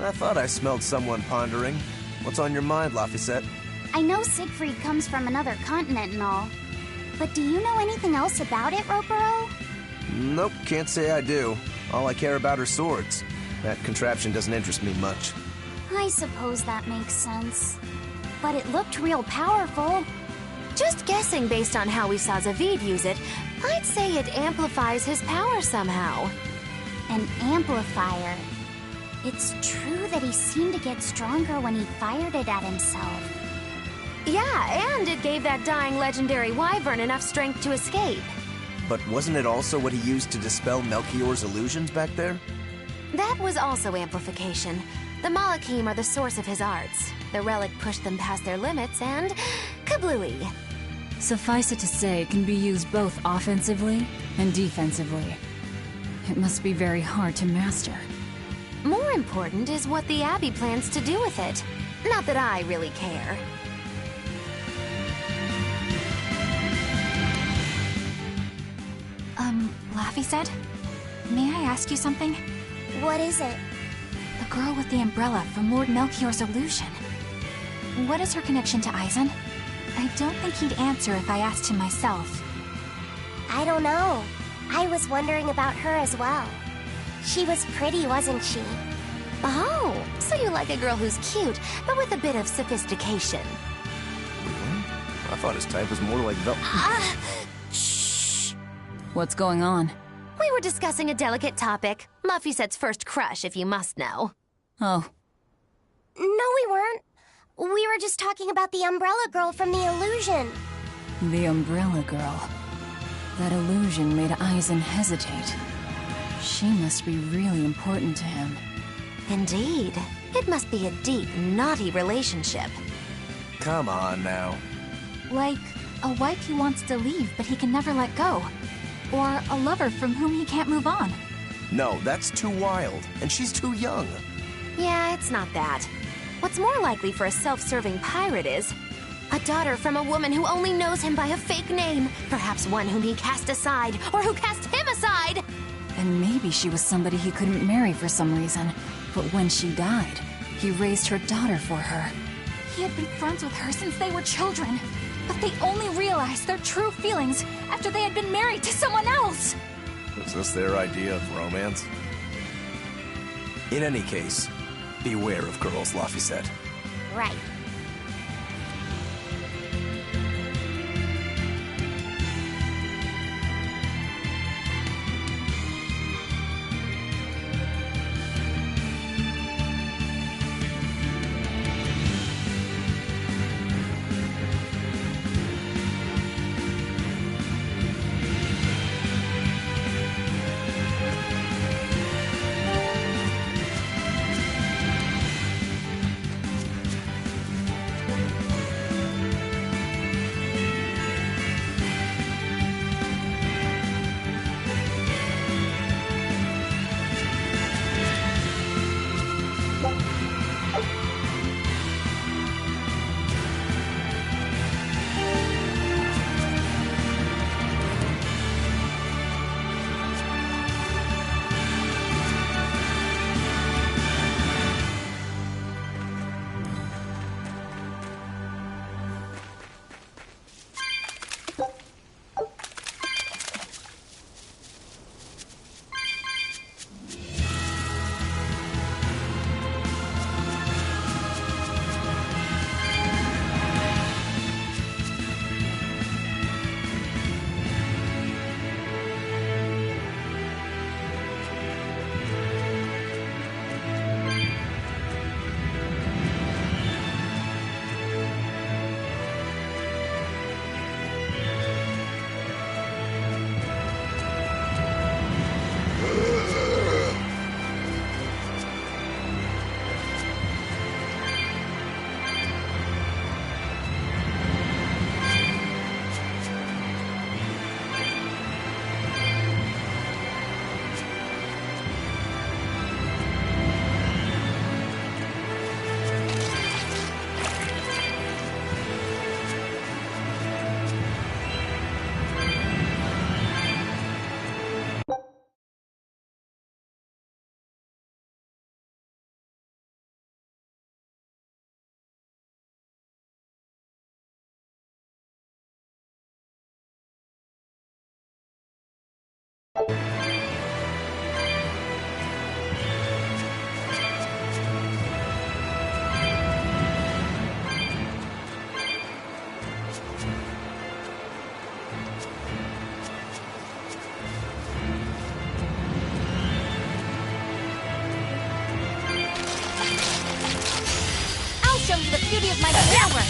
I thought I smelled someone pondering. What's on your mind, Laphicet? I know Siegfried comes from another continent and all. But do you know anything else about it, Ropero? Nope, can't say I do. All I care about are swords. That contraption doesn't interest me much. I suppose that makes sense. But it looked real powerful. Just guessing based on how we saw Zavid use it, I'd say it amplifies his power somehow. An amplifier. It's true that he seemed to get stronger when he fired it at himself. Yeah, and it gave that dying legendary wyvern enough strength to escape. But wasn't it also what he used to dispel Melchior's illusions back there? That was also amplification. The Malachim are the source of his arts. The relic pushed them past their limits and... kablooey. Suffice it to say, it can be used both offensively and defensively. It must be very hard to master. More important is what the Abbey plans to do with it. Not that I really care. Laphicet? May I ask you something? What is it? The girl with the umbrella from Lord Melchior's illusion. What is her connection to Eisen? I don't think he'd answer if I asked him myself. I don't know. I was wondering about her as well. She was pretty, wasn't she? Oh, so you like a girl who's cute, but with a bit of sophistication. Really? I thought his type was more like Shh! What's going on? We were discussing a delicate topic. Laphicet's first crush, if you must know. Oh. No, we weren't. We were just talking about the umbrella girl from the illusion. The umbrella girl. That illusion made Eisen hesitate. She must be really important to him. Indeed. It must be a deep, naughty relationship. Come on now. Like a wife he wants to leave but he can never let go. Or a lover from whom he can't move on. No, that's too wild, and she's too young. Yeah, it's not that. What's more likely for a self-serving pirate is a daughter from a woman who only knows him by a fake name, perhaps one whom he cast aside, or who cast him aside! And maybe she was somebody he couldn't marry for some reason. But when she died, he raised her daughter for her. He had been friends with her since they were children. But they only realized their true feelings after they had been married to someone else! Is this their idea of romance? In any case, beware of girls, Laphicet. Right. I'll show you the beauty of my power!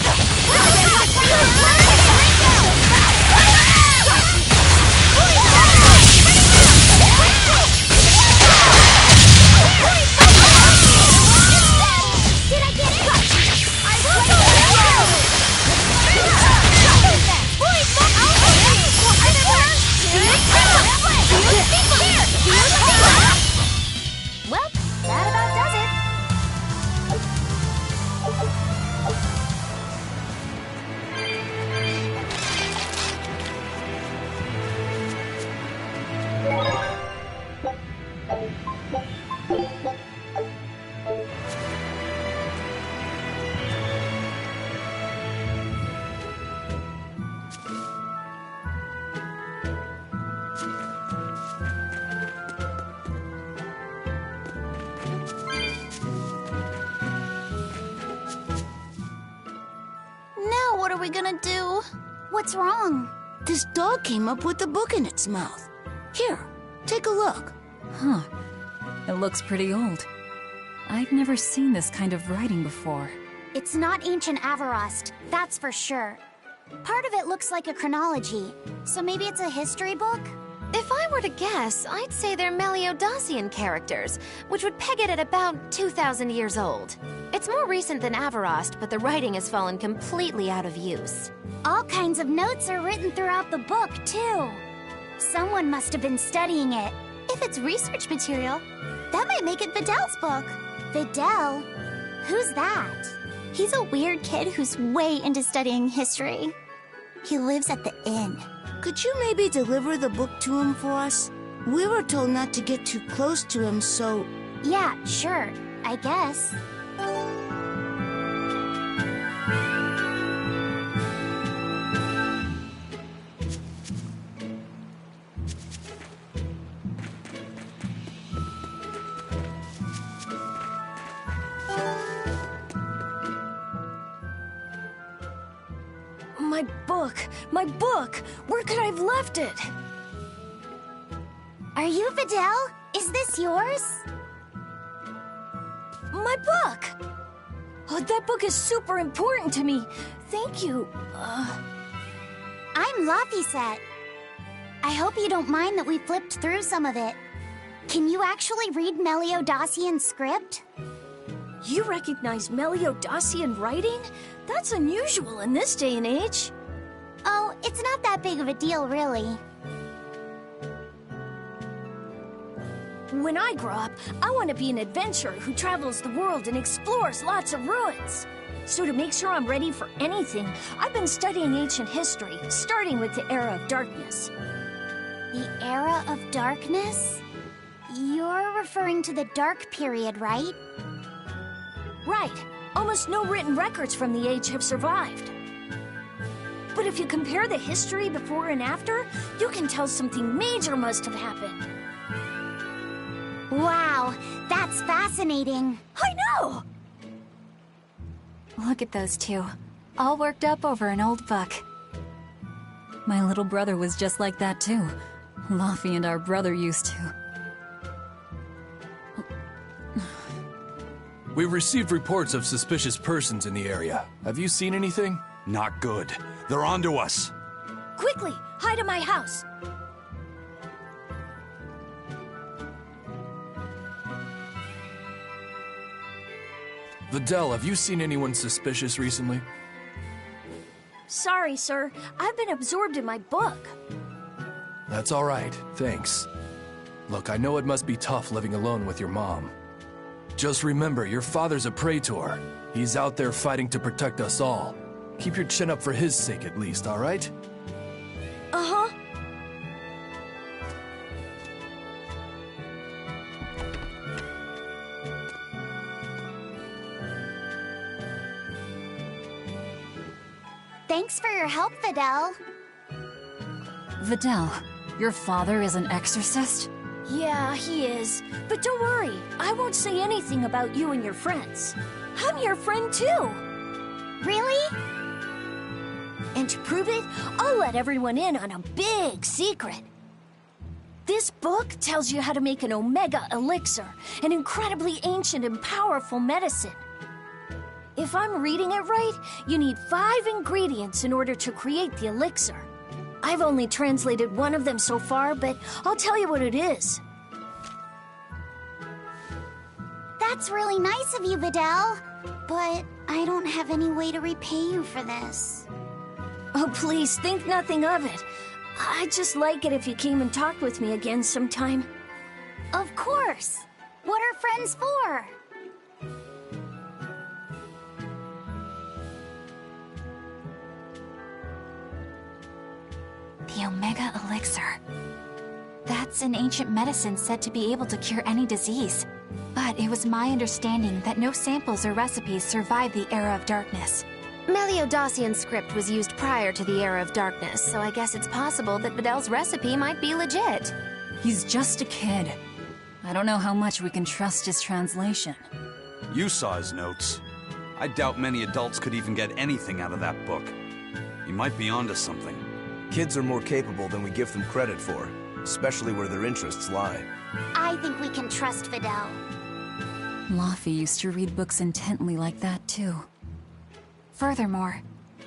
Did I get it? I will Well, that about does it. Now what are we gonna do? What's wrong? This dog came up with a book in its mouth. Here, take a look. Huh. It looks pretty old. I've never seen this kind of writing before. It's not ancient Avarost, that's for sure. Part of it looks like a chronology, so maybe it's a history book? If I were to guess, I'd say they're Meliodosian characters, which would peg it at about 2,000 years old. It's more recent than Avarost, but the writing has fallen completely out of use. All kinds of notes are written throughout the book, too. Someone must have been studying it. If it's research material, that might make it Videl's book. Videl? Who's that? He's a weird kid who's way into studying history. He lives at the inn. Could you maybe deliver the book to him for us? We were told not to get too close to him, so... Yeah, sure. I guess. My book! My book! Where could I have left it? Are you Videl? Is this yours? My book! Oh, that book is super important to me. Thank you. I'm Laphicet. I hope you don't mind that we flipped through some of it. Can you actually read Meliodosian script? You recognize Meliodosian writing? That's unusual in this day and age. Oh, it's not that big of a deal, really. When I grow up, I want to be an adventurer who travels the world and explores lots of ruins. So to make sure I'm ready for anything, I've been studying ancient history, starting with the Era of Darkness. The Era of Darkness? You're referring to the Dark Period, right? Right. Almost no written records from the age have survived. But if you compare the history before and after, you can tell something major must have happened. Wow, that's fascinating. I know! Look at those two, all worked up over an old book. My little brother was just like that too. Laffy and our brother used to. We've received reports of suspicious persons in the area. Have you seen anything? Not good. They're onto us. Quickly, hide in my house. Videl, have you seen anyone suspicious recently? Sorry, sir. I've been absorbed in my book. That's all right, thanks. Look, I know it must be tough living alone with your mom. Just remember, your father's a praetor. He's out there fighting to protect us all. Keep your chin up for his sake at least, all right? Uh-huh. Thanks for your help, Videl. Videl, Your father is an exorcist? Yeah, he is. But don't worry, I won't say anything about you and your friends. I'm your friend too. Really? And to prove it, I'll let everyone in on a big secret. This book tells you how to make an Omega Elixir, an incredibly ancient and powerful medicine. If I'm reading it right, you need 5 ingredients in order to create the elixir. I've only translated one of them so far, but I'll tell you what it is. That's really nice of you, Videl. But I don't have any way to repay you for this. Oh, please, think nothing of it. I'd just like it if you came and talked with me again sometime. Of course. What are friends for? The Omega Elixir. That's an ancient medicine said to be able to cure any disease. But it was my understanding that no samples or recipes survived the Era of Darkness. Meliodacian script was used prior to the Era of Darkness, so I guess it's possible that Videl's recipe might be legit. He's just a kid. I don't know how much we can trust his translation. You saw his notes. I doubt many adults could even get anything out of that book. He might be onto something. Kids are more capable than we give them credit for, especially where their interests lie. I think we can trust Videl. Laffy used to read books intently like that, too. Furthermore,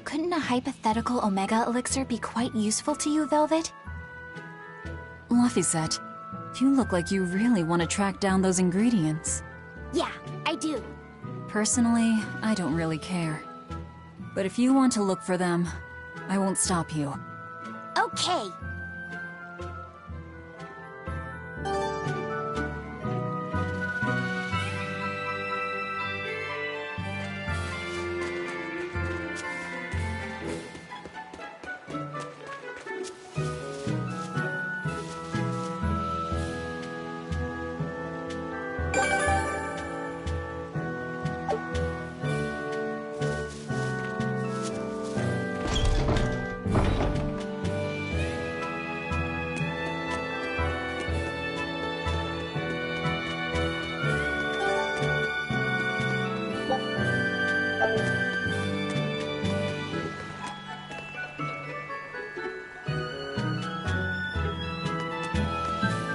couldn't a hypothetical Omega Elixir be quite useful to you, Velvet? Laffy-set, you look like you really want to track down those ingredients. Yeah, I do. Personally, I don't really care. But if you want to look for them, I won't stop you. Okay.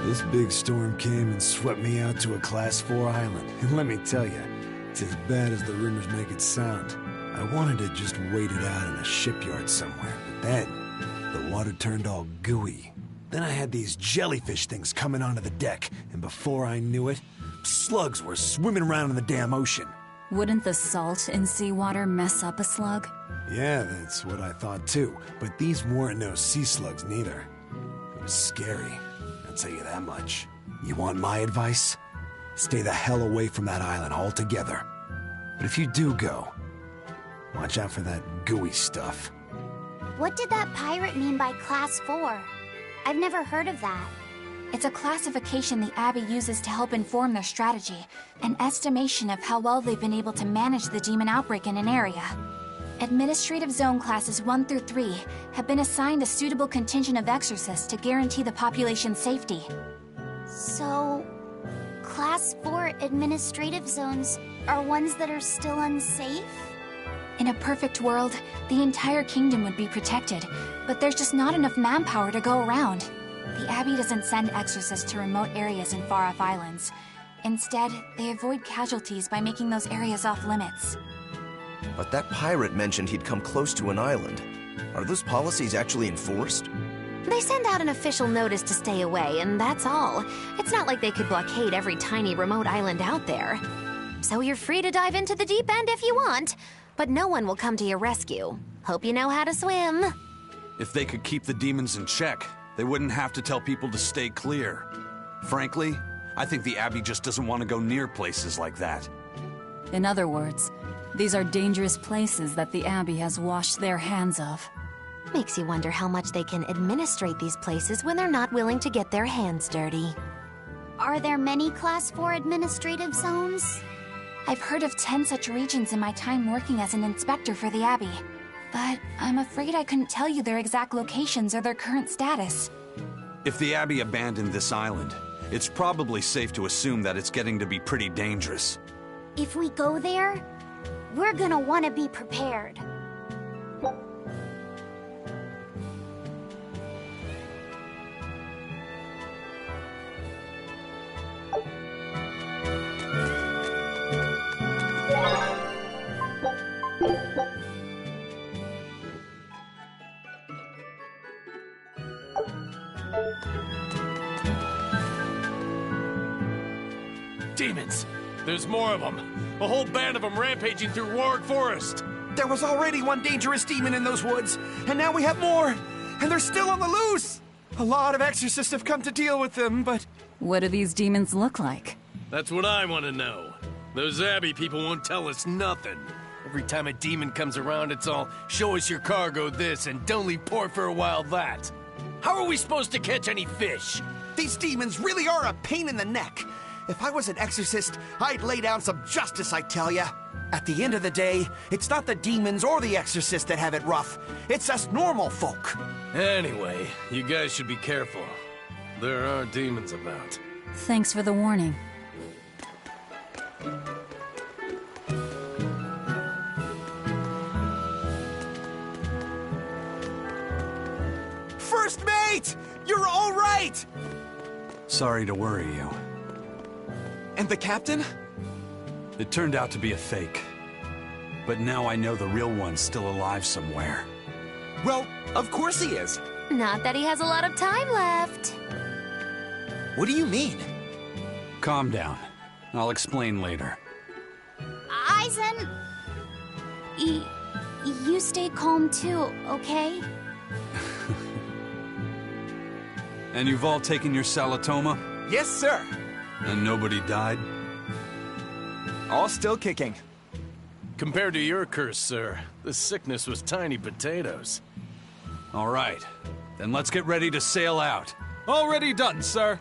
This big storm came and swept me out to a Class 4 island. And let me tell you, it's as bad as the rumors make it sound. I wanted to just wait it out in a shipyard somewhere, but then the water turned all gooey. Then I had these jellyfish things coming onto the deck, and before I knew it, slugs were swimming around in the damn ocean. Wouldn't the salt in seawater mess up a slug? Yeah, that's what I thought too, but these weren't no sea slugs neither. It was scary, I'll tell you that much. You want my advice? Stay the hell away from that island altogether. But if you do go, watch out for that gooey stuff. What did that pirate mean by Class 4? I've never heard of that. It's a classification the Abbey uses to help inform their strategy, an estimation of how well they've been able to manage the demon outbreak in an area. Administrative Zone Classes 1 through 3 have been assigned a suitable contingent of exorcists to guarantee the population's safety. So, Class 4 administrative zones are ones that are still unsafe? In a perfect world, the entire kingdom would be protected, but there's just not enough manpower to go around. The Abbey doesn't send exorcists to remote areas and far-off islands. Instead, they avoid casualties by making those areas off-limits. But that pirate mentioned he'd come close to an island. Are those policies actually enforced? They send out an official notice to stay away, and that's all. It's not like they could blockade every tiny remote island out there. So you're free to dive into the deep end if you want, but no one will come to your rescue. Hope you know how to swim. If they could keep the demons in check, they wouldn't have to tell people to stay clear. Frankly, I think the Abbey just doesn't want to go near places like that. In other words, these are dangerous places that the Abbey has washed their hands of. Makes you wonder how much they can administrate these places when they're not willing to get their hands dirty. Are there many Class 4 administrative zones? I've heard of 10 such regions in my time working as an inspector for the Abbey. But I'm afraid I couldn't tell you their exact locations or their current status. If the Abbey abandoned this island, it's probably safe to assume that it's getting to be pretty dangerous. If we go there, we're gonna want to be prepared. Demons! There's more of them! A whole band of them rampaging through Warwick Forest! There was already one dangerous demon in those woods, and now we have more! And they're still on the loose! A lot of exorcists have come to deal with them, but... What do these demons look like? That's what I want to know. Those Abbey people won't tell us nothing. Every time a demon comes around, it's all, show us your cargo this, and don't leave port for a while that. How are we supposed to catch any fish? These demons really are a pain in the neck. If I was an exorcist, I'd lay down some justice, I tell ya. At the end of the day, it's not the demons or the exorcists that have it rough. It's us normal folk. Anyway, you guys should be careful. There are demons about. Thanks for the warning. First mate! You're all right! Sorry to worry you. And the captain? It turned out to be a fake. But now I know the real one's still alive somewhere. Well, of course he is. Not that he has a lot of time left. What do you mean? Calm down. I'll explain later. Eisen! You stay calm too, okay? And you've all taken your Salatoma? Yes, sir. And nobody died? All still kicking. Compared to your curse, sir, this sickness was tiny potatoes. All right. Then let's get ready to sail out. Already done, sir.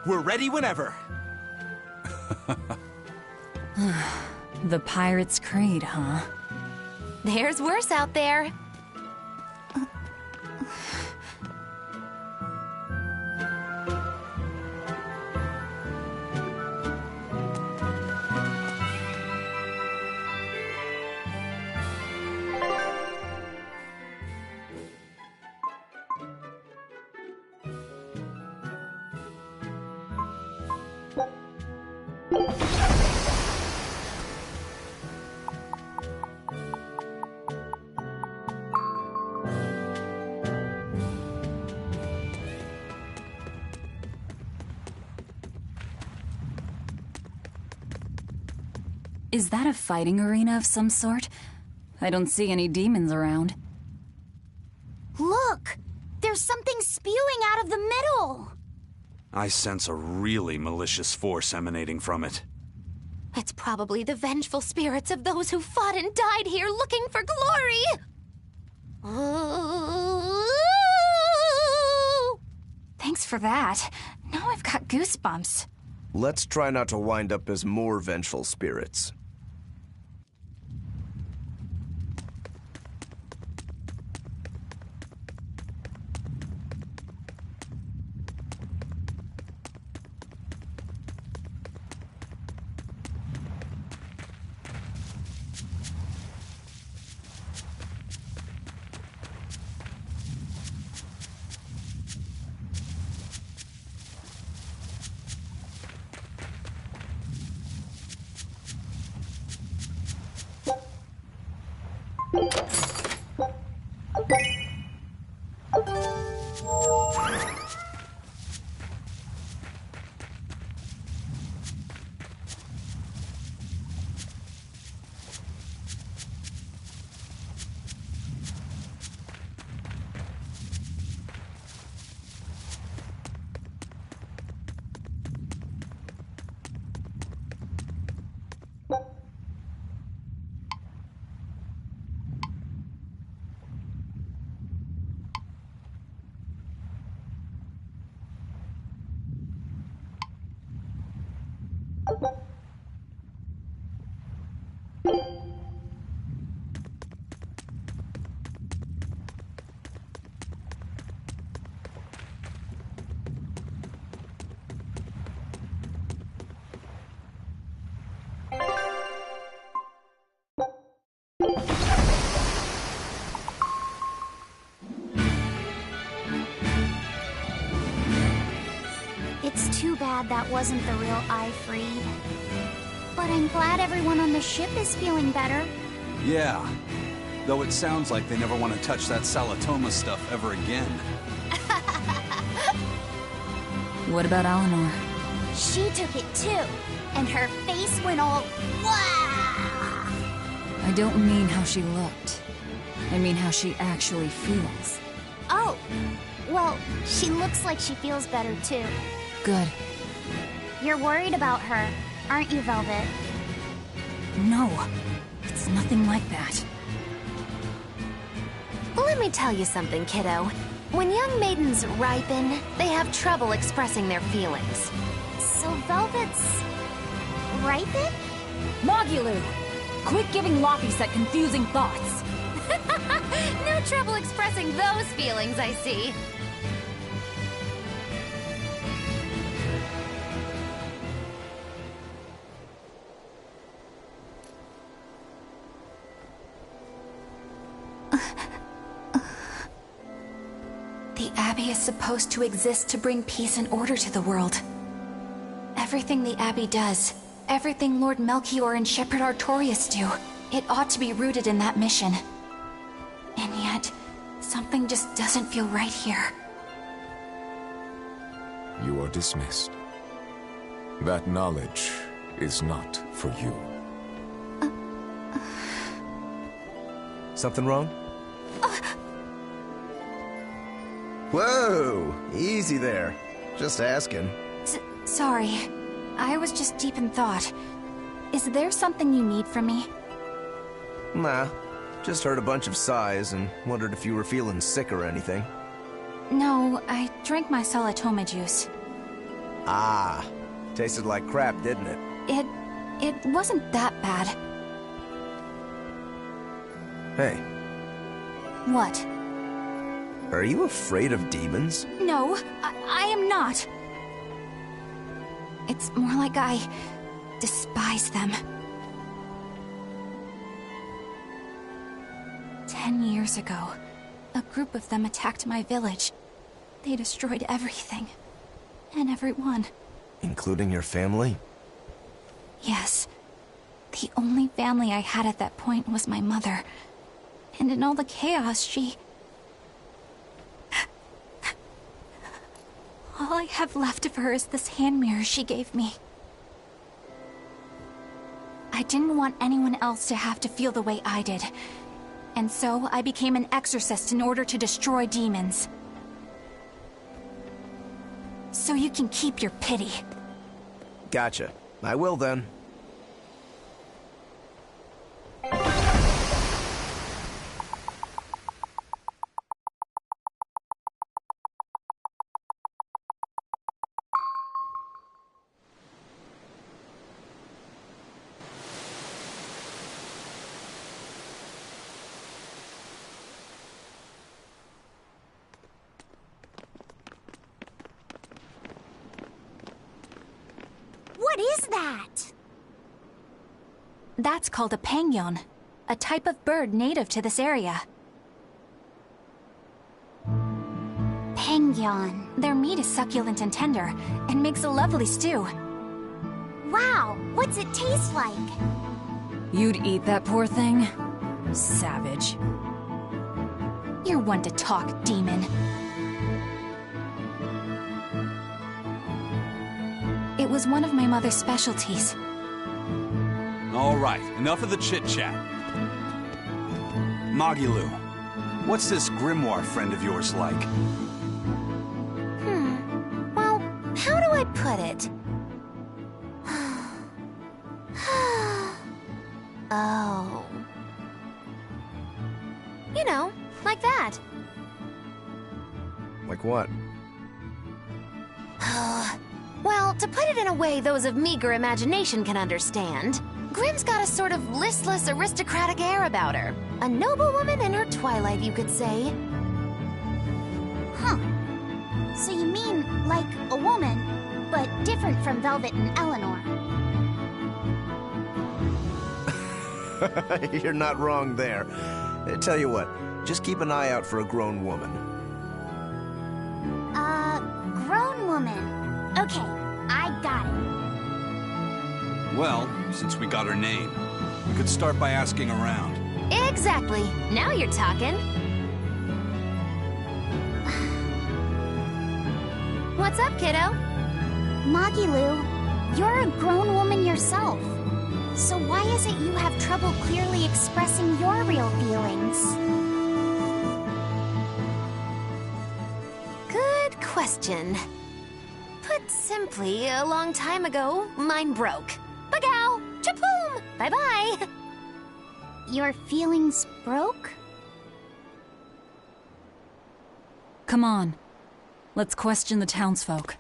We're ready whenever. The Pirate's Creed, huh? There's worse out there. Is that a fighting arena of some sort? I don't see any demons around. Look! There's something spewing out of the middle! I sense a really malicious force emanating from it. It's probably the vengeful spirits of those who fought and died here looking for glory! Thanks for that. Now I've got goosebumps. Let's try not to wind up as more vengeful spirits. It's too bad that wasn't the real Ifreed. But I'm glad everyone on the ship is feeling better. Yeah. Though it sounds like they never want to touch that Salatoma stuff ever again. What about Eleanor? She took it too, and her face went all wow. I don't mean how she looked. I mean how she actually feels. Oh, well, she looks like she feels better too. Good. You're worried about her, aren't you, Velvet? No, it's nothing like that. Let me tell you something, kiddo. When young maidens ripen, they have trouble expressing their feelings. So Velvet's ripen? Mogulu! Quit giving Laphicet confusing thoughts. No trouble expressing those feelings, I see. The Abbey is supposed to exist to bring peace and order to the world. Everything the Abbey does, everything Lord Melchior and Shepherd Artorias do, it ought to be rooted in that mission. And yet, something just doesn't feel right here. You are dismissed. That knowledge is not for you. Something wrong? Whoa! Easy there. Just asking. Sorry. I was just deep in thought. Is there something you need from me? Nah. Just heard a bunch of sighs and wondered if you were feeling sick or anything. No, I drank my Salatoma juice. Ah. Tasted like crap, didn't it? It wasn't that bad. Hey. What? Are you afraid of demons? No, I am not. It's more like I despise them. 10 years ago, a group of them attacked my village. They destroyed everything. And everyone. Including your family? Yes. The only family I had at that point was my mother. And in all the chaos, she... All I have left of her is this hand mirror she gave me. I didn't want anyone else to have to feel the way I did. And so I became an exorcist in order to destroy demons. So you can keep your pity. Gotcha. I will then. What is that? That's called a pangyon, a type of bird native to this area. Pangyon. Their meat is succulent and tender, and makes a lovely stew. Wow, what's it taste like? You'd eat that poor thing? Savage. You're one to talk, demon. It was one of my mother's specialties. All right, enough of the chit-chat. Magilou, what's this grimoire friend of yours like? Well, how do I put it? Oh. You know, like that. Like what? Well, to put it in a way those of meager imagination can understand, Grimm's got a sort of listless, aristocratic air about her. A noblewoman in her twilight, you could say. Huh. So you mean like a woman, but different from Velvet and Eleanor. You're not wrong there. Tell you what, just keep an eye out for a grown woman. Grown woman. Okay, I got it. Well, since we got her name, we could start by asking around. Exactly. Now you're talking. What's up, kiddo? Magilu, you're a grown woman yourself. So why is it you have trouble clearly expressing your real feelings? Good question. Put simply, a long time ago, mine broke. Bagow! Chapoom! Bye-bye! Your feelings broke? Come on. Let's question the townsfolk.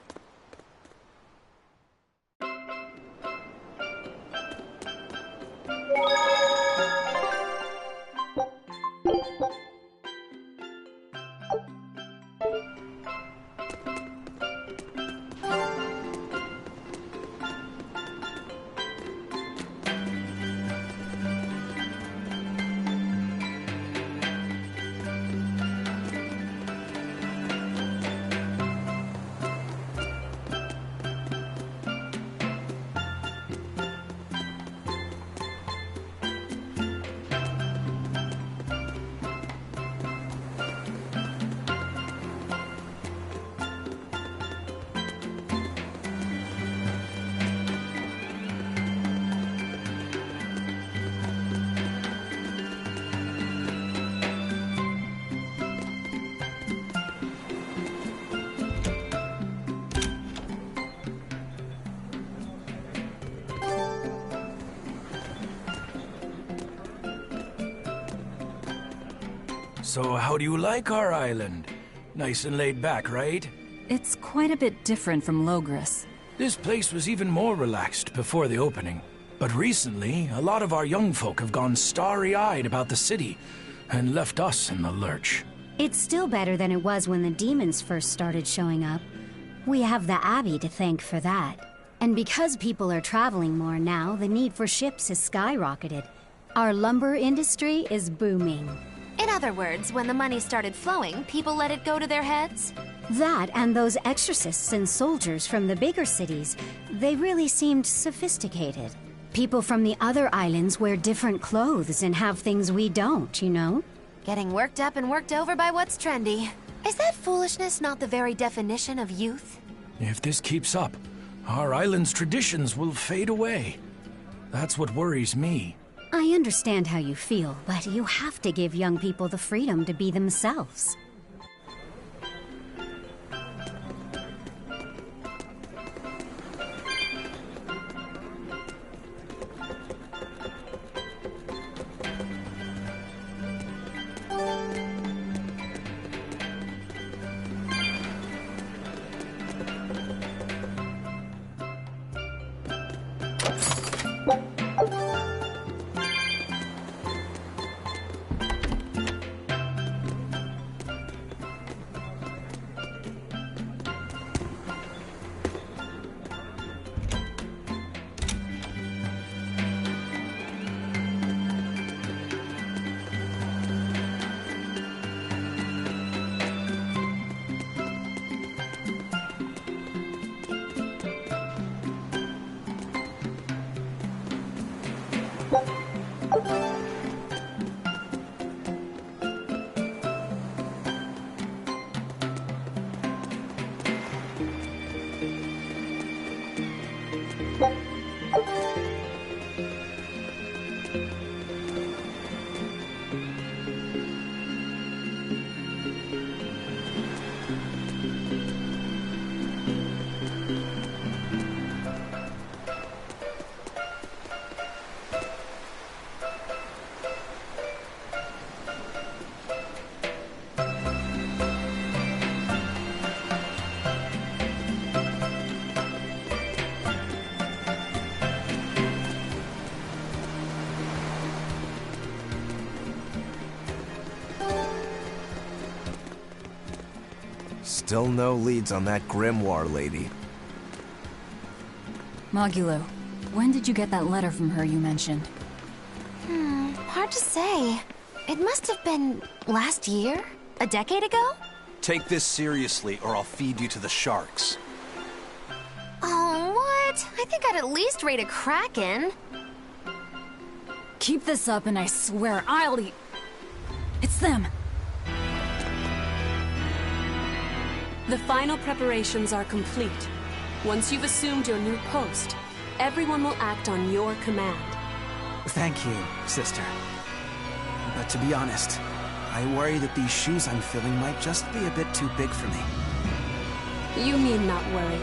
So how do you like our island? Nice and laid back, right? It's quite a bit different from Logris. This place was even more relaxed before the opening. But recently, a lot of our young folk have gone starry-eyed about the city and left us in the lurch. It's still better than it was when the demons first started showing up. We have the Abbey to thank for that. And because people are traveling more now, the need for ships has skyrocketed. Our lumber industry is booming. In other words, when the money started flowing, people let it go to their heads? That and those exorcists and soldiers from the bigger cities, they really seemed sophisticated. People from the other islands wear different clothes and have things we don't, you know? Getting worked up and worked over by what's trendy. Is that foolishness not the very definition of youth? If this keeps up, our island's traditions will fade away. That's what worries me. I understand how you feel, but you have to give young people the freedom to be themselves. Still no leads on that grimoire lady. Magilo, when did you get that letter from her you mentioned? Hard to say. It must have been last year? A decade ago? Take this seriously, or I'll feed you to the sharks. Oh, what? I think I'd at least rate a kraken. Keep this up and I swear I'll eat... It's them! The final preparations are complete. Once you've assumed your new post, everyone will act on your command. Thank you, sister. But to be honest, I worry that these shoes I'm filling might just be a bit too big for me. You need not worry.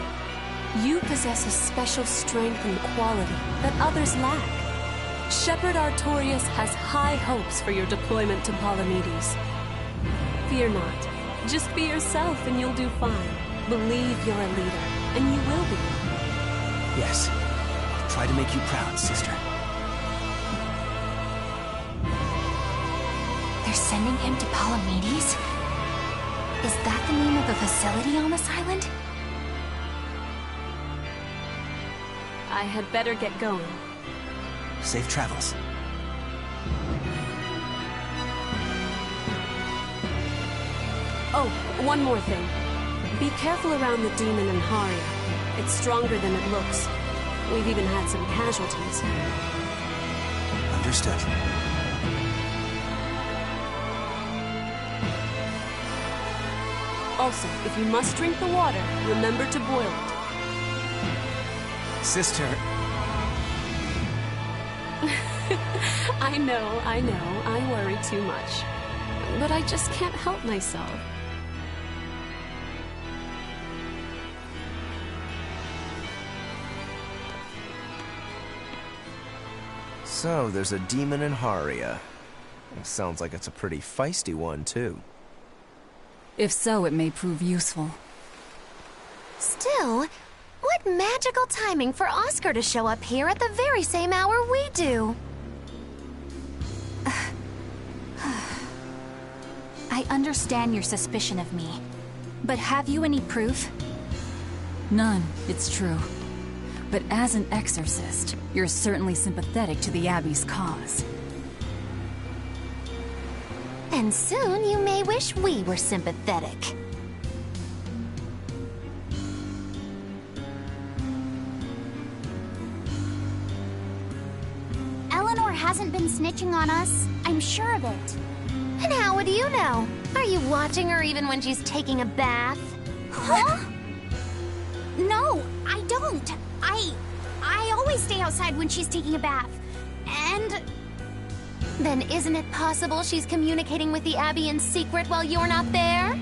You possess a special strength and quality that others lack. Shepherd Artorias has high hopes for your deployment to Palamedes. Fear not. Just be yourself and you'll do fine. Believe you're a leader, and you will be. Yes. I'll try to make you proud, sister. They're sending him to Palamedes? Is that the name of a facility on this island? I had better get going. Safe travels. Oh, one more thing. Be careful around the demon in Haria. It's stronger than it looks. We've even had some casualties. Understood. Also, if you must drink the water, remember to boil it. Sister... I know, I worry too much. But I just can't help myself. So, there's a demon in Haria. Sounds like it's a pretty feisty one, too. If so, it may prove useful. Still, what magical timing for Oscar to show up here at the very same hour we do. I understand your suspicion of me, but have you any proof? None, it's true. But as an exorcist, you're certainly sympathetic to the Abbey's cause. And soon you may wish we were sympathetic. Eleanor hasn't been snitching on us. I'm sure of it. And how would you know? Are you watching her even when she's taking a bath? Huh? No, I don't. I always stay outside when she's taking a bath. And... Then isn't it possible she's communicating with the Abbey in secret while you're not there?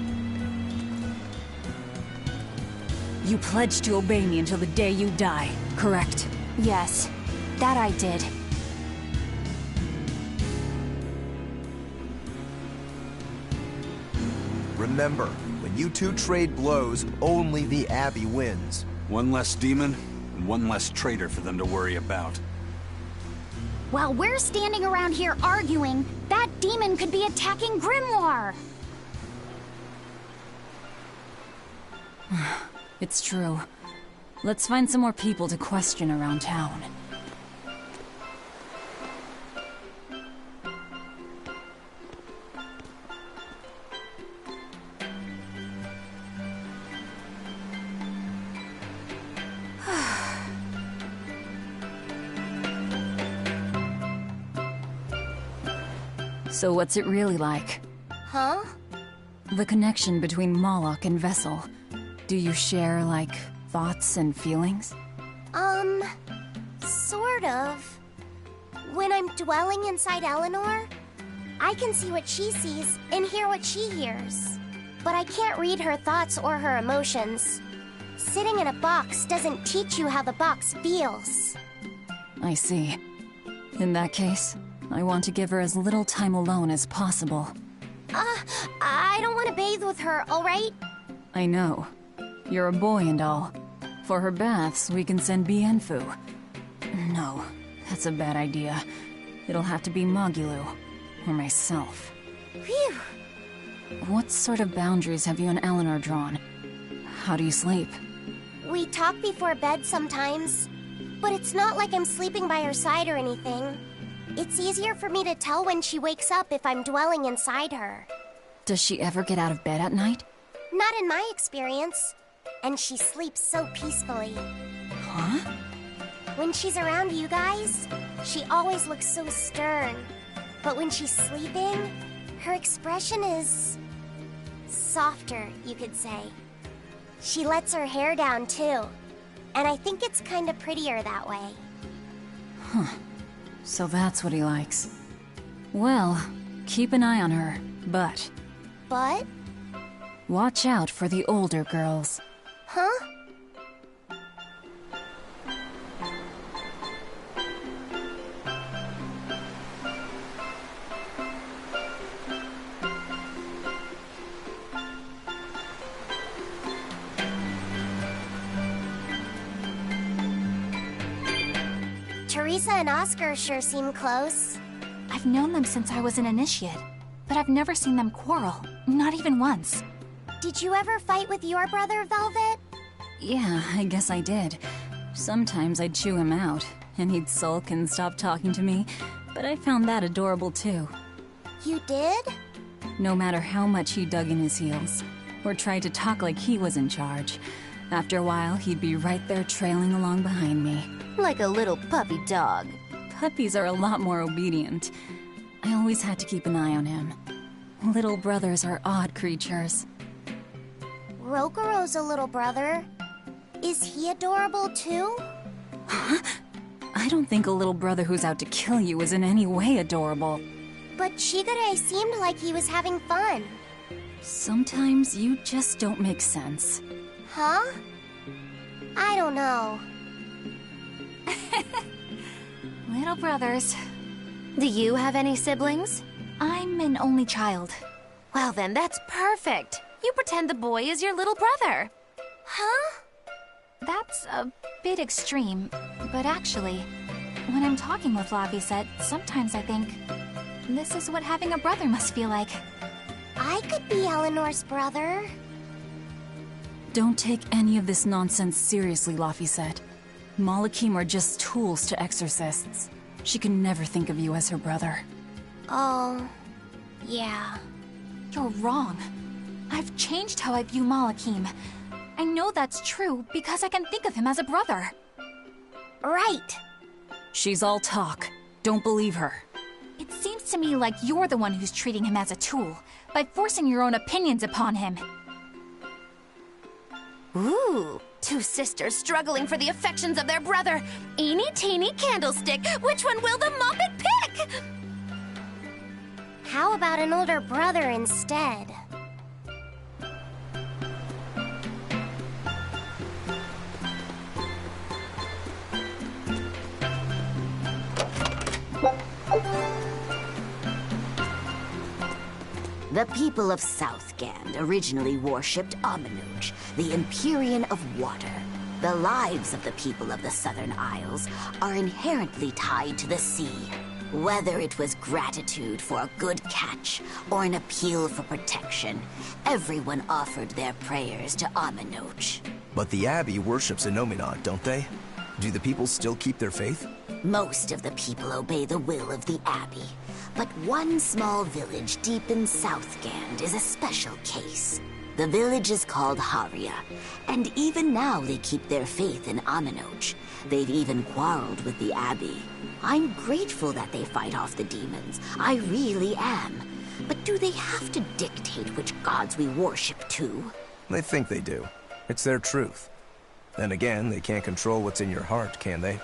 You pledged to obey me until the day you die, correct? Yes, that I did. Remember, when you two trade blows, only the Abbey wins. One less demon, and one less traitor for them to worry about. While we're standing around here arguing, that demon could be attacking Grimoire. It's true. Let's find some more people to question around town. So what's it really like? Huh? The connection between Moloch and Vessel. Do you share, like, thoughts and feelings? Sort of. When I'm dwelling inside Eleanor, I can see what she sees and hear what she hears. But I can't read her thoughts or her emotions. Sitting in a box doesn't teach you how the box feels. I see. In that case, I want to give her as little time alone as possible. I don't want to bathe with her, alright? I know. You're a boy and all. For her baths, we can send Bienfu. No, that's a bad idea. It'll have to be Magulu, or myself. Phew! What sort of boundaries have you and Eleanor drawn? How do you sleep? We talk before bed sometimes, but it's not like I'm sleeping by her side or anything. It's easier for me to tell when she wakes up if I'm dwelling inside her. Does she ever get out of bed at night? Not in my experience. And she sleeps so peacefully. Huh? When she's around you guys, she always looks so stern. But when she's sleeping, her expression is softer, you could say. She lets her hair down too. And I think it's kind of prettier that way. Huh. So that's what he likes. Well, keep an eye on her, but... But? Watch out for the older girls. Huh? Teresa and Oscar sure seem close. I've known them since I was an initiate, but I've never seen them quarrel, not even once. Did you ever fight with your brother, Velvet? Yeah, I guess I did. Sometimes I'd chew him out, and he'd sulk and stop talking to me, but I found that adorable too. You did? No matter how much he dug in his heels, or tried to talk like he was in charge, after a while he'd be right there trailing along behind me. Like a little puppy dog. Puppies are a lot more obedient. I always had to keep an eye on him. Little brothers are odd creatures. Rokuro's a little brother. Is he adorable too? Huh? I don't think a little brother who's out to kill you is in any way adorable. But Shigure seemed like he was having fun. Sometimes you just don't make sense. Huh? I don't know. Little brothers. Do you have any siblings? I'm an only child. Well then, that's perfect. You pretend the boy is your little brother. Huh? That's a bit extreme, but actually, when I'm talking with Lavisette, sometimes I think, this is what having a brother must feel like. I could be Eleanor's brother. Don't take any of this nonsense seriously, Lavisette. Malakim are just tools to exorcists. She can never think of you as her brother. Oh, yeah. You're wrong. I've changed how I view Malakim. I know that's true because I can think of him as a brother. Right. She's all talk. Don't believe her. It seems to me like you're the one who's treating him as a tool, by forcing your own opinions upon him. Ooh, two sisters struggling for the affections of their brother. Eeny teeny candlestick, which one will the Muppet pick? How about an older brother instead? The people of Southgand originally worshipped Amanuj, the Empyrean of Water. The lives of the people of the Southern Isles are inherently tied to the sea. Whether it was gratitude for a good catch or an appeal for protection, everyone offered their prayers to Amanuj. But the Abbey worships Innominat, don't they? Do the people still keep their faith? Most of the people obey the will of the Abbey, but one small village deep in Southgand is a special case. The village is called Haria, and even now they keep their faith in Amanuj. They've even quarreled with the Abbey. I'm grateful that they fight off the demons. I really am. But do they have to dictate which gods we worship too? They think they do. It's their truth. Then again, they can't control what's in your heart, can they?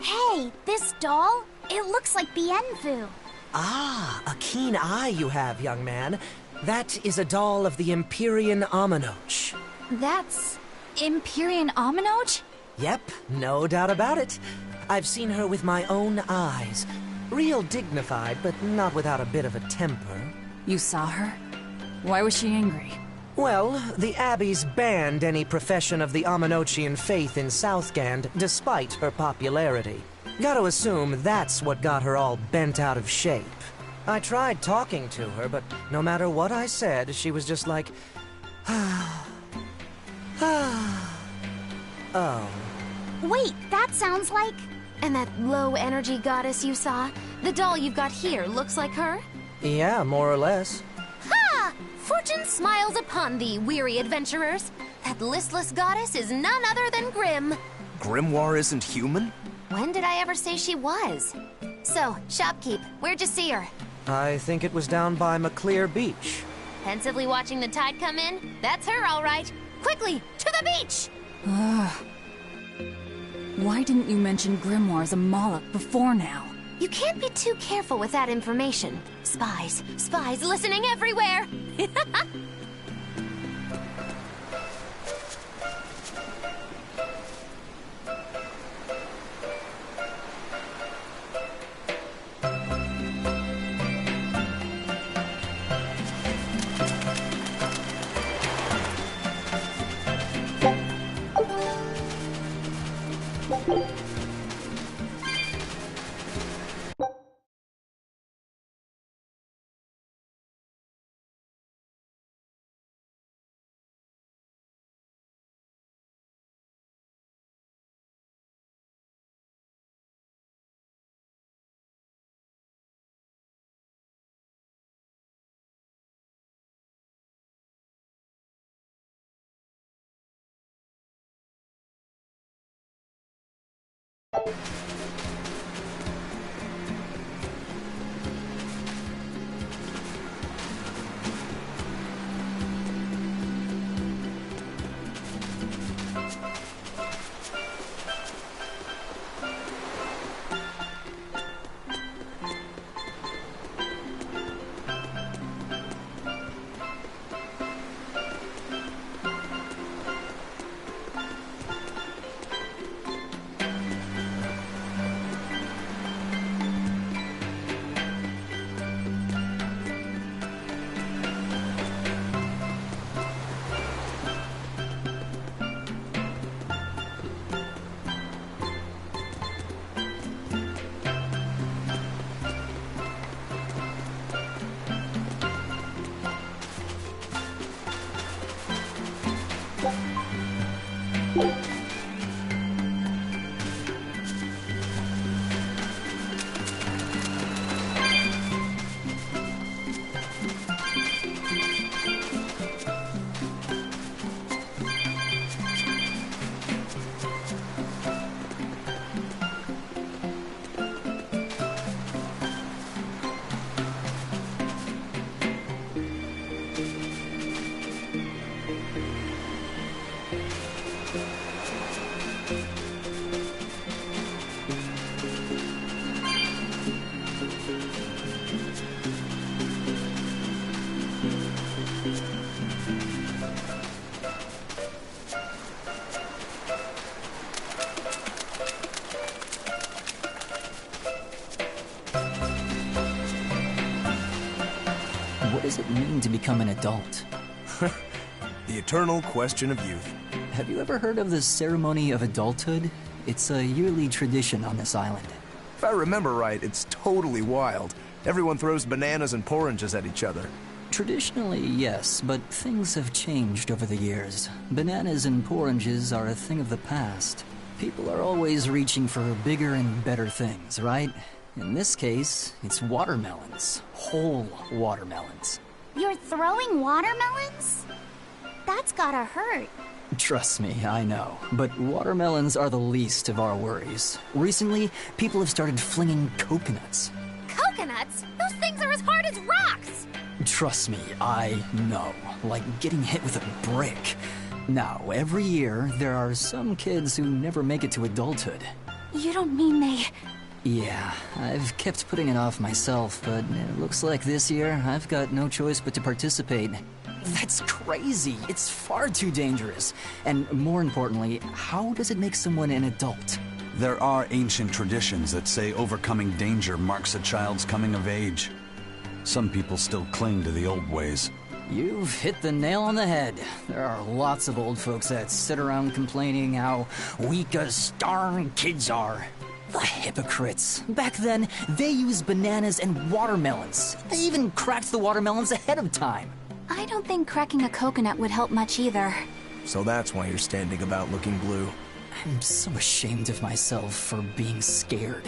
Hey, this doll? It looks like Bienfu. Ah, a keen eye you have, young man. That is a doll of the Empyrean Amanuj. That's... Empyrean Amanuj? Yep, no doubt about it. I've seen her with my own eyes. Real dignified, but not without a bit of a temper. You saw her? Why was she angry? Well, the Abbey's banned any profession of the Amenochian faith in Southgand, despite her popularity. Gotta assume that's what got her all bent out of shape. I tried talking to her, but no matter what I said, she was just like, oh. Wait, that sounds like... And that low-energy goddess you saw? The doll you've got here looks like her? Yeah, more or less. Ha! Fortune smiles upon thee, weary adventurers. That listless goddess is none other than Grim. Grimoire isn't human? When did I ever say she was? So, shopkeep, where'd you see her? I think it was down by McClear Beach. Pensively watching the tide come in? That's her, all right. Quickly, to the beach! Why didn't you mention Grimoire as a Moloch before now? You can't be too careful with that information. Spies listening everywhere! What does it mean to become an adult? The eternal question of youth. Have you ever heard of the ceremony of adulthood? It's a yearly tradition on this island. If I remember right, it's totally wild. Everyone throws bananas and oranges at each other. Traditionally, yes, but things have changed over the years. Bananas and oranges are a thing of the past. People are always reaching for bigger and better things, right? In this case, it's watermelons. Whole watermelons. You're throwing watermelons? That's gotta hurt. Trust me, I know. But watermelons are the least of our worries. Recently, people have started flinging coconuts. Coconuts? Those things are as hard as rocks! Trust me, I know. Like getting hit with a brick. Now, every year, there are some kids who never make it to adulthood. You don't mean they... Yeah, I've kept putting it off myself, but it looks like this year I've got no choice but to participate. That's crazy! It's far too dangerous. And more importantly, how does it make someone an adult? There are ancient traditions that say overcoming danger marks a child's coming of age. Some people still cling to the old ways. You've hit the nail on the head. There are lots of old folks that sit around complaining how weak us darn kids are. The hypocrites. Back then, they used bananas and watermelons. They even cracked the watermelons ahead of time. I don't think cracking a coconut would help much either. So that's why you're standing about looking blue. I'm so ashamed of myself for being scared.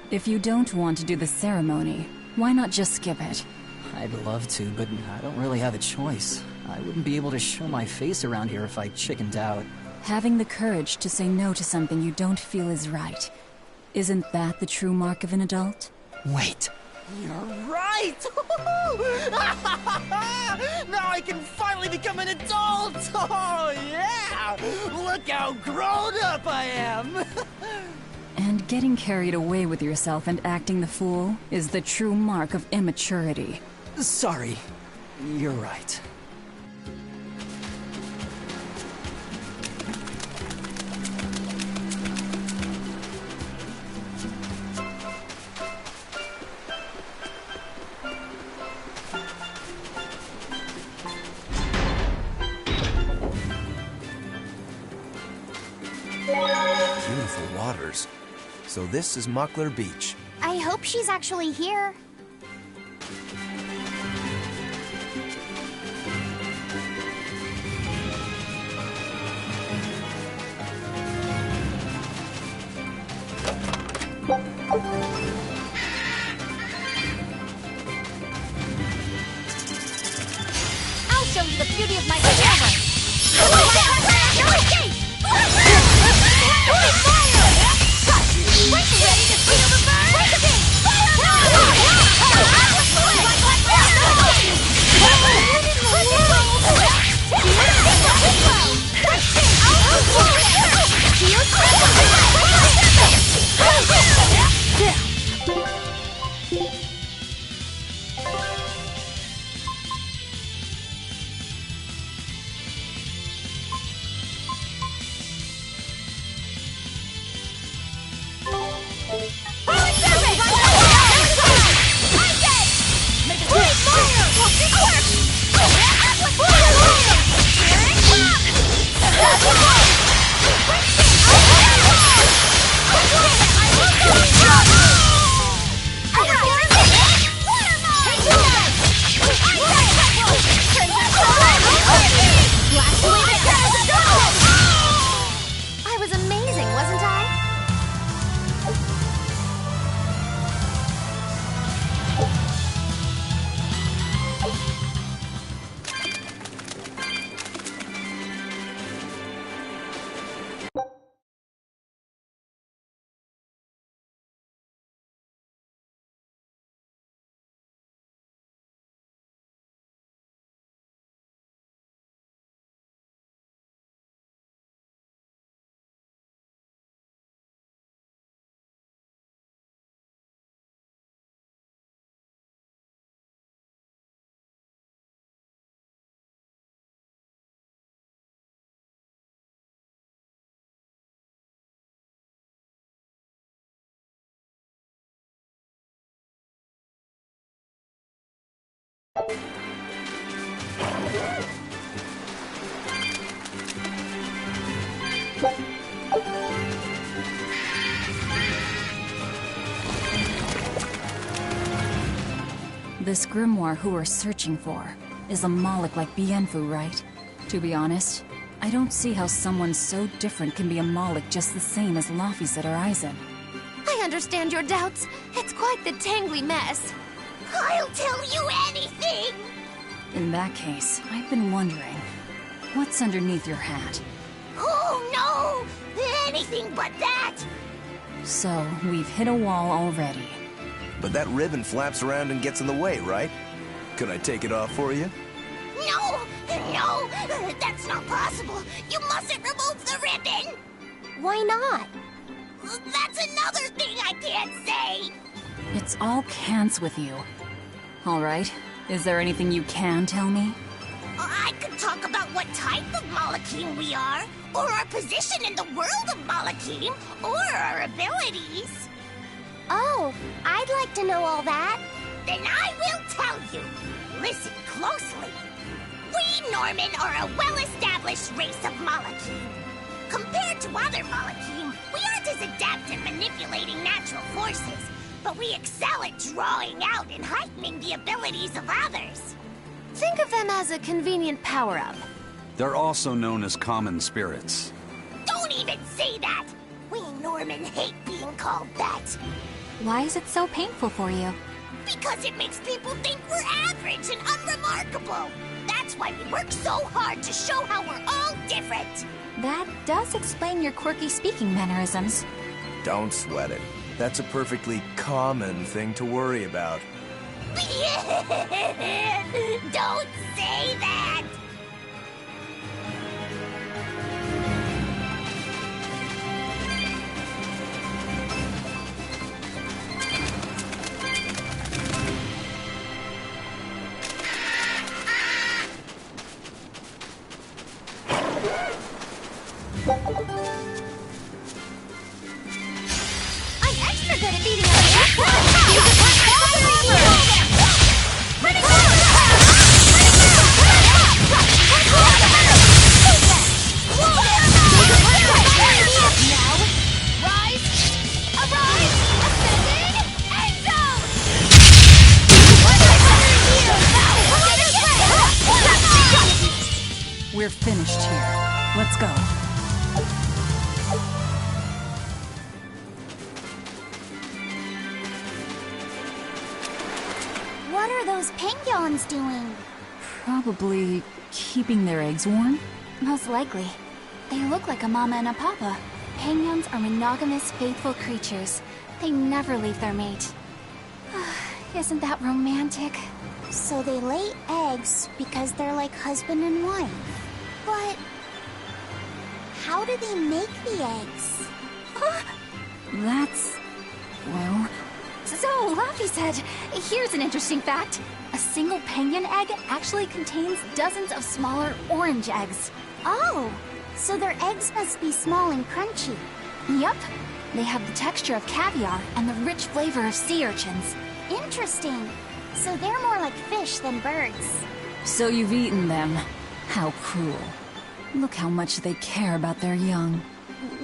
If you don't want to do the ceremony, why not just skip it? I'd love to, but I don't really have a choice. I wouldn't be able to show my face around here if I chickened out. Having the courage to say no to something you don't feel is right. Isn't that the true mark of an adult? Wait. You're right! Now I can finally become an adult! Oh, yeah! Look how grown up I am! And getting carried away with yourself and acting the fool is the true mark of immaturity. Sorry. You're right. Beautiful waters. So this is Muckler Beach. I hope she's actually here. I'll show you the beauty of my power. No escape! Ready to see over burn? Break the beat! I was amazing, wasn't I? This grimoire who we're searching for is a Moloch like Bienfu, right? To be honest, I don't see how someone so different can be a Moloch just the same as Laphicet or Aizen. I understand your doubts. It's quite the tangly mess. I'll tell you anything! In that case, I've been wondering, what's underneath your hat? Oh no! Anything but that! So, we've hit a wall already. But that ribbon flaps around and gets in the way, right? Could I take it off for you? No! No! That's not possible! You mustn't remove the ribbon! Why not? That's another thing I can't say! It's all cans with you. Alright, is there anything you can tell me? I I could talk about what type of Malakim we are, or our position in the world of Malakim, or our abilities. Oh, I'd like to know all that. Then I will tell you. Listen closely. We Norman are a well-established race of Malakim. Compared to other Malakim, we aren't as adept at manipulating natural forces, but we excel at drawing out and heightening the abilities of others. Think of them as a convenient power-up. They're also known as common spirits. Don't even say that! We Norman hate being called that. Why is it so painful for you? Because it makes people think we're average and unremarkable. That's why we work so hard to show how we're all different. That does explain your quirky speaking mannerisms. Don't sweat it. That's a perfectly common thing to worry about. Don't say that! I'm extra good at beating up. We're finished here. Let's go. What are those penguins doing? Probably keeping their eggs warm? Most likely. They look like a mama and a papa. Penguins are monogamous, faithful creatures. They never leave their mate. Isn't that romantic? So they lay eggs because they're like husband and wife. But how do they make the eggs? That's... well... So, Laffy said, here's an interesting fact. A single penguin egg actually contains dozens of smaller orange eggs. Oh, so their eggs must be small and crunchy. Yup. They have the texture of caviar and the rich flavor of sea urchins. Interesting. So they're more like fish than birds. So you've eaten them. How cruel. Look how much they care about their young.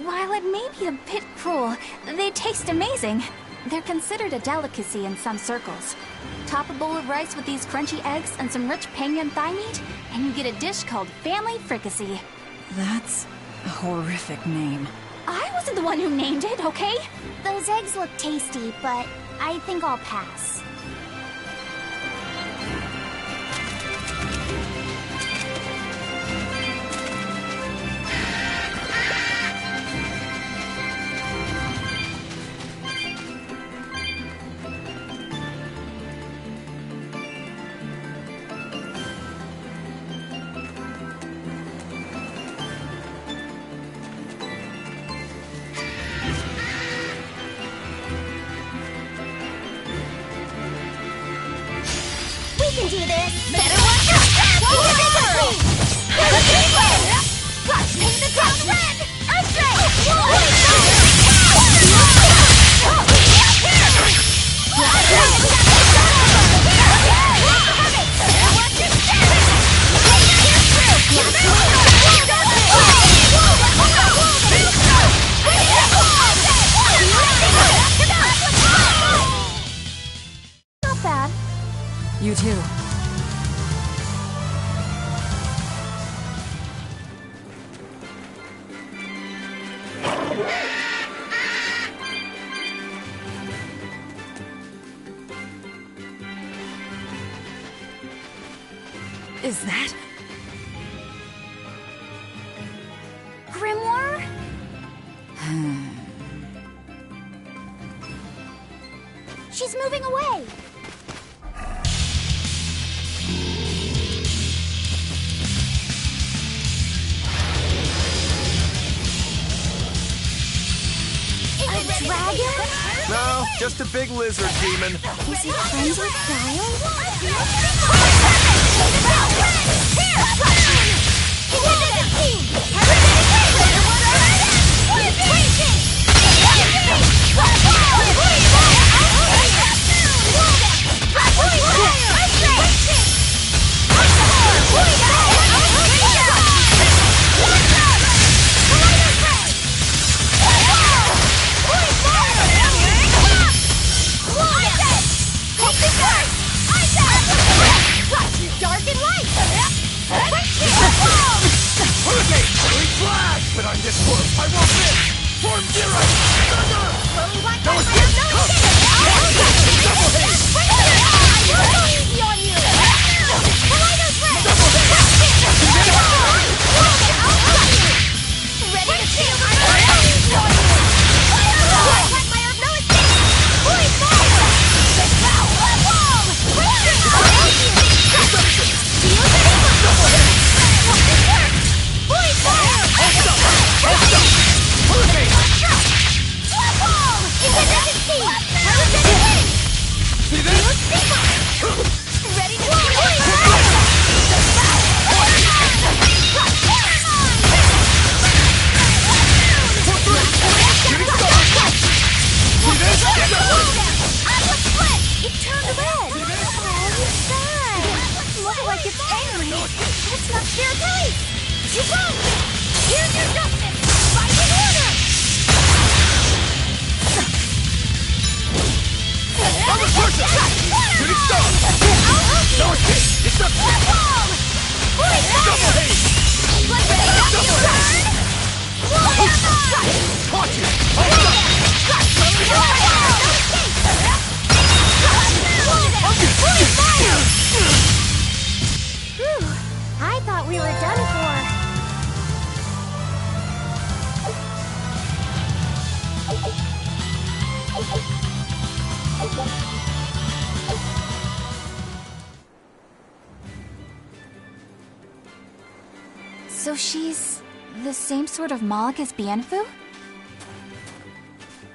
While it may be a bit cruel, they taste amazing. They're considered a delicacy in some circles. Top a bowl of rice with these crunchy eggs and some rich penguin thigh meat, and you get a dish called family fricassee. That's a horrific name. I wasn't the one who named it, okay? Those eggs look tasty, but I think I'll pass. We can do this! Better watch out! Let's paint the town red! Not bad. You too. Is that... Grimoire? She's moving away! A dragon? No, just a big lizard demon. Is he friends with Dial? this works! I won't miss! Form zero! Thunder! Lily White, No I have escape! no Come! escape! Double hit! I will go easy on you! Collider's red! Double hit! Ready to feel the I will go easy on you! Attack my herb, no escape! Boy, fire! The cow! Wall! Double hit! This works! Boy, fire! Hold up! Hold me! Swap wall! Independency! I was dedicated! See this? Ready to boy, fire! It turned red! Oh, it's sad! Looks like it's angry! It's not fair, Kelly! You won't! Here's your justice! Fight in order! I'm a person! Shooting star! I'll help you! No escape! It's up! Wall! Boy, Double fire! hate! Let's ready to Double turn! Caught you! Hold up! Whew, I thought we were done for. So she's the same sort of Moloch as Bienfu?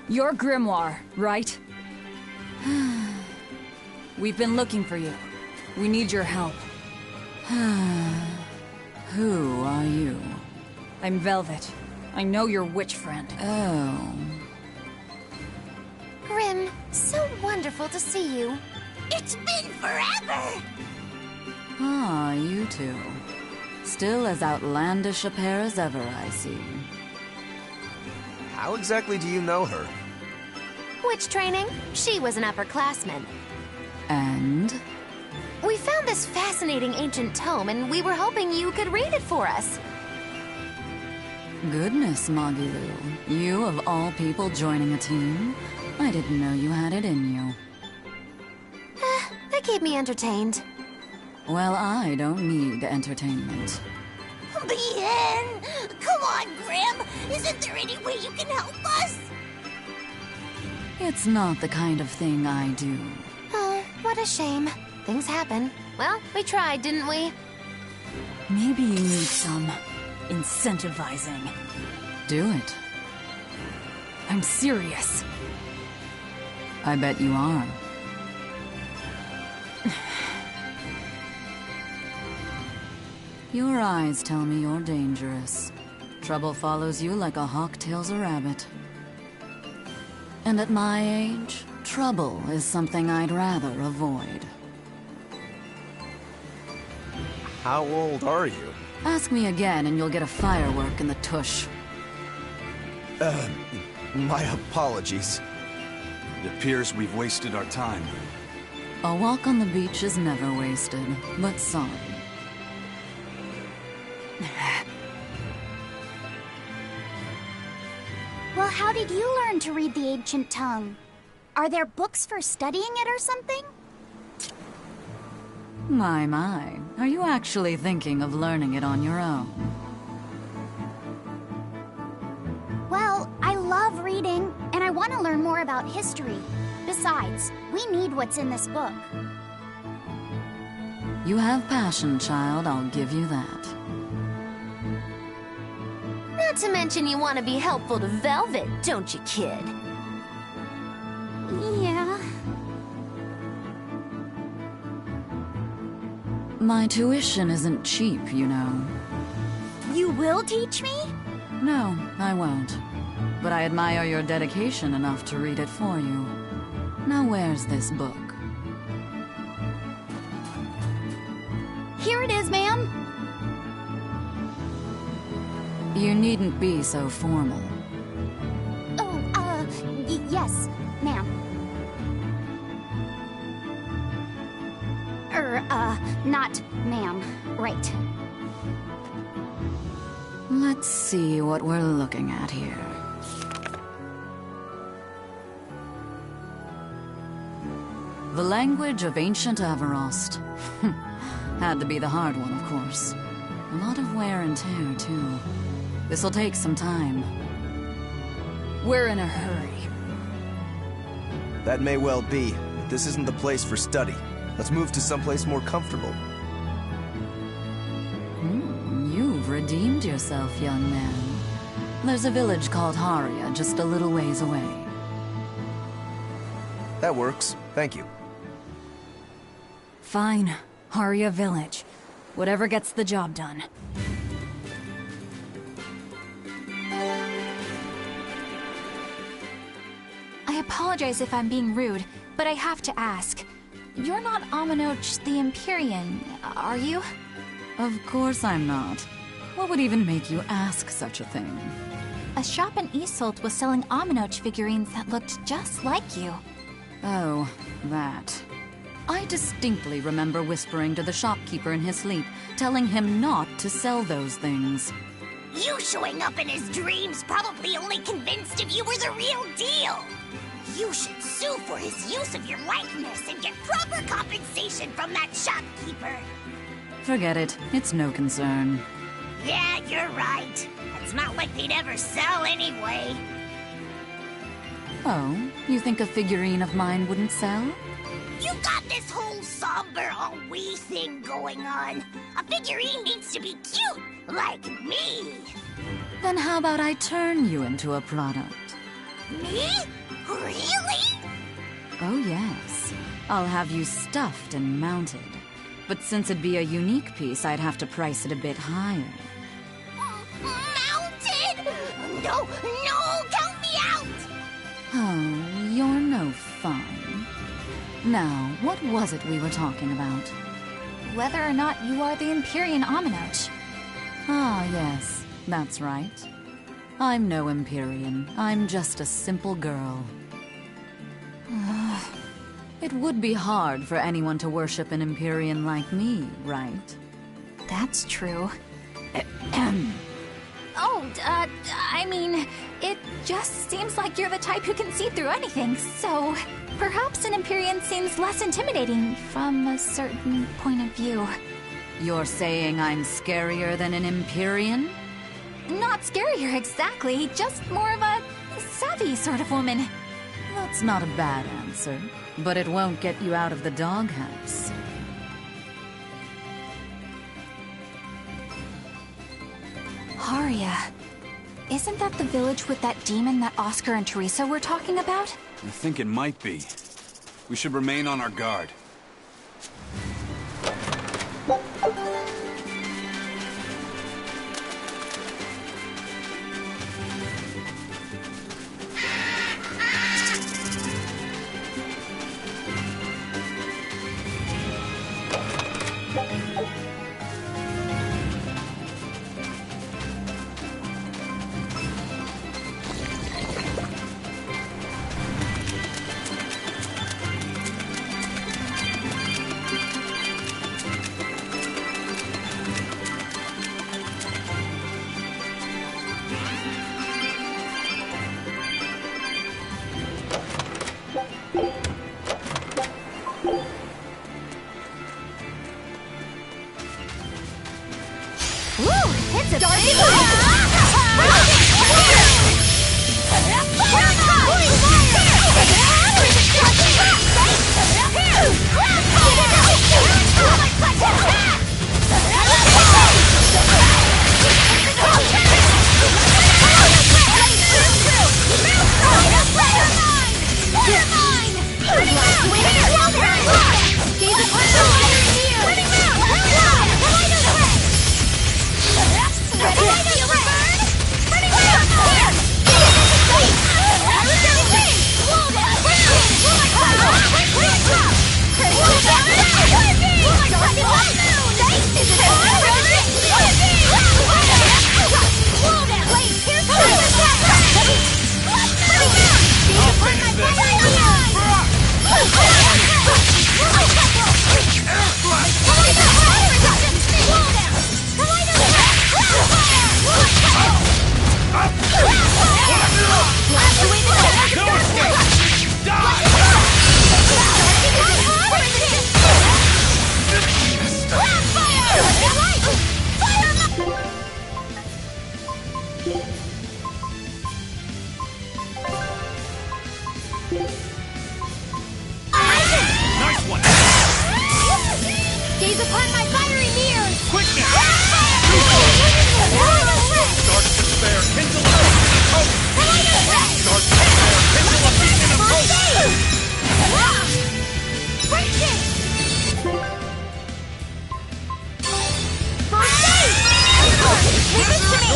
You're Grimoire, right? We've been looking for you. We need your help. Who are you? I'm Velvet. I know your witch friend. Oh. Grim, so wonderful to see you. It's been forever! Ah, you two. Still as outlandish a pair as ever, I see. How exactly do you know her? Witch training? She was an upperclassman. And? We found this fascinating ancient tome, and we were hoping you could read it for us. Goodness, Magilu. You, of all people, joining a team? I didn't know you had it in you. That keep me entertained. Well, I don't need entertainment. Bien! Come on, Grim! Isn't there any way you can help us? It's not the kind of thing I do. Oh, what a shame. Things happen. Well, we tried, didn't we? Maybe you need some incentivizing. Do it. I'm serious. I bet you are. Your eyes tell me you're dangerous. Trouble follows you like a hawk tails a rabbit. And at my age, trouble is something I'd rather avoid. How old are you? Ask me again and you'll get a firework in the tush. My apologies. It appears we've wasted our time. A walk on the beach is never wasted, but sorry. Well, how did you learn to read the ancient tongue? Are there books for studying it or something? My. Are you actually thinking of learning it on your own? Well, I love reading, and I want to learn more about history. Besides, we need what's in this book. You have passion, child, I'll give you that. Not to mention you want to be helpful to Velvet, don't you, kid? Yeah. My tuition isn't cheap, you know. You will teach me? No, I won't. But I admire your dedication enough to read it for you. Now where's this book? Here it is, ma'am. You needn't be so formal. Oh, yes, ma'am. Not ma'am. Right. Let's see what we're looking at here. The language of ancient Averost. Had to be the hard one, of course. A lot of wear and tear, too. This'll take some time. We're in a hurry. That may well be, but this isn't the place for study. Let's move to someplace more comfortable. You've redeemed yourself, young man. There's a village called Haria just a little ways away. That works. Thank you. Fine. Haria Village. Whatever gets the job done. I apologize if I'm being rude, but I have to ask. You're not Aminoch the Empyrean, are you? Of course I'm not. What would even make you ask such a thing? A shop in Isolt was selling Aminoch figurines that looked just like you. Oh, that. I distinctly remember whispering to the shopkeeper in his sleep, telling him not to sell those things. You showing up in his dreams probably only convinced him you were the real deal. You should sue for his use of your likeness and get proper compensation from that shopkeeper. Forget it. It's no concern. Yeah, you're right. It's not like they'd ever sell anyway. Oh, you think a figurine of mine wouldn't sell? You got this whole somber all-we thing going on. A figurine needs to be cute, like me. Then how about I turn you into a product? Me? Really? Oh yes. I'll have you stuffed and mounted. But since it'd be a unique piece, I'd have to price it a bit higher. Mounted? No, count me out! Oh, you're no fun. Now, what was it we were talking about? Whether or not you are the Empyrean Aminoch. Ah, yes, that's right. I'm no Empyrean. I'm just a simple girl. It would be hard for anyone to worship an Empyrean like me, right? That's true. I mean, it just seems like you're the type who can see through anything, so perhaps an Empyrean seems less intimidating from a certain point of view. You're saying I'm scarier than an Empyrean? Not scarier exactly, just more of a savvy sort of woman. That's not a bad answer, but it won't get you out of the doghouse. Haria. Isn't that the village with that demon that Oscar and Teresa were talking about? I think it might be. We should remain on our guard. It's a dark Ready? Feel the burn? Ready? Gaze upon my fiery mirrors! Quick now! Dark despair, kindle a beacon of hope! Dark despair, kindle a beacon of hope! Break it! First aid! Leave it to me!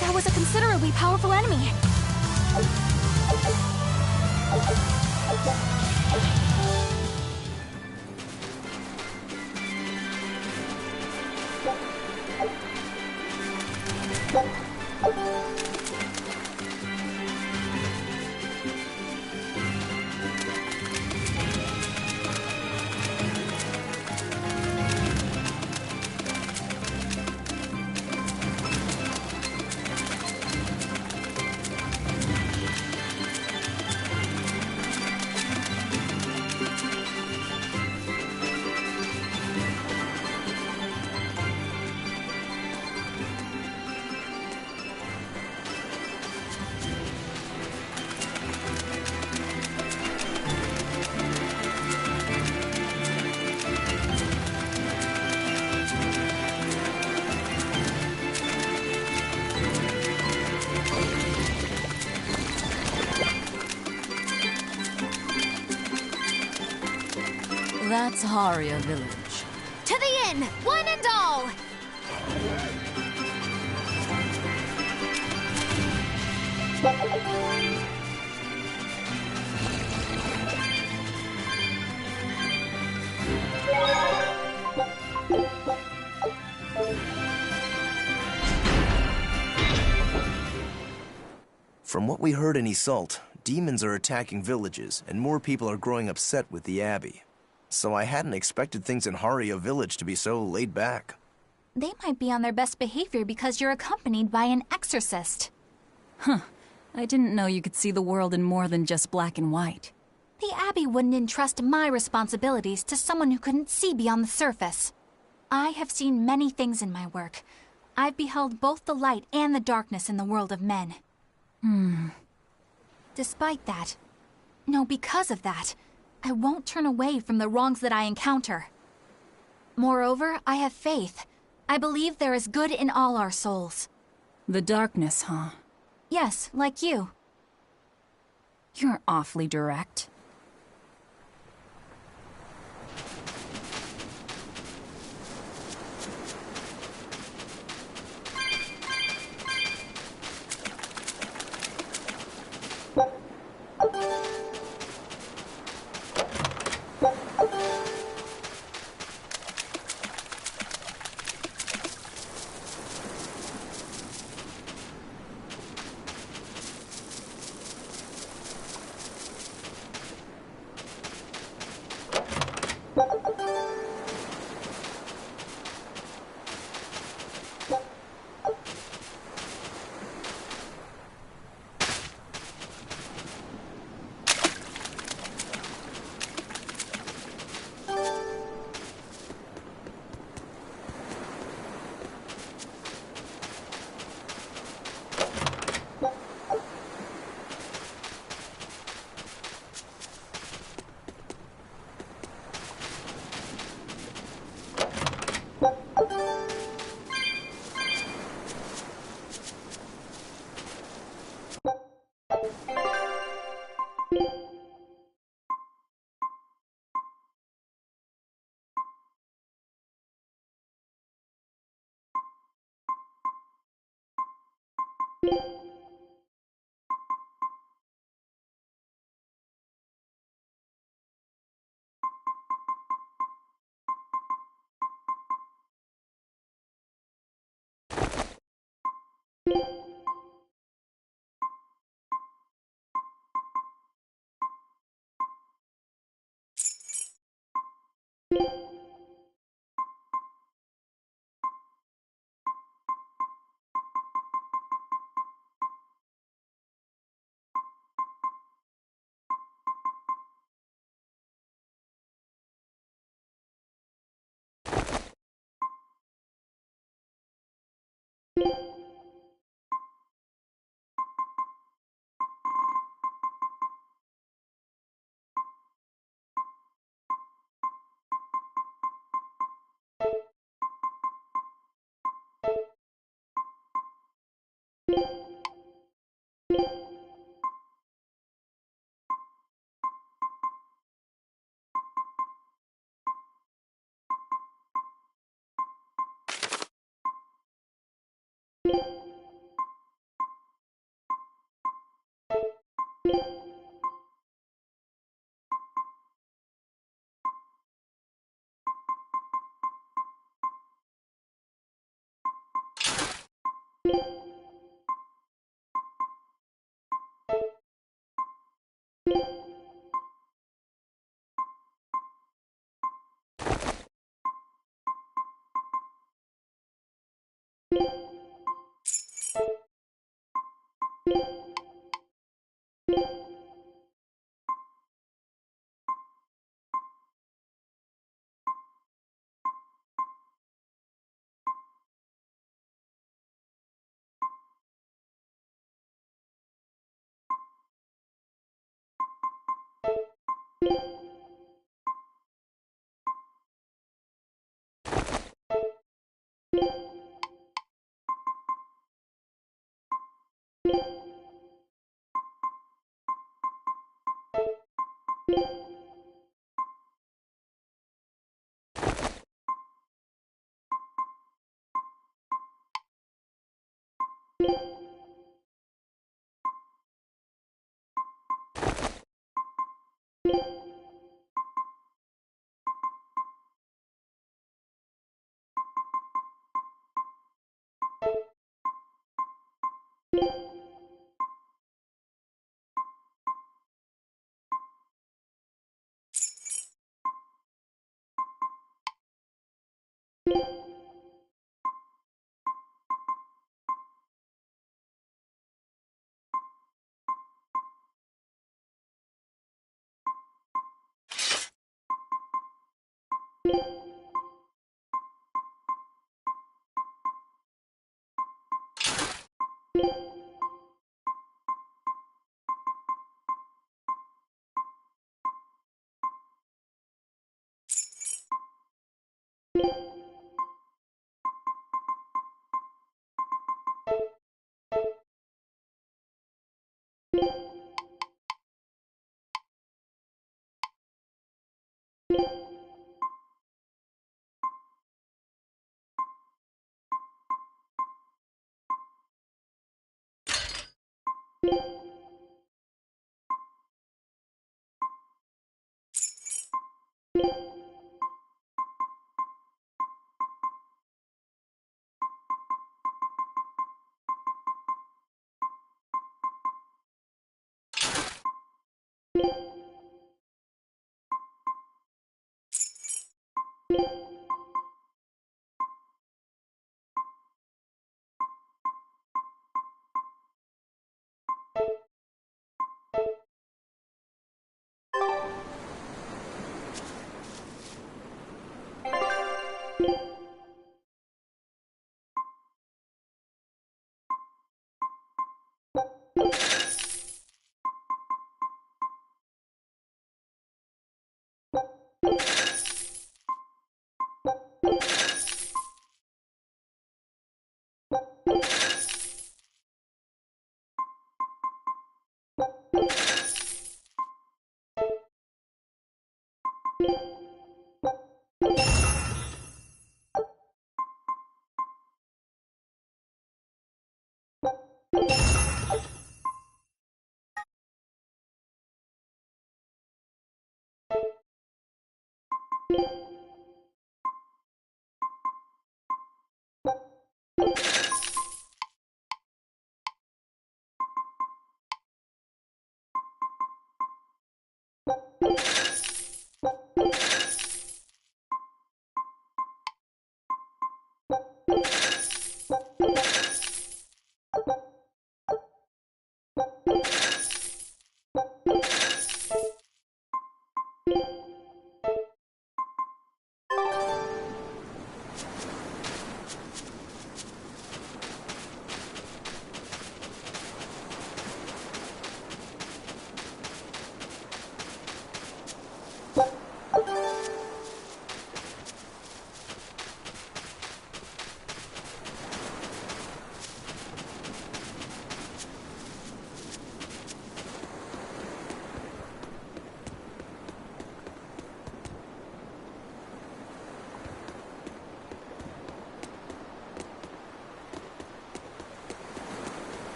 That was a considerably powerful enemy. That's Haria Village. To the inn, one and all! From what we heard in Iseult, demons are attacking villages, and more people are growing upset with the Abbey. So I hadn't expected things in Haria Village to be so laid back. They might be on their best behavior because you're accompanied by an exorcist. Huh. I didn't know you could see the world in more than just black and white. The Abbey wouldn't entrust my responsibilities to someone who couldn't see beyond the surface. I have seen many things in my work. I've beheld both the light and the darkness in the world of men. Despite that, no, because of that, I won't turn away from the wrongs that I encounter. Moreover, I have faith. I believe there is good in all our souls. The darkness, huh? Yes, like you. You're awfully direct.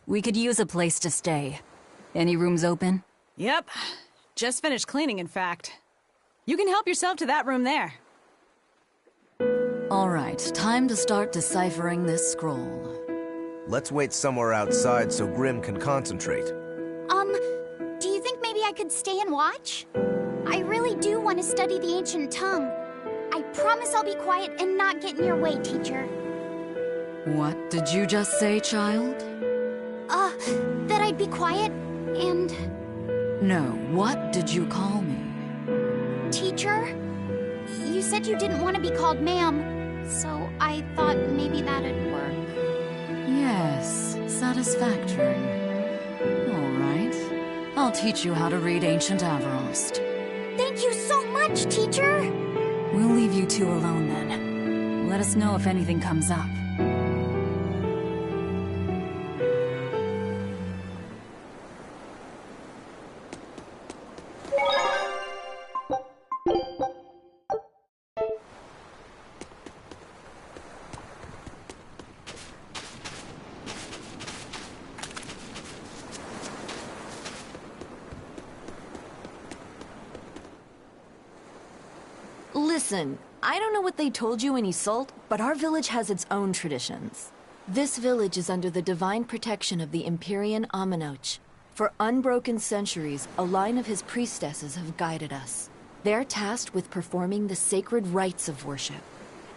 We could use a place to stay. Any rooms open? Yep. Just finished cleaning, in fact. You can help yourself to that room there. All right, time to start deciphering this scroll. Let's wait somewhere outside so Grim can concentrate. Do you think maybe I could stay and watch? I really do want to study the ancient tongue. I promise I'll be quiet and not get in your way, teacher. What did you just say, child? That I'd be quiet and... No, what did you call me? Teacher? You said you didn't want to be called ma'am, so I thought maybe that'd work. Yes, satisfactory. All right. I'll teach you how to read Ancient Avarost. Thank you so much, teacher! We'll leave you two alone then. Let us know if anything comes up. Listen, I don't know what they told you in Isolde, but our village has its own traditions. This village is under the divine protection of the Empyrean Amenoch. For unbroken centuries, a line of his priestesses have guided us. They're tasked with performing the sacred rites of worship.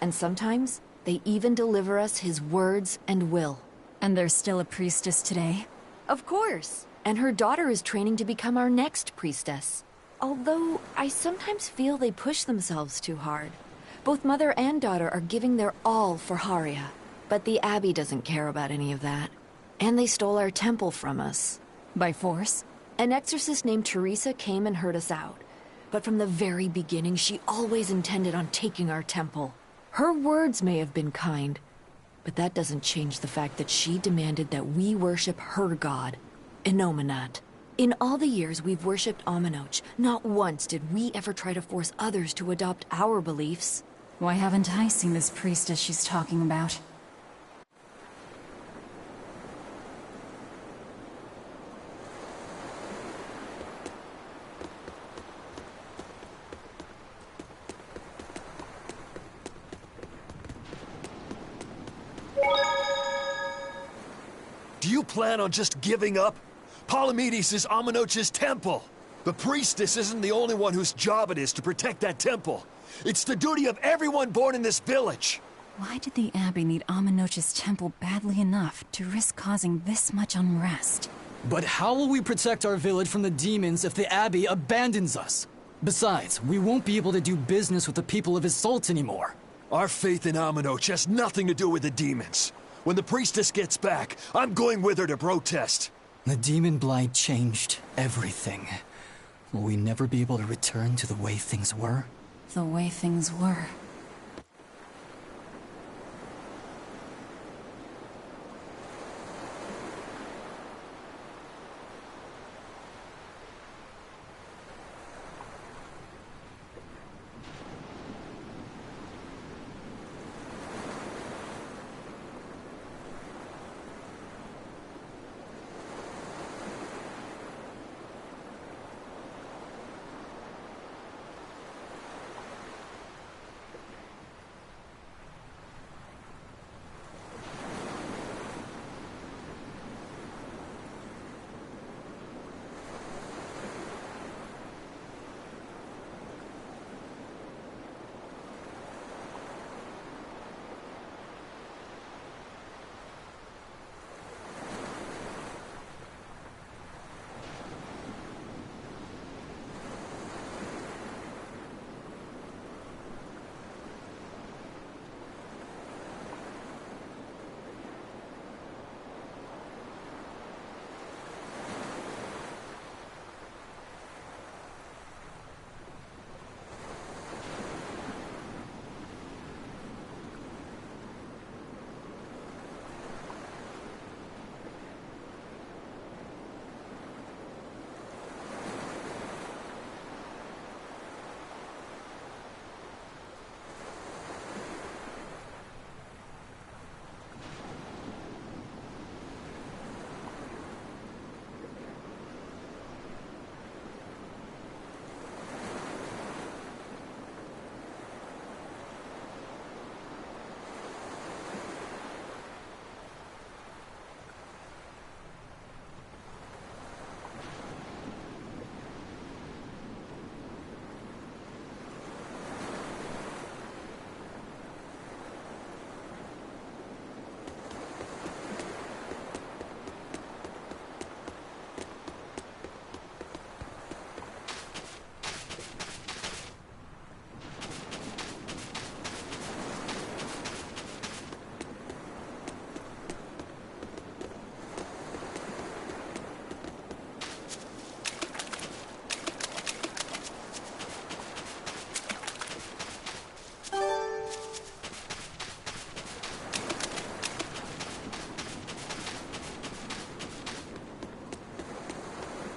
And sometimes, they even deliver us his words and will. And there's still a priestess today? Of course. And her daughter is training to become our next priestess. Although, I sometimes feel they push themselves too hard. Both mother and daughter are giving their all for Haria. But the Abbey doesn't care about any of that. And they stole our temple from us. By force? An exorcist named Teresa came and heard us out. But from the very beginning, she always intended on taking our temple. Her words may have been kind, but that doesn't change the fact that she demanded that we worship her god, Inominat. In all the years we've worshipped Amenoch, not once did we ever try to force others to adopt our beliefs. Why haven't I seen this priestess she's talking about? Do you plan on just giving up? Palamedes is Amenoch's temple. The priestess isn't the only one whose job it is to protect that temple. It's the duty of everyone born in this village. Why did the Abbey need Amenoch's temple badly enough to risk causing this much unrest? But how will we protect our village from the demons if the Abbey abandons us? Besides, we won't be able to do business with the people of Isolt anymore. Our faith in Amenoch has nothing to do with the demons. When the priestess gets back, I'm going with her to protest. The demon blight changed everything. Will we never be able to return to the way things were? The way things were.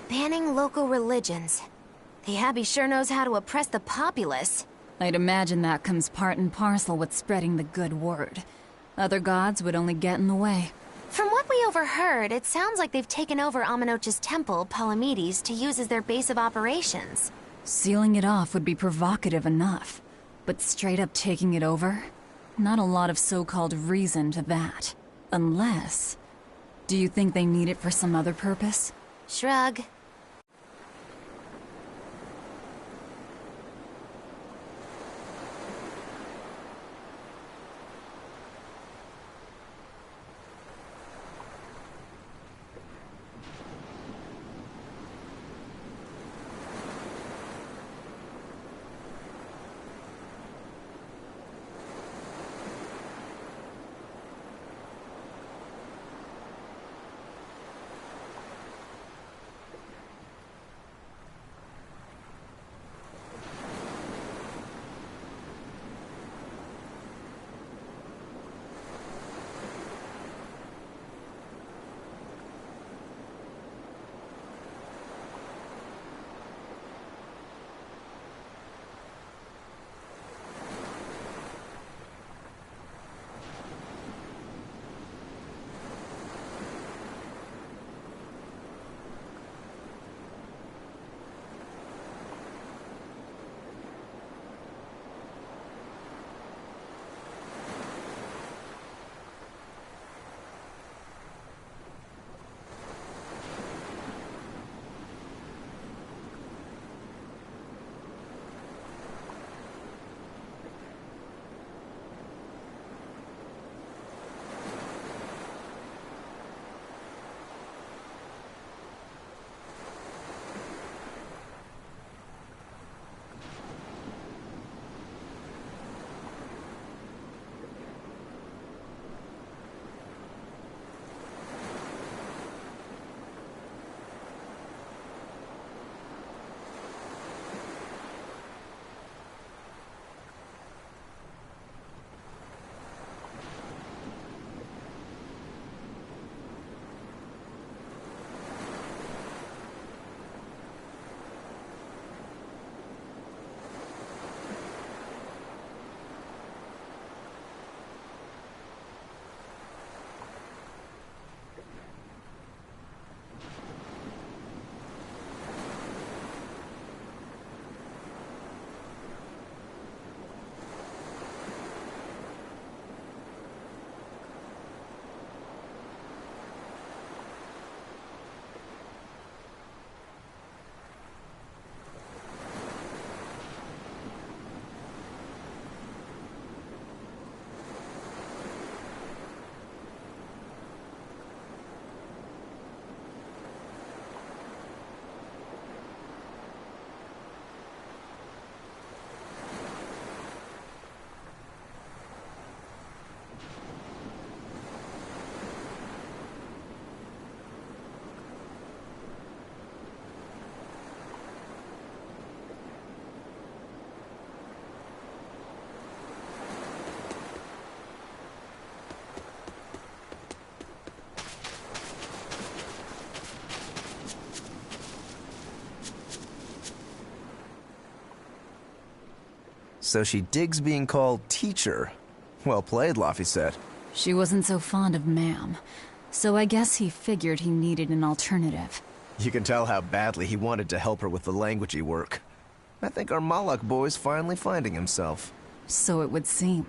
Banning local religions. The Abbey sure knows how to oppress the populace. I'd imagine that comes part and parcel with spreading the good word. Other gods would only get in the way. From what we overheard, it sounds like they've taken over Amenoch's temple, Palamedes, to use as their base of operations. Sealing it off would be provocative enough. But straight up taking it over? Not a lot of so-called reason to that. Unless... Do you think they need it for some other purpose? Shrug. So she digs being called teacher. Well played, Laphicet. She wasn't so fond of ma'am, so I guess he figured he needed an alternative. You can tell how badly he wanted to help her with the languagey work. I think our Malak boy's finally finding himself. So it would seem.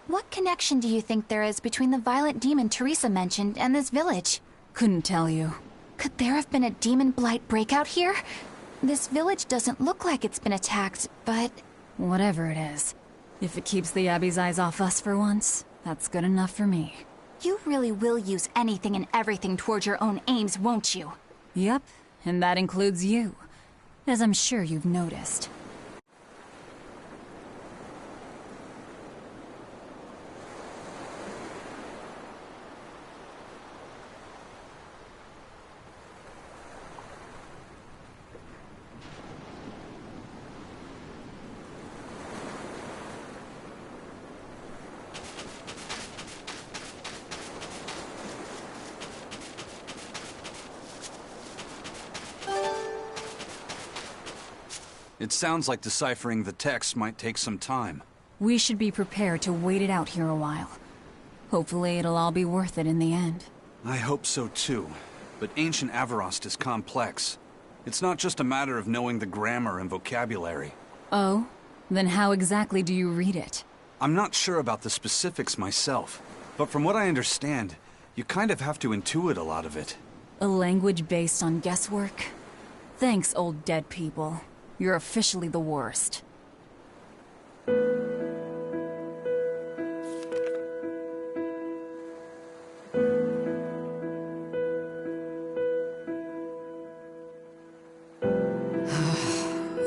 What connection do you think there is between the violet demon Teresa mentioned and this village? Couldn't tell you. Could there have been a demon blight breakout here? This village doesn't look like it's been attacked, but... Whatever it is. If it keeps the Abbey's eyes off us for once, that's good enough for me. You really will use anything and everything towards your own aims, won't you? Yep, and that includes you, as I'm sure you've noticed. It sounds like deciphering the text might take some time. We should be prepared to wait it out here a while. Hopefully it'll all be worth it in the end. I hope so too. But ancient Avarost is complex. It's not just a matter of knowing the grammar and vocabulary. Oh? Then how exactly do you read it? I'm not sure about the specifics myself, but from what I understand, you kind of have to intuit a lot of it. A language based on guesswork? Thanks, old dead people. You're officially the worst.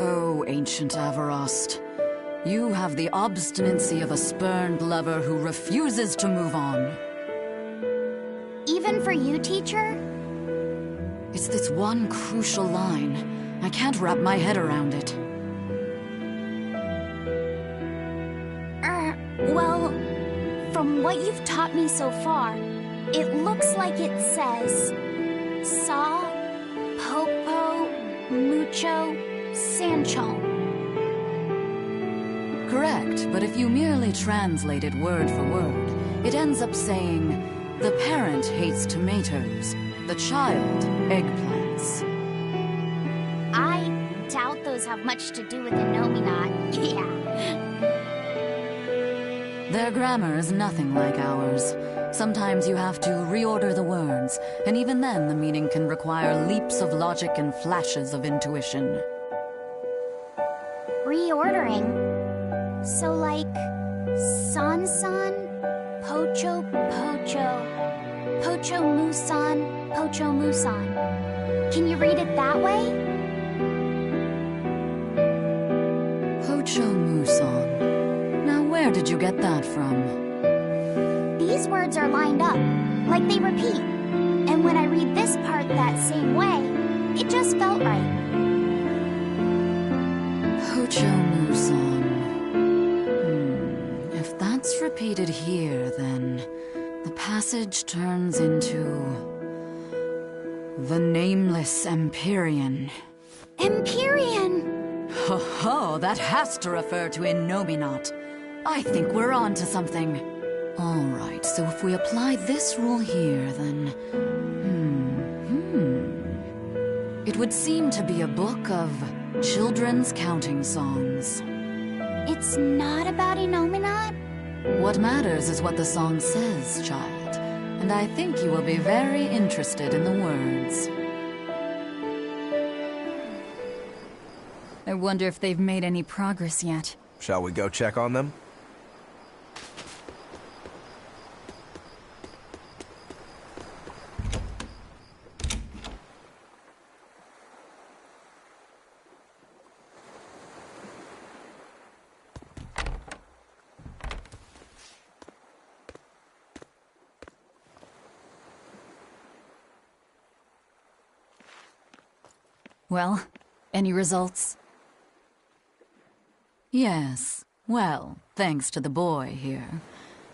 Oh, ancient Avarost. You have the obstinacy of a spurned lover who refuses to move on. Even for you, teacher? It's this one crucial line. I can't wrap my head around it. Well, from what you've taught me so far, it looks like it says... Saw, Popo, Mucho, Sancho. Correct, but if you merely translate it word for word, it ends up saying, the parent hates tomatoes, the child eggplants. I doubt those have much to do with the Nominat. Yeah. Their grammar is nothing like ours. Sometimes you have to reorder the words, and even then the meaning can require leaps of logic and flashes of intuition. Reordering? So like... San-san, Pocho Pocho, Pocho Musan, Pocho Musan. Can you read it that way? Pocho Musan. Now where did you get that from? These words are lined up, like they repeat. And when I read this part that same way, it just felt right. Pocho Musan. If that's repeated here, then the passage turns into... the Nameless Empyrean. Empyrean! Ho ho, that has to refer to Innominat. I think we're on to something. All right, so if we apply this rule here, then... It would seem to be a book of children's counting songs. It's not about Innominat? What matters is what the song says, child. And I think you will be very interested in the words. I wonder if they've made any progress yet. Shall we go check on them? Well, any results? Yes. Well, thanks to the boy here.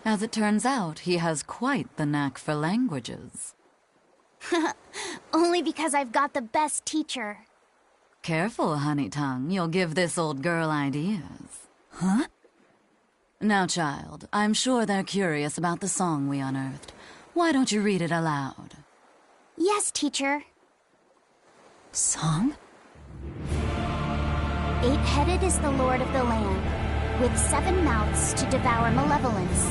As it turns out, he has quite the knack for languages. Only because I've got the best teacher. Careful, honey tongue. You'll give this old girl ideas. Huh? Now, child, I'm sure they're curious about the song we unearthed. Why don't you read it aloud? Yes, teacher. Song? 8-headed is the lord of the land, with 7 mouths to devour malevolence.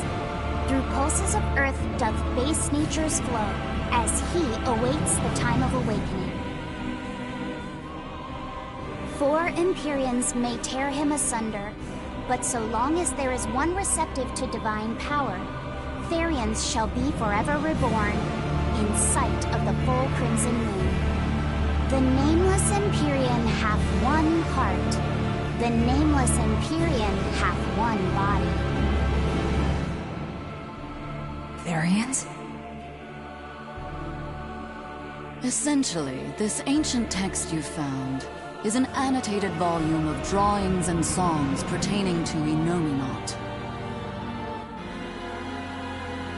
Through pulses of earth doth base nature's flow, as he awaits the time of awakening. 4 Empyreans may tear him asunder, but so long as there is one receptive to divine power, Therians shall be forever reborn, in sight of the full crimson moon. The nameless Empyrean hath one heart, the nameless Empyrean hath one body. Therians? Essentially, this ancient text you found is an annotated volume of drawings and songs pertaining to Enominat.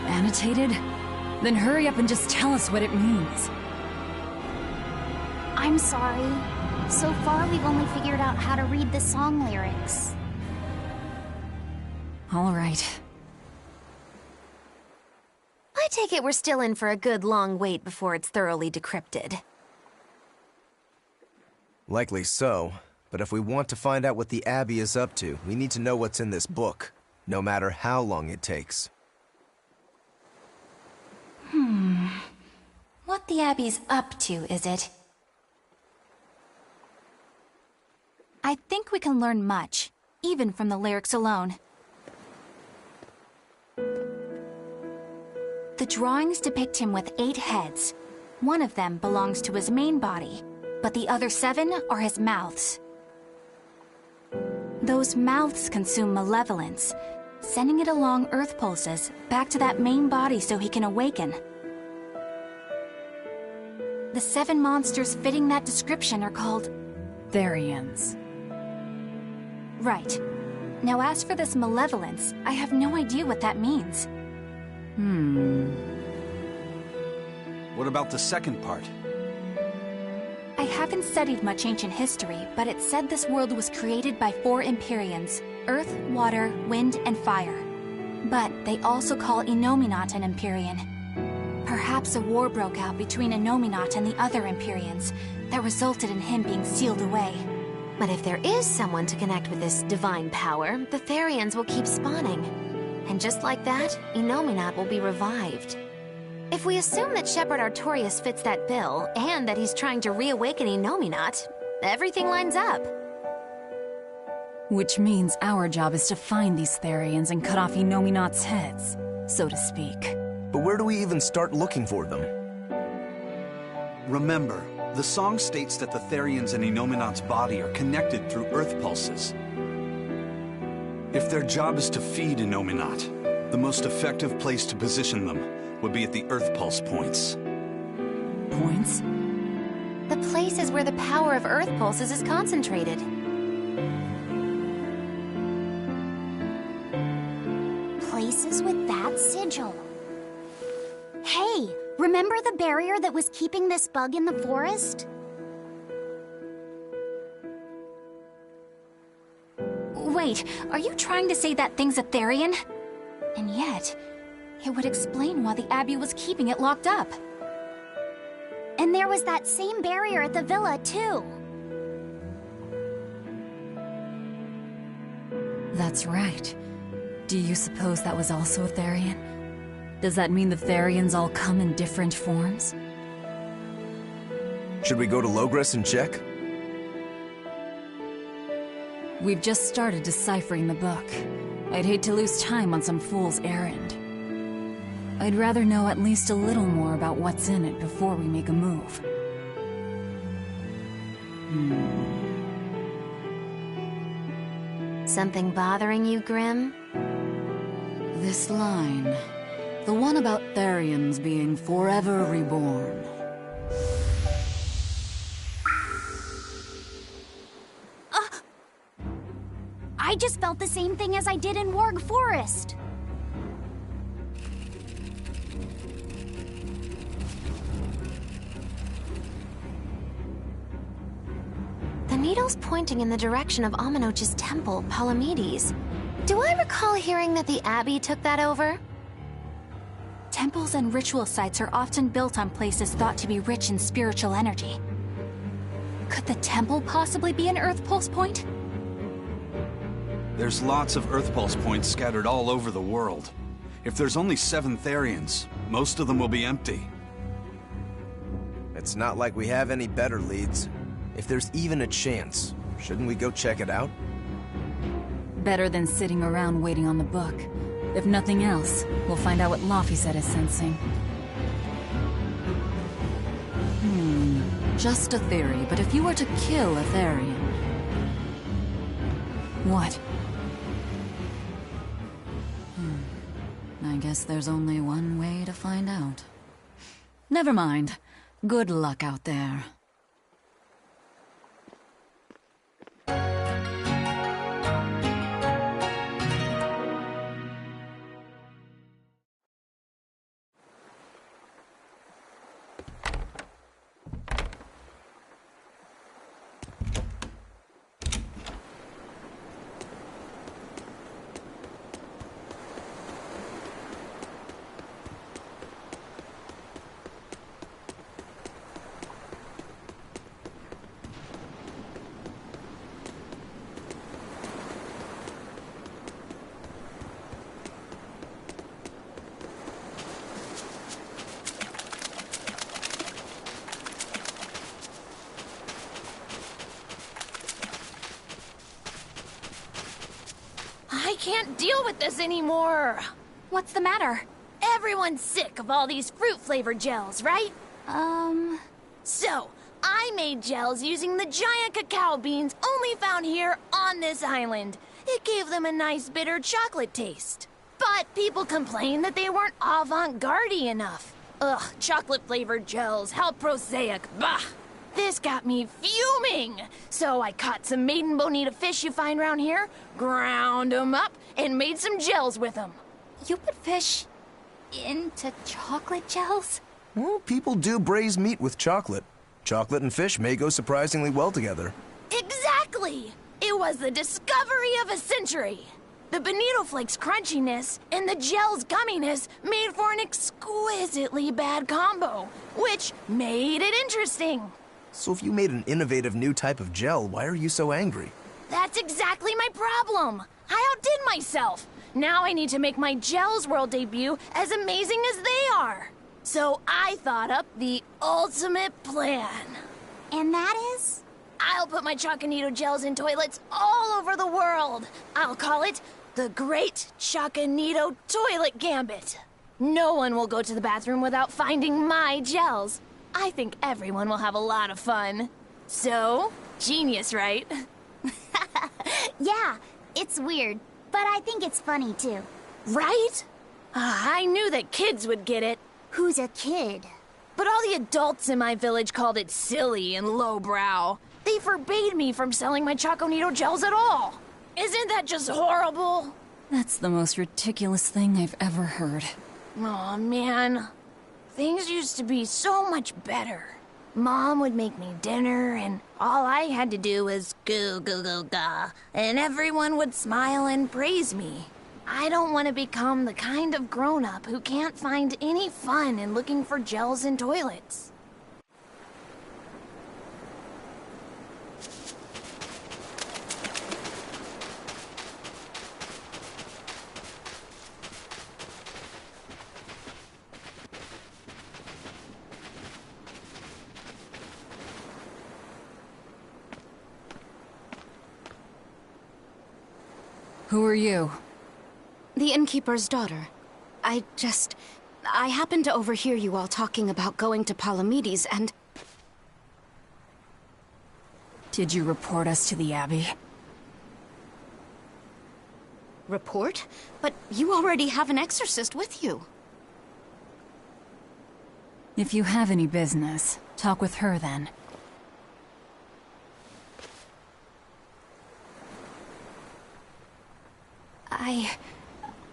Annotated? Then hurry up and just tell us what it means. I'm sorry. So far, we've only figured out how to read the song lyrics. All right. I take it we're still in for a good long wait before it's thoroughly decrypted. Likely so, but if we want to find out what the Abbey is up to, we need to know what's in this book, no matter how long it takes. What the Abbey's up to, is it? I think we can learn much, even from the lyrics alone. The drawings depict him with 8 heads. One of them belongs to his main body, but the other 7 are his mouths. Those mouths consume malevolence, sending it along Earth pulses back to that main body so he can awaken. The 7 monsters fitting that description are called Therians. Right. Now as for this malevolence, I have no idea what that means. What about the second part? I haven't studied much ancient history, but it said this world was created by 4 Empyreans: Earth, Water, Wind, and Fire. But they also call Enominat an Empyrean. Perhaps a war broke out between Enominat and the other Empyreans that resulted in him being sealed away. But if there is someone to connect with this divine power, the Therians will keep spawning. And just like that, Enominat will be revived. If we assume that Shepherd Artorius fits that bill, and that he's trying to reawaken Enominat, everything lines up. Which means our job is to find these Therians and cut off Enominat's heads, so to speak. But where do we even start looking for them? Remember, the song states that the Therians in Enominat's body are connected through Earth pulses. If their job is to feed Enominat, the most effective place to position them would be at the Earth pulse points. Points? The places where the power of Earth pulses is concentrated. Places with that sigil. Hey, remember the barrier that was keeping this bug in the forest? Wait, are you trying to say that thing's a Therian? And yet, it would explain why the Abbey was keeping it locked up. And there was that same barrier at the villa, too. That's right. Do you suppose that was also a Therian? Does that mean the Therians all come in different forms? Should we go to Logres and check? We've just started deciphering the book. I'd hate to lose time on some fool's errand. I'd rather know at least a little more about what's in it before we make a move. Something bothering you, Grim? This line. The one about Therians being forever reborn. I just felt the same thing as I did in Warg Forest. needle's pointing in the direction of Amenoch's temple, Palamedes. Do I recall hearing that the Abbey took that over? Temples and ritual sites are often built on places thought to be rich in spiritual energy. Could the temple possibly be an Earth Pulse point? There's lots of Earth Pulse points scattered all over the world. If there's only 7 Therians, most of them will be empty. It's not like we have any better leads. If there's even a chance, shouldn't we go check it out? Better than sitting around waiting on the book. If nothing else, we'll find out what Laphicet is sensing. Just a theory, but if you were to kill a Therian... What? I guess there's only one way to find out. Never mind. Good luck out there. I can't deal with this anymore. What's the matter? Everyone's sick of all these fruit-flavored gels, right? So, I made gels using the giant cacao beans only found here on this island. It gave them a nice bitter chocolate taste. But people complained that they weren't avant-garde enough. Ugh, chocolate-flavored gels, how prosaic, bah! This got me fuming! So I caught some maiden bonita fish you find around here, ground them up, and made some gels with them. You put fish into chocolate gels? Well, people do braise meat with chocolate. Chocolate and fish may go surprisingly well together. Exactly! It was the discovery of a century. The bonito flakes crunchiness and the gel's gumminess made for an exquisitely bad combo, which made it interesting. So if you made an innovative new type of gel, why are you so angry? That's exactly my problem. I outdid myself. Now I need to make my Gels World debut as amazing as they are. So I thought up the ultimate plan. And that is? I'll put my Choconito gels in toilets all over the world. I'll call it the Great Choconito Toilet Gambit. No one will go to the bathroom without finding my gels. I think everyone will have a lot of fun. So, genius, right? Yeah, it's weird, but I think it's funny too. Right? I knew that kids would get it. Who's a kid? But all the adults in my village called it silly and lowbrow. They forbade me from selling my Choconito gels at all. Isn't that just horrible? That's the most ridiculous thing I've ever heard. Aw, man. Things used to be so much better. Mom would make me dinner, and all I had to do was goo goo goo ga, and everyone would smile and praise me. I don't want to become the kind of grown-up who can't find any fun in looking for gels in toilets. Who are you? The innkeeper's daughter. I happened to overhear you all talking about going to Palamedes, and... Did you report us to the Abbey? Report? But you already have an exorcist with you. If you have any business, talk with her then.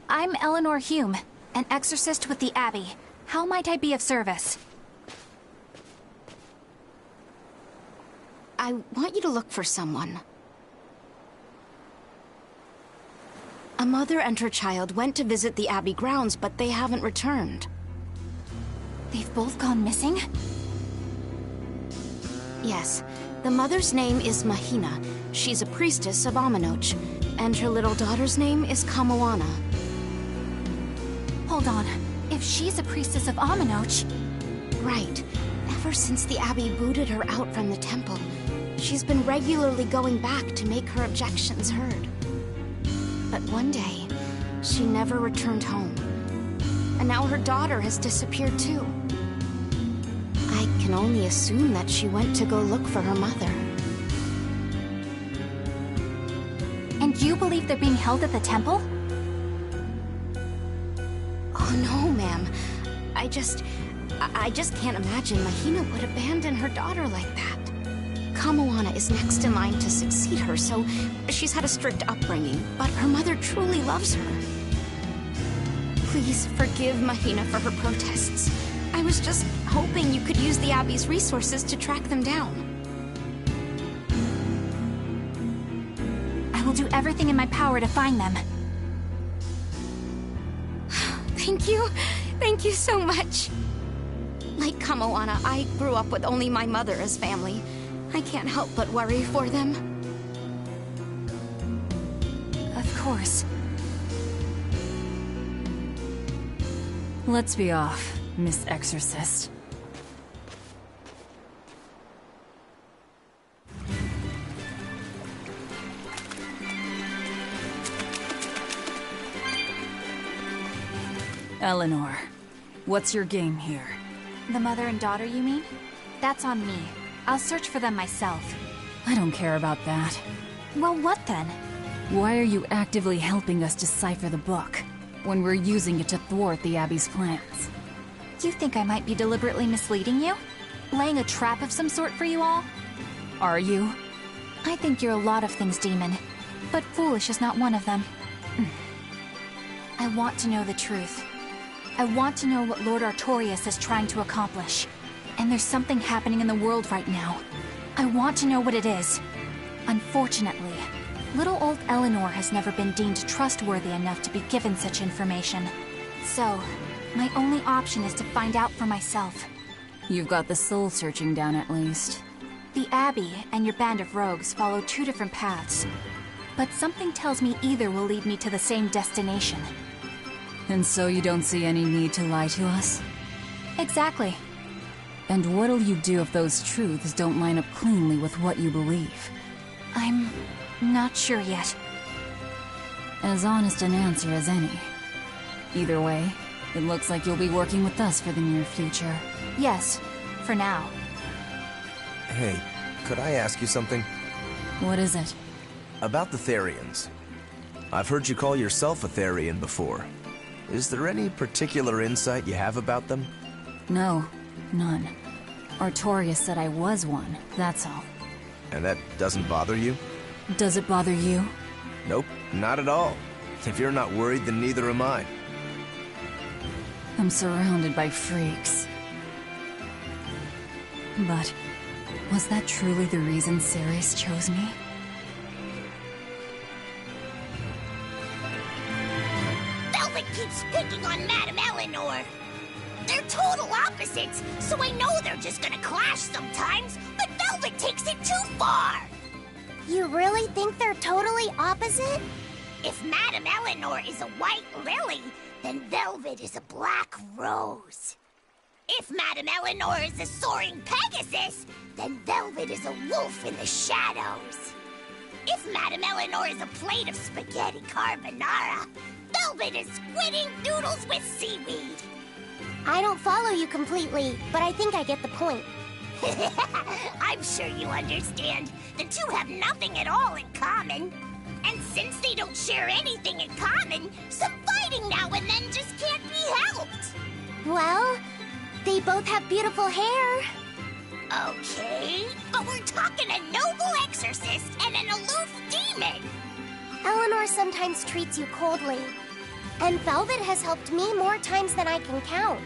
I'm Eleanor Hume, an exorcist with the Abbey. How might I be of service? I want you to look for someone. A mother and her child went to visit the Abbey grounds, but they haven't returned. They've both gone missing? Yes. The mother's name is Mahina. She's a priestess of Aminoch. And her little daughter's name is Kamoana. Hold on. If she's a priestess of Aminoch... Right. Ever since the Abbey booted her out from the temple, she's been regularly going back to make her objections heard. But one day, she never returned home. And now her daughter has disappeared too. I can only assume that she went to go look for her mother. And you believe they're being held at the temple? Oh no, ma'am. I just can't imagine Mahina would abandon her daughter like that. Kamoana is next in line to succeed her, so she's had a strict upbringing, but her mother truly loves her. Please forgive Mahina for her protests. I was just hoping you could use the Abbey's resources to track them down. I will do everything in my power to find them. Thank you. Thank you so much. Like Kamoana, I grew up with only my mother as family. I can't help but worry for them. Of course. Let's be off, Miss Exorcist. Eleanor, what's your game here? The mother and daughter, you mean? That's on me. I'll search for them myself. I don't care about that. Well, what then? Why are you actively helping us decipher the book, when we're using it to thwart the Abbey's plans? You think I might be deliberately misleading you? Laying a trap of some sort for you all? Are you? I think you're a lot of things, Demon. But foolish is not one of them. I want to know the truth. I want to know what Lord Artorias is trying to accomplish. And there's something happening in the world right now. I want to know what it is. Unfortunately, little old Eleanor has never been deemed trustworthy enough to be given such information. So, my only option is to find out for myself. You've got the soul searching down at least. The Abbey and your band of rogues follow two different paths. But something tells me either will lead me to the same destination. And so you don't see any need to lie to us? Exactly. And what'll you do if those truths don't line up cleanly with what you believe? I'm not sure yet. As honest an answer as any. Either way, it looks like you'll be working with us for the near future. Yes, for now. Hey, could I ask you something? What is it? About the Therians. I've heard you call yourself a Therian before. Is there any particular insight you have about them? No, none. Artorias said I was one, that's all. And that doesn't bother you? Does it bother you? Nope, not at all. If you're not worried, then neither am I. I'm surrounded by freaks. But was that truly the reason Ceres chose me? Velvet keeps picking on Madame Eleanor. They're total opposites, so I know they're just gonna clash sometimes, but Velvet takes it too far. You really think they're totally opposite? If Madame Eleanor is a white lily, then Velvet is a black rose. If Madame Eleanor is a soaring Pegasus, then Velvet is a wolf in the shadows. If Madame Eleanor is a plate of spaghetti carbonara, Velvet is squidding noodles with seaweed. I don't follow you completely, but I think I get the point. I'm sure you understand. The two have nothing at all in common. And since they don't share anything in common, some fighting now and then just can't be helped. Well, they both have beautiful hair. Okay, but we're talking a noble exorcist and an aloof demon. Eleanor sometimes treats you coldly. And Velvet has helped me more times than I can count.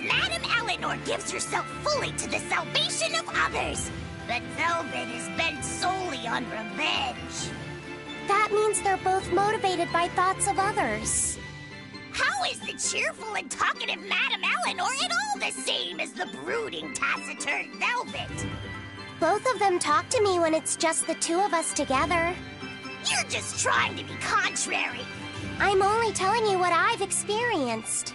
Madame Eleanor gives herself fully to the salvation of others. But Velvet is bent solely on revenge. That means they're both motivated by thoughts of others. How is the cheerful and talkative Madame Eleanor at all the same as the brooding, taciturn Velvet? Both of them talk to me when it's just the two of us together. You're just trying to be contrary. I'm only telling you what I've experienced.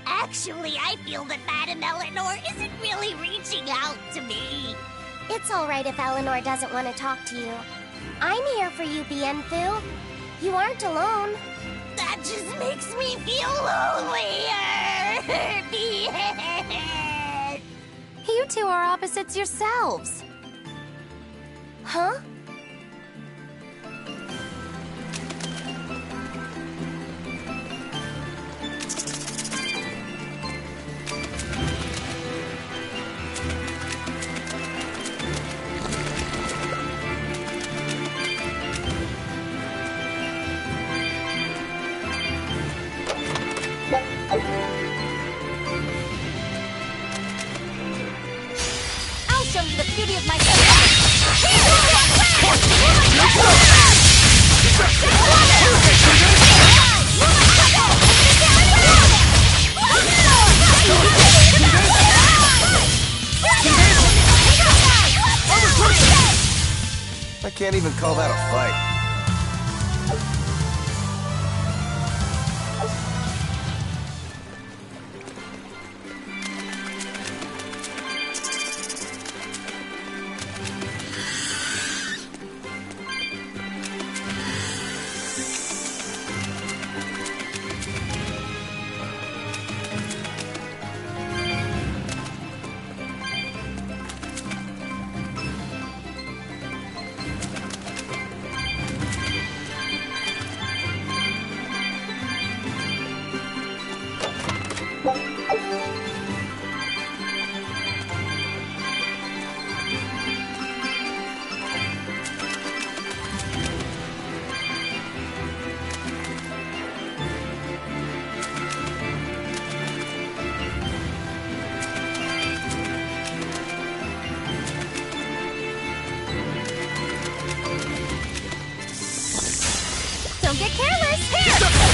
Actually, I feel that Madame Eleanor isn't really reaching out to me. It's all right if Eleanor doesn't want to talk to you. I'm here for you, Bienfu. You aren't alone. That just makes me feel lonelier. You two are opposites yourselves. Huh? I'll show you the beauty of my I can't even call that a fight. Don't get careless! Here!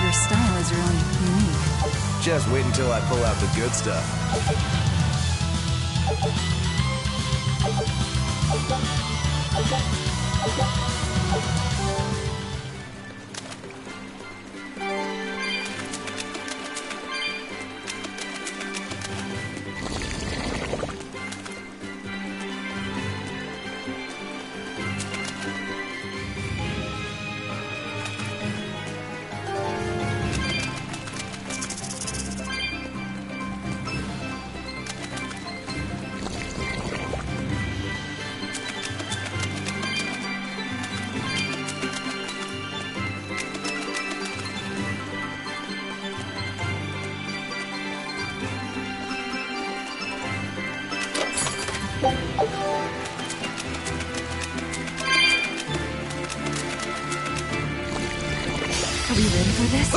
Your style is really unique. Just wait until I pull out the good stuff. Are we ready for this?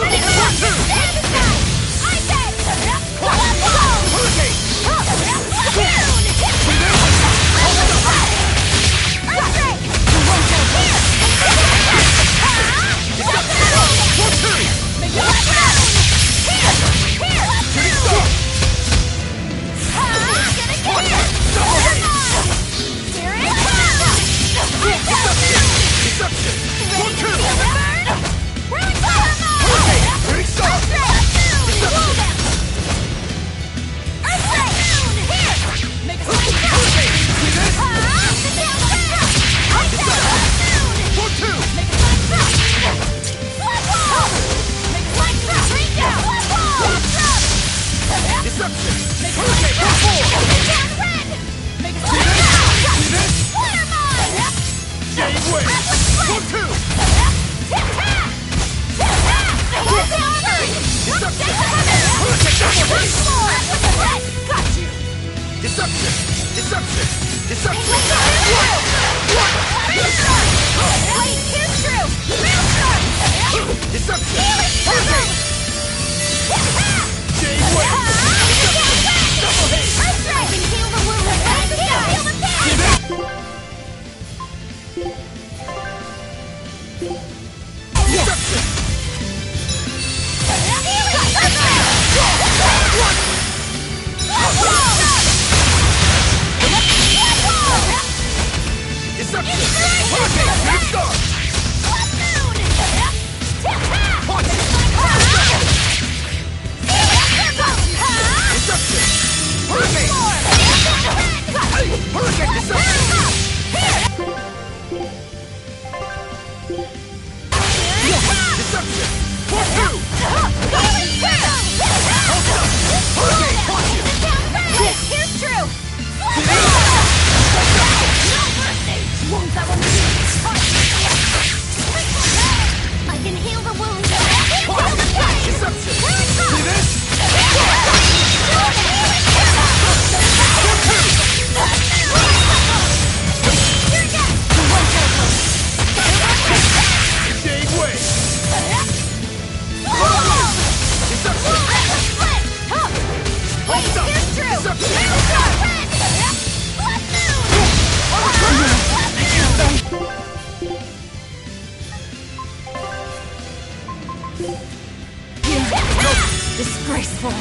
Disgraceful.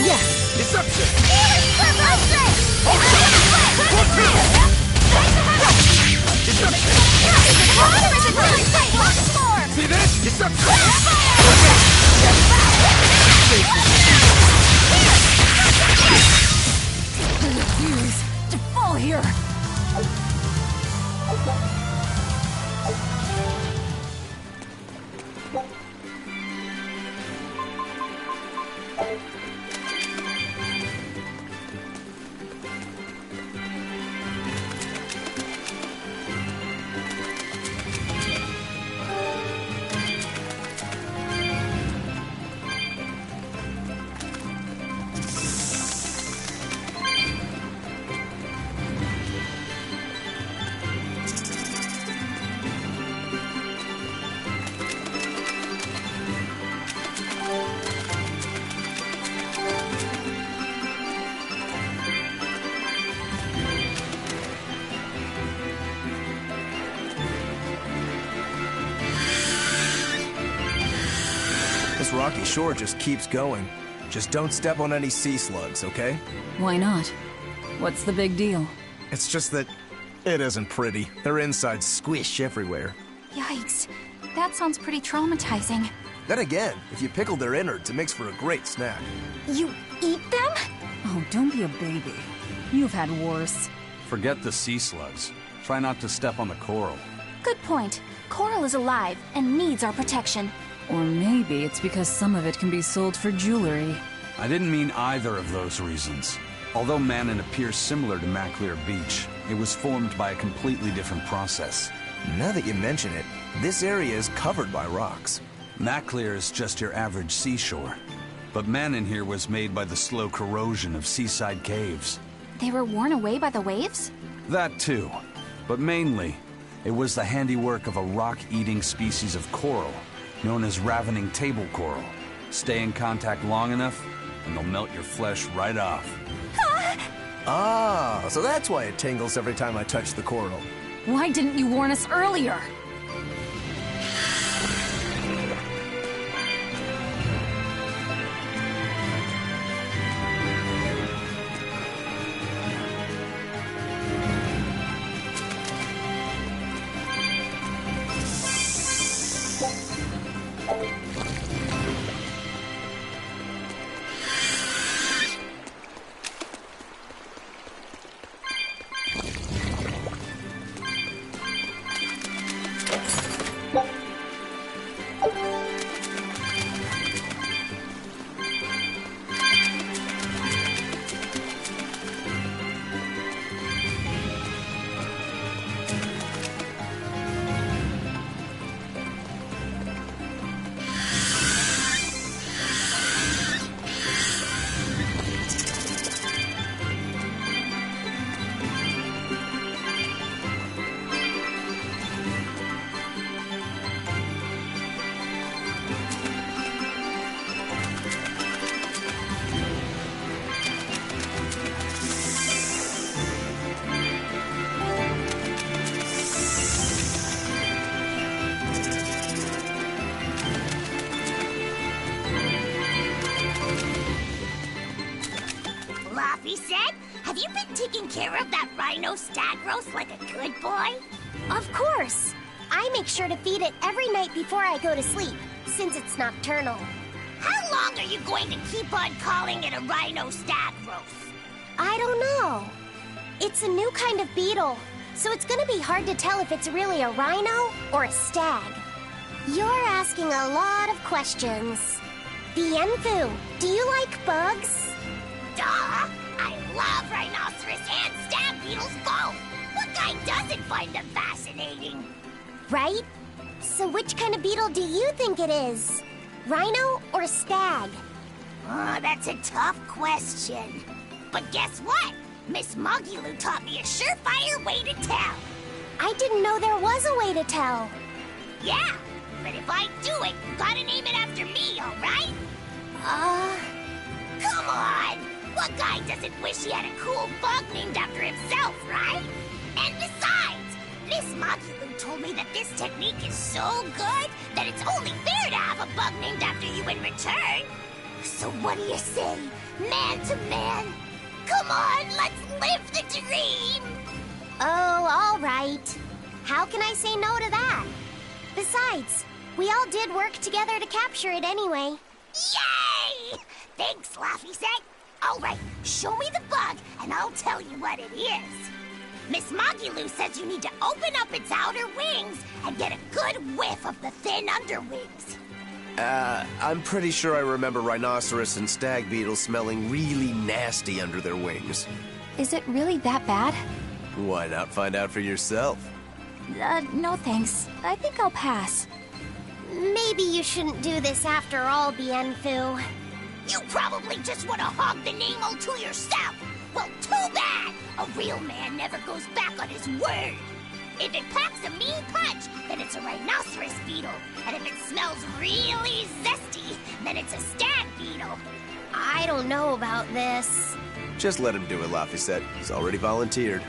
Yes! Deception! See this? Deception! Refuse to fall here. This rocky shore just keeps going. Just don't step on any sea slugs, okay? Why not? What's the big deal? It's just that it isn't pretty. Their insides squish everywhere. Yikes. That sounds pretty traumatizing. Then again, if you pickle their innards, it makes for a great snack. You eat them? Oh, don't be a baby. You've had worse. Forget the sea slugs. Try not to step on the coral. Good point. Coral is alive and needs our protection. Or maybe it's because some of it can be sold for jewelry. I didn't mean either of those reasons. Although Manon appears similar to Maclear Beach, it was formed by a completely different process. Now that you mention it, this area is covered by rocks. Maclear is just your average seashore. But Manon here was made by the slow corrosion of seaside caves. They were worn away by the waves? That too. But mainly, it was the handiwork of a rock-eating species of coral, known as ravening table coral. Stay in contact long enough, and they'll melt your flesh right off. Ah, so that's why it tingles every time I touch the coral. Why didn't you warn us earlier? Have you been taking care of that rhino stag roast like a good boy? Of course. I make sure to feed it every night before I go to sleep, since it's nocturnal. How long are you going to keep on calling it a rhino stag roast? I don't know. It's a new kind of beetle, so it's gonna be hard to tell if it's really a rhino or a stag. You're asking a lot of questions. Bienfu, do you like bugs? Duh! I love rhinoceros and stag beetles both! What guy doesn't find them fascinating? Right? So which kind of beetle do you think it is? Rhino or stag? Oh, that's a tough question. But guess what? Miss Mogulu taught me a surefire way to tell. I didn't know there was a way to tell. Yeah, but if I do it, you gotta name it after me, alright? Come on! What guy doesn't wish he had a cool bug named after himself, right? And besides, Miss Mogulu told me that this technique is so good that it's only fair to have a bug named after you in return. So what do you say, man to man? Come on, let's live the dream! Oh, all right. How can I say no to that? Besides, we all did work together to capture it anyway. Yay! Thanks, Laffy Set. All right, show me the bug, and I'll tell you what it is. Miss Mogulu says you need to open up its outer wings and get a good whiff of the thin underwings. I'm pretty sure I remember rhinoceros and stag beetles smelling really nasty under their wings. Is it really that bad? Why not find out for yourself? No thanks. I think I'll pass. Maybe you shouldn't do this after all, Bienfu. You probably just want to hog the name all to yourself. Well, too bad! A real man never goes back on his word. If it packs a mean punch, then it's a rhinoceros beetle. And if it smells really zesty, then it's a stag beetle. I don't know about this. Just let him do it, Laffy. He's already volunteered.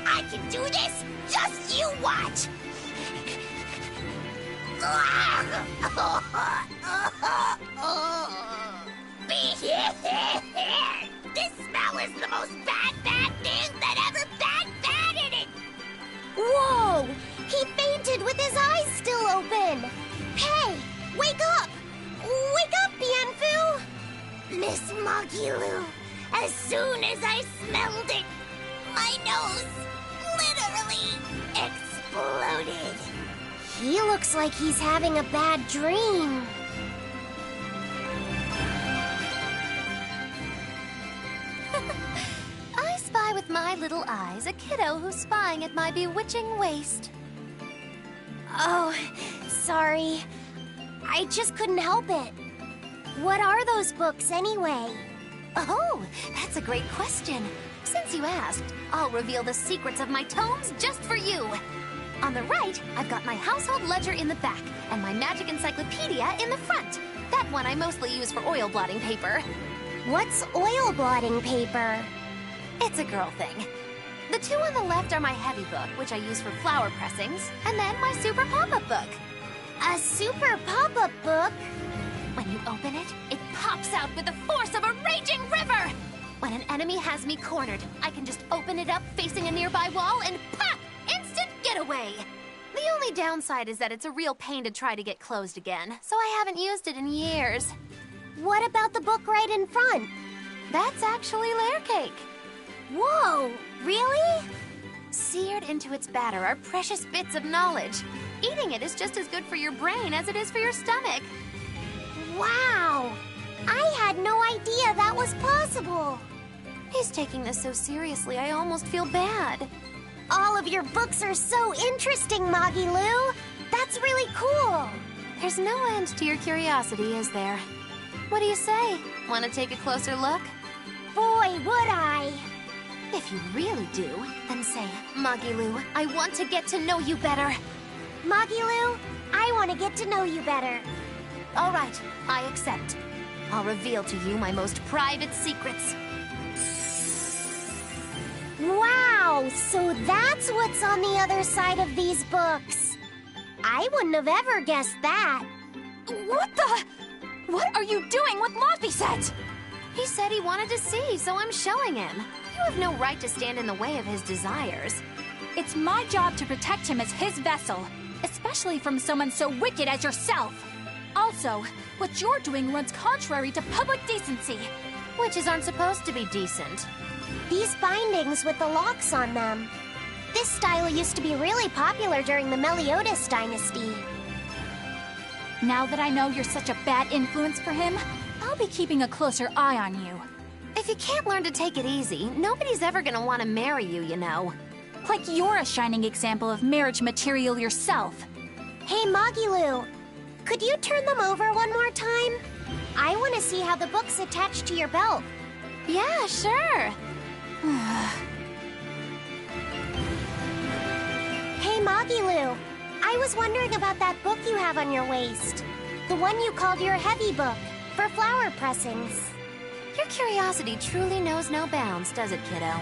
I can do this? Just you watch! This smell is the most bad thing that ever bad it! Whoa! He fainted with his eyes still open! Hey! Wake up! Wake up, Bienfu! Miss Mogulu, as soon as I smelled it, my nose literally exploded. He looks like he's having a bad dream. with my little eyes a kiddo who's spying at my bewitching waist. Oh, sorry. I just couldn't help it. What are those books anyway? Oh, that's a great question. Since you asked, I'll reveal the secrets of my tomes just for you. On the right, I've got my household ledger in the back and my magic encyclopedia in the front. That one I mostly use for oil blotting paper. What's oil blotting paper? It's a girl thing. The two on the left are my heavy book, which I use for flower pressings, and then my super pop-up book. A super pop-up book? When you open it, it pops out with the force of a raging river! When an enemy has me cornered, I can just open it up facing a nearby wall and pop! Instant getaway! The only downside is that it's a real pain to try to get closed again, so I haven't used it in years. What about the book right in front? That's actually layer cake. Whoa, really? Seared into its batter are precious bits of knowledge. Eating it is just as good for your brain as it is for your stomach. Wow! I had no idea that was possible. He's taking this so seriously, I almost feel bad. All of your books are so interesting, Magilu. That's really cool. There's no end to your curiosity, is there? What do you say? Want to take a closer look? Boy, would I. If you really do, then say, Magilu, I want to get to know you better. Magilu, I want to get to know you better. All right, I accept. I'll reveal to you my most private secrets. Wow, so that's what's on the other side of these books. I wouldn't have ever guessed that. What the? What are you doing with Laphicet? He said he wanted to see, so I'm showing him. You have no right to stand in the way of his desires. It's my job to protect him as his vessel, especially from someone so wicked as yourself. Also, what you're doing runs contrary to public decency. Witches aren't supposed to be decent. These bindings with the locks on them. This style used to be really popular during the Meliodas dynasty. Now that I know you're such a bad influence for him, I'll be keeping a closer eye on you. If you can't learn to take it easy, nobody's ever gonna want to marry you, you know. Like you're a shining example of marriage material yourself. Hey, Magilu, could you turn them over one more time? I want to see how the book's attached to your belt. Yeah, sure. Hey, Magilu, I was wondering about that book you have on your waist. The one you called your heavy book, for flower pressings. Your curiosity truly knows no bounds, does it, kiddo?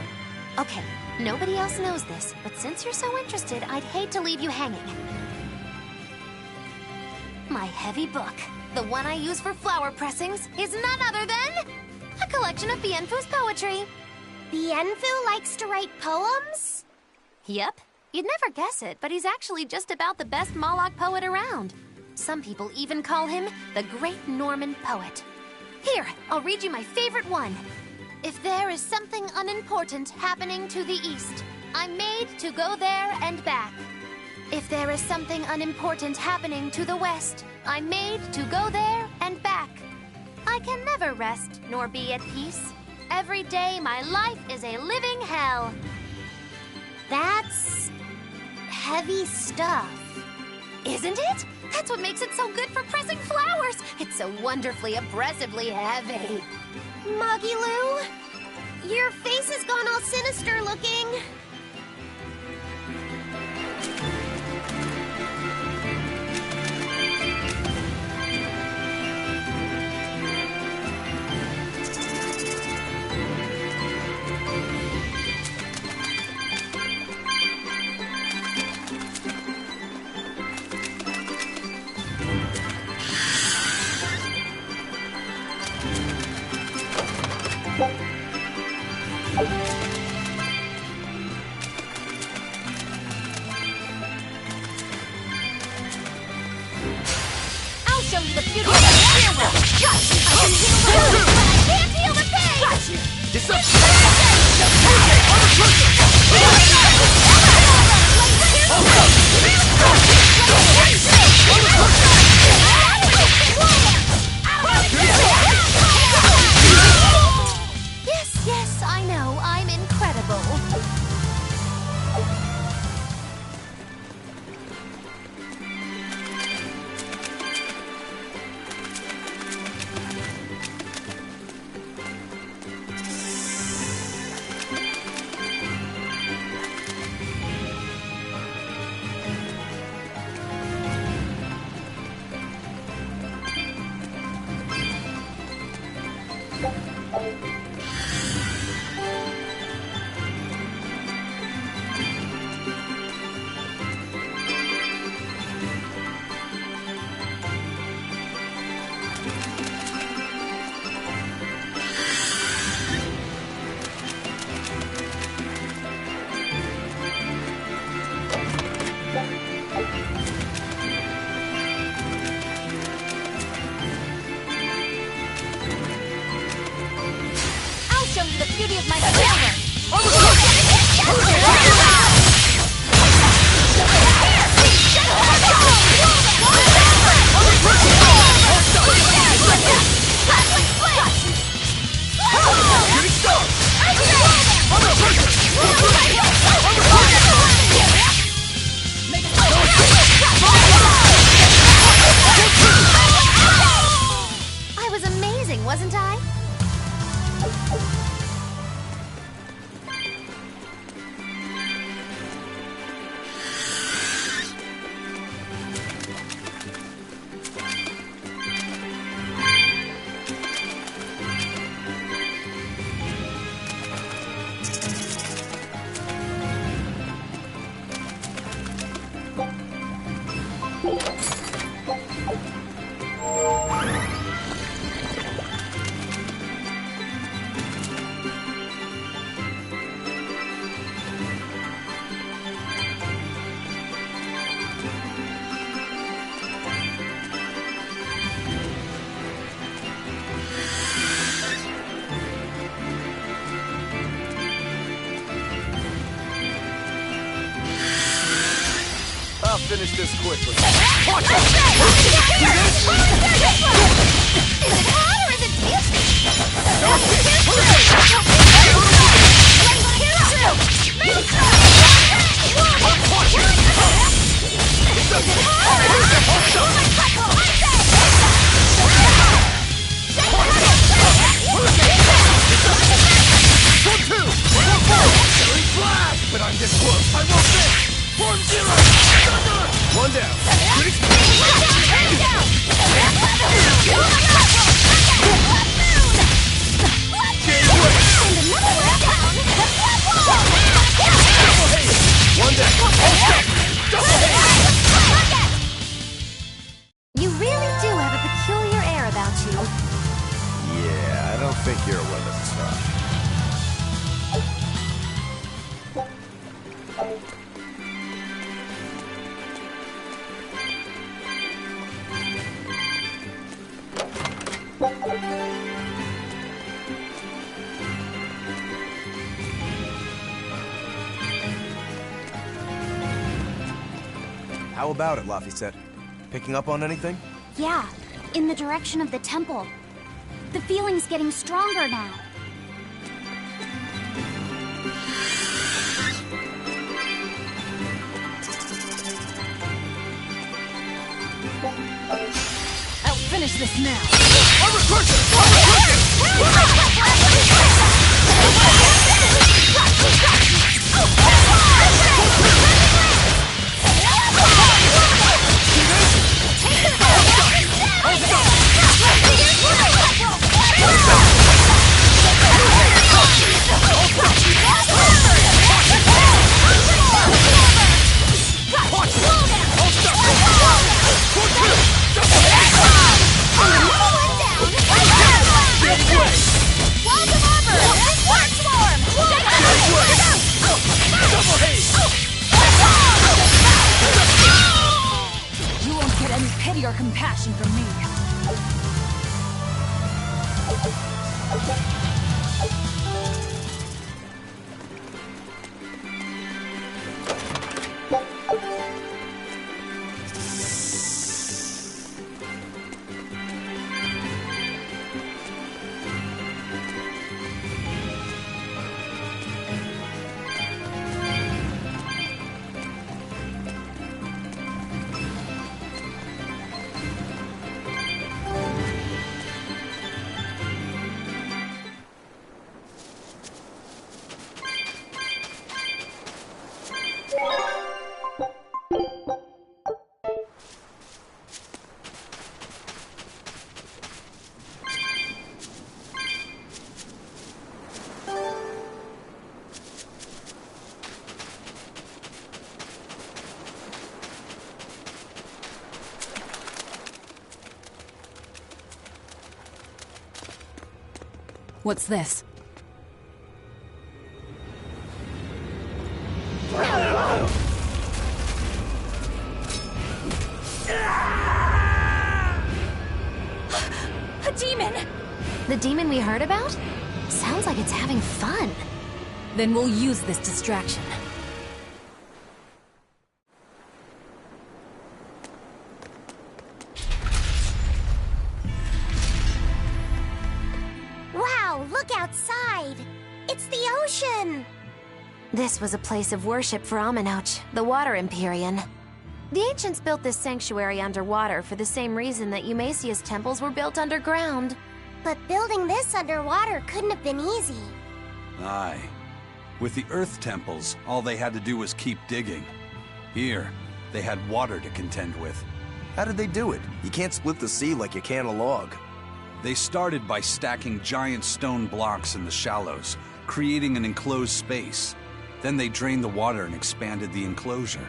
Okay, nobody else knows this, but since you're so interested, I'd hate to leave you hanging. My heavy book, the one I use for flower pressings, is none other than a collection of Bienfu's poetry. Bienfu likes to write poems? Yep. You'd never guess it, but he's actually just about the best Moloch poet around. Some people even call him the Great Norman Poet. Here, I'll read you my favorite one. If there is something unimportant happening to the east, I'm made to go there and back. If there is something unimportant happening to the west, I'm made to go there and back. I can never rest nor be at peace. Every day my life is a living hell. That's heavy stuff. Isn't it? That's what makes it so good for pressing flowers. It's so wonderfully, oppressively heavy. Magilu, your face has gone all sinister looking. I'll show you the beauty of the hero! I can heal the wound, but I can't heal the pain! It's up! Yes, I know, I'm incredible. beauty of my power! I was amazing, wasn't I? I'll finish this quickly. Watch out! Is it hot or is it But I'm this close. I won't miss. Form zero. One down. You really do have a peculiar air about you. Yeah, I don't think you're a women star. How about it, Laphicet? Picking up on anything? Yeah, in the direction of the temple. The feeling's getting stronger now. I'll finish this now. You won't get any pity or compassion from me. What's this? A demon! The demon we heard about? Sounds like it's having fun. Then we'll use this distraction. Wow, look outside! It's the ocean! This was a place of worship for Aminoch, the Water Empyrean. The ancients built this sanctuary underwater for the same reason that Eumasia's temples were built underground. But building this underwater couldn't have been easy. Aye. With the Earth temples, all they had to do was keep digging. Here, they had water to contend with. How did they do it? You can't split the sea like you can a log. They started by stacking giant stone blocks in the shallows, creating an enclosed space. Then they drained the water and expanded the enclosure.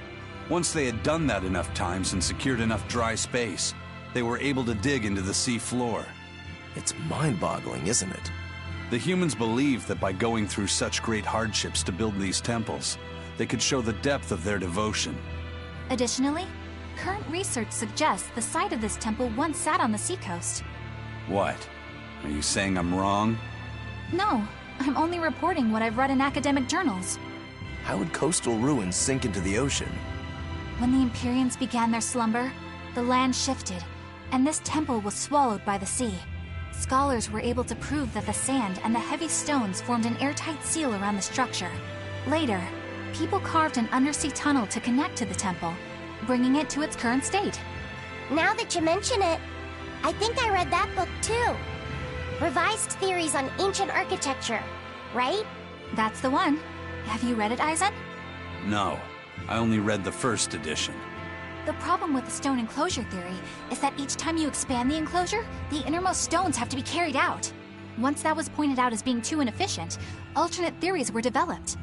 Once they had done that enough times and secured enough dry space, they were able to dig into the sea floor. It's mind-boggling, isn't it? The humans believed that by going through such great hardships to build these temples, they could show the depth of their devotion. Additionally, current research suggests the site of this temple once sat on the seacoast. What? Are you saying I'm wrong? No, I'm only reporting what I've read in academic journals. How would coastal ruins sink into the ocean? When the Empyreans began their slumber, the land shifted, and this temple was swallowed by the sea. Scholars were able to prove that the sand and the heavy stones formed an airtight seal around the structure. Later, people carved an undersea tunnel to connect to the temple, bringing it to its current state. Now that you mention it, I think I read that book too. Revised Theories on Ancient Architecture, right? That's the one. Have you read it, Aizen? No, I only read the first edition. The problem with the stone enclosure theory is that each time you expand the enclosure, the innermost stones have to be carried out. Once that was pointed out as being too inefficient, alternate theories were developed.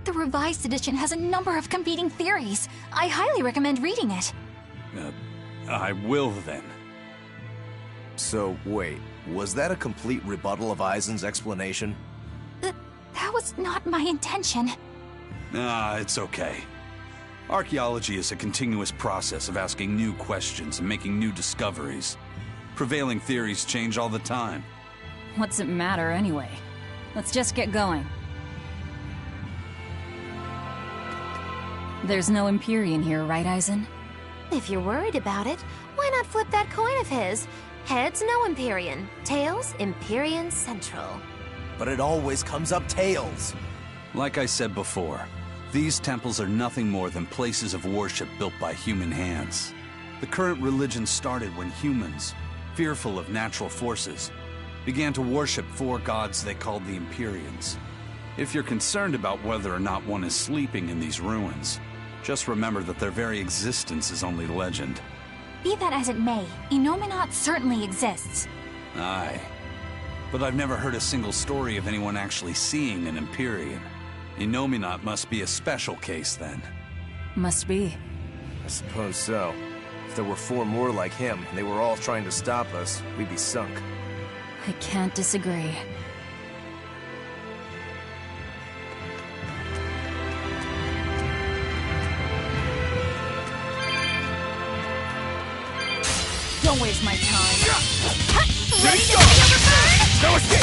The revised edition has a number of competing theories. I highly recommend reading it. I will then. So, wait, was that a complete rebuttal of Aizen's explanation? That was not my intention. It's okay. Archaeology is a continuous process of asking new questions and making new discoveries. Prevailing theories change all the time. What's it matter anyway? Let's just get going. There's no Empyrean here, right, Aizen? If you're worried about it, why not flip that coin of his? Heads, no Empyrean. Tails, Empyrean Central. But it always comes up tails. Like I said before, these temples are nothing more than places of worship built by human hands. The current religion started when humans, fearful of natural forces, began to worship four gods they called the Empyreans. If you're concerned about whether or not one is sleeping in these ruins, just remember that their very existence is only legend. Be that as it may, Inominat certainly exists. Aye. But I've never heard a single story of anyone actually seeing an Empyrean. Inominat must be a special case, then. Must be. I suppose so. If there were four more like him, and they were all trying to stop us, we'd be sunk. I can't disagree. Don't waste my time. Ready to feel the burn? No escape!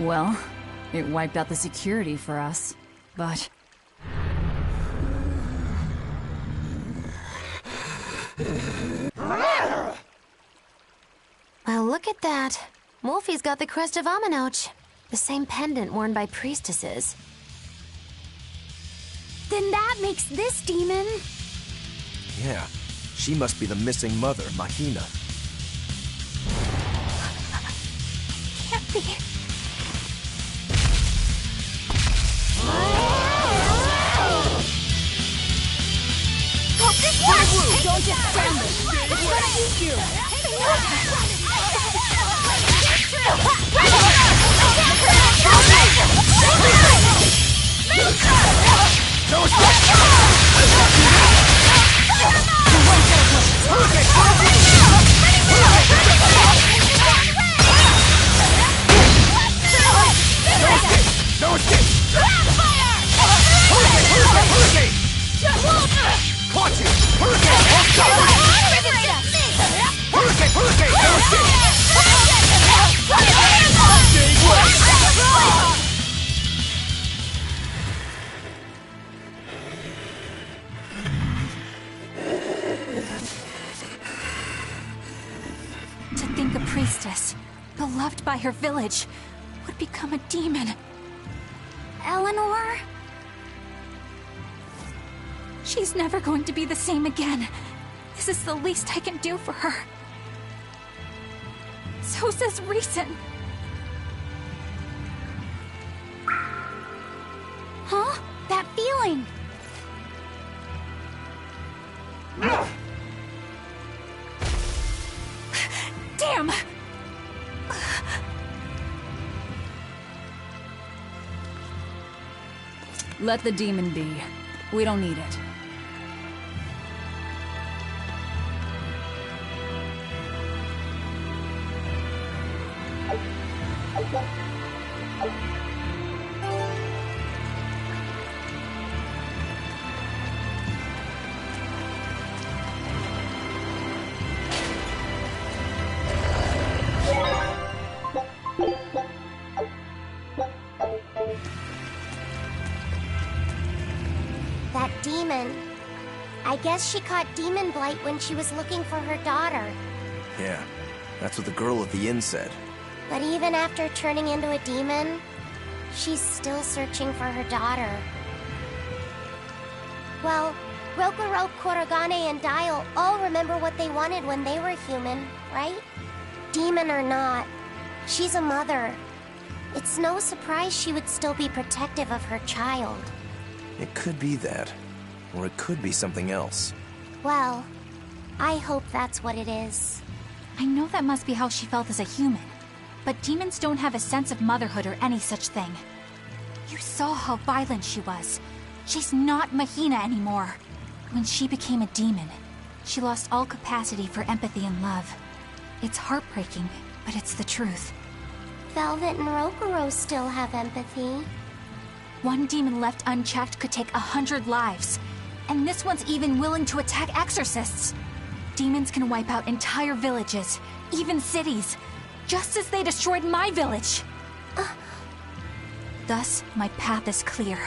Well, it wiped out the security for us, but... Well, look at that. Wolfie's got the crest of Aminoch. The same pendant worn by priestesses. Then that makes this demon. Yeah, she must be the missing mother, Mahina. Can't be. Focus! Don't just stand there! It's gonna eat you! To think a priestess, beloved by her village, would become a demon. Eleanor? She's never going to be the same again. This is the least I can do for her. So says reason. Huh? That feeling! Damn! Let the demon be. We don't need it. That demon. I guess she caught demon blight when she was looking for her daughter. Yeah, that's what the girl at the inn said. But even after turning into a demon, she's still searching for her daughter. Well, Rokurok, Korogane, and Dial all remember what they wanted when they were human, right? Demon or not, she's a mother. It's no surprise she would still be protective of her child. It could be that, or it could be something else. Well, I hope that's what it is. I know that must be how she felt as a human, but demons don't have a sense of motherhood or any such thing. You saw how violent she was. She's not Mahina anymore. When she became a demon, she lost all capacity for empathy and love. It's heartbreaking, but it's the truth. Velvet and Rokuro still have empathy. One demon left unchecked could take 100 lives. And this one's even willing to attack exorcists. Demons can wipe out entire villages, even cities, just as they destroyed my village. Thus, my path is clear.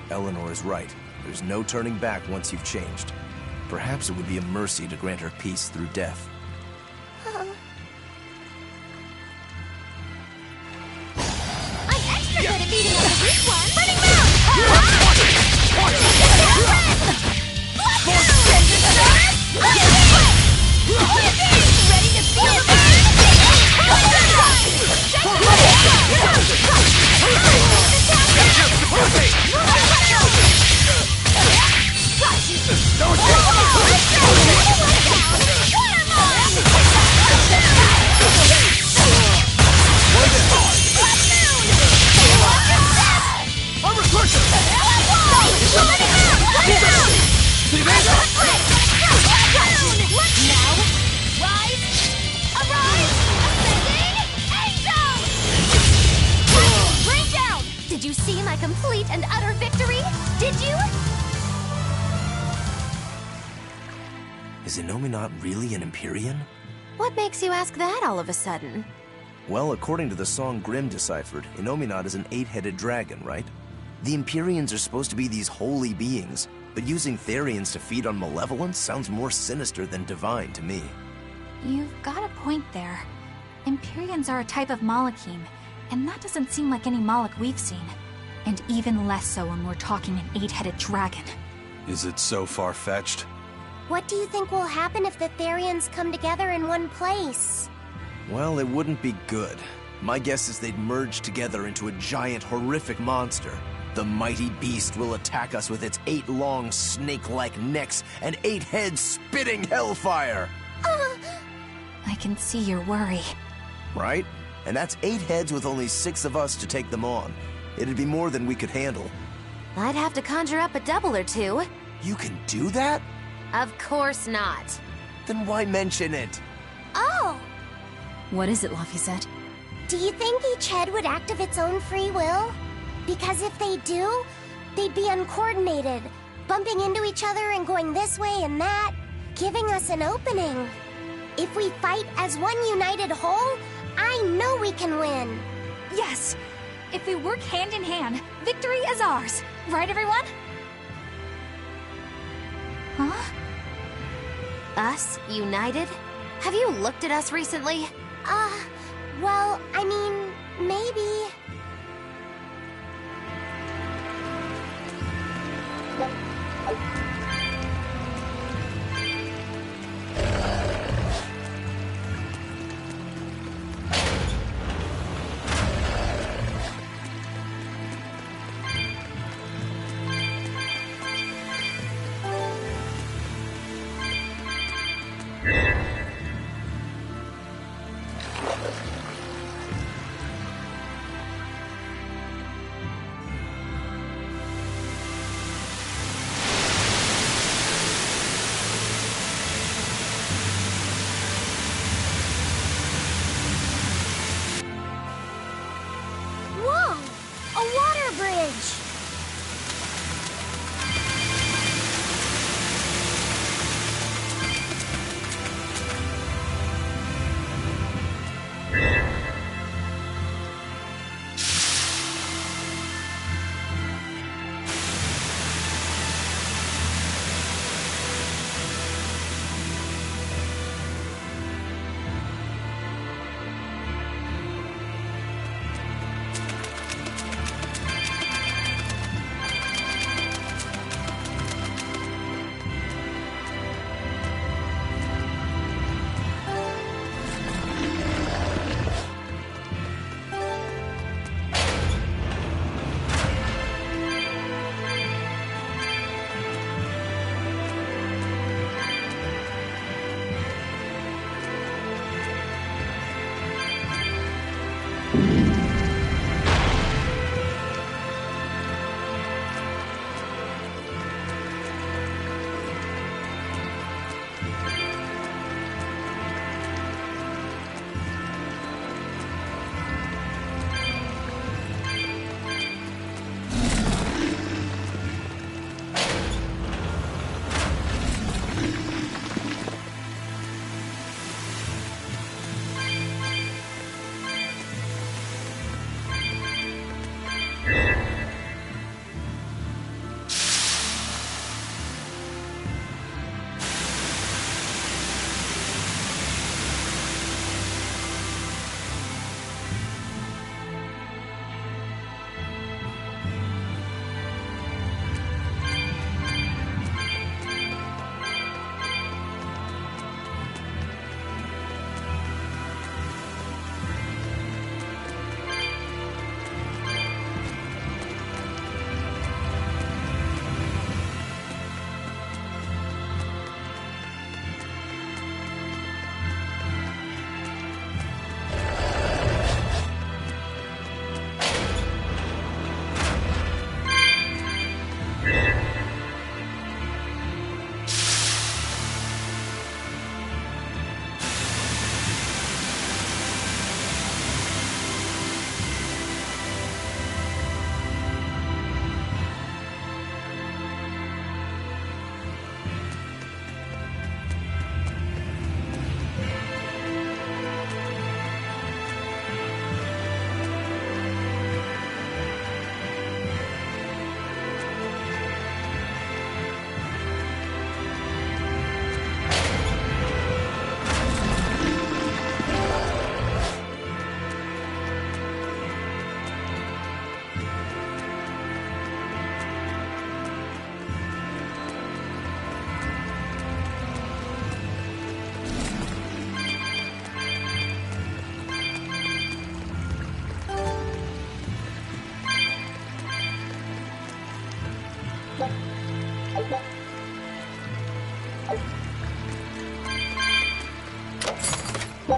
Eleanor is right. There's no turning back once you've changed. Perhaps it would be a mercy to grant her peace through death. I'm extra good at beating up the weak ones! Running ready to feel the Did you see my complete and utter victory? Did you? Is Innominat really an Empyrean? What makes you ask that all of a sudden? Well, according to the song Grimm deciphered, Innominat is an 8-headed dragon, right? The Empyreans are supposed to be these holy beings, but using Therians to feed on malevolence sounds more sinister than divine to me. You've got a point there. Empyreans are a type of Malachim, and that doesn't seem like any Malach we've seen. And even less so when we're talking an 8-headed dragon. Is it so far-fetched? What do you think will happen if the Therians come together in one place? Well, it wouldn't be good. My guess is they'd merge together into a giant, horrific monster. The mighty beast will attack us with its 8 long, snake-like necks and 8 heads spitting hellfire! I can see your worry. Right? And that's 8 heads with only 6 of us to take them on. It'd be more than we could handle. I'd have to conjure up a double or two. You can do that? Of course not. Then why mention it? Oh! What is it, Laphicet? Do you think each head would act of its own free will? Because if they do, they'd be uncoordinated, bumping into each other and going this way and that, giving us an opening. If we fight as one united whole, I know we can win. Yes! If we work hand in hand, victory is ours. Right, everyone? Huh? Us? United? Have you looked at us recently? Well, I mean, maybe. It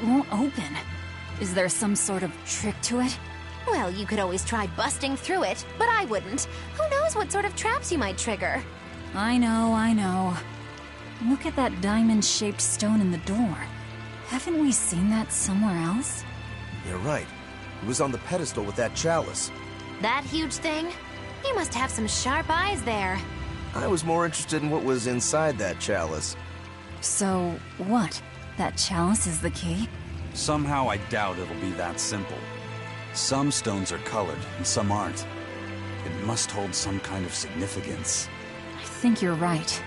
won't open. Is there some sort of trick to it? Well, you could always try busting through it, but I wouldn't. Who knows what sort of traps you might trigger? I know. Look at that diamond-shaped stone in the door. Haven't we seen that somewhere else? You're right. It was on the pedestal with that chalice. That huge thing? You must have some sharp eyes there. I was more interested in what was inside that chalice. So, what? That chalice is the key? Somehow I doubt it'll be that simple. Some stones are colored, and some aren't. It must hold some kind of significance. I think you're right.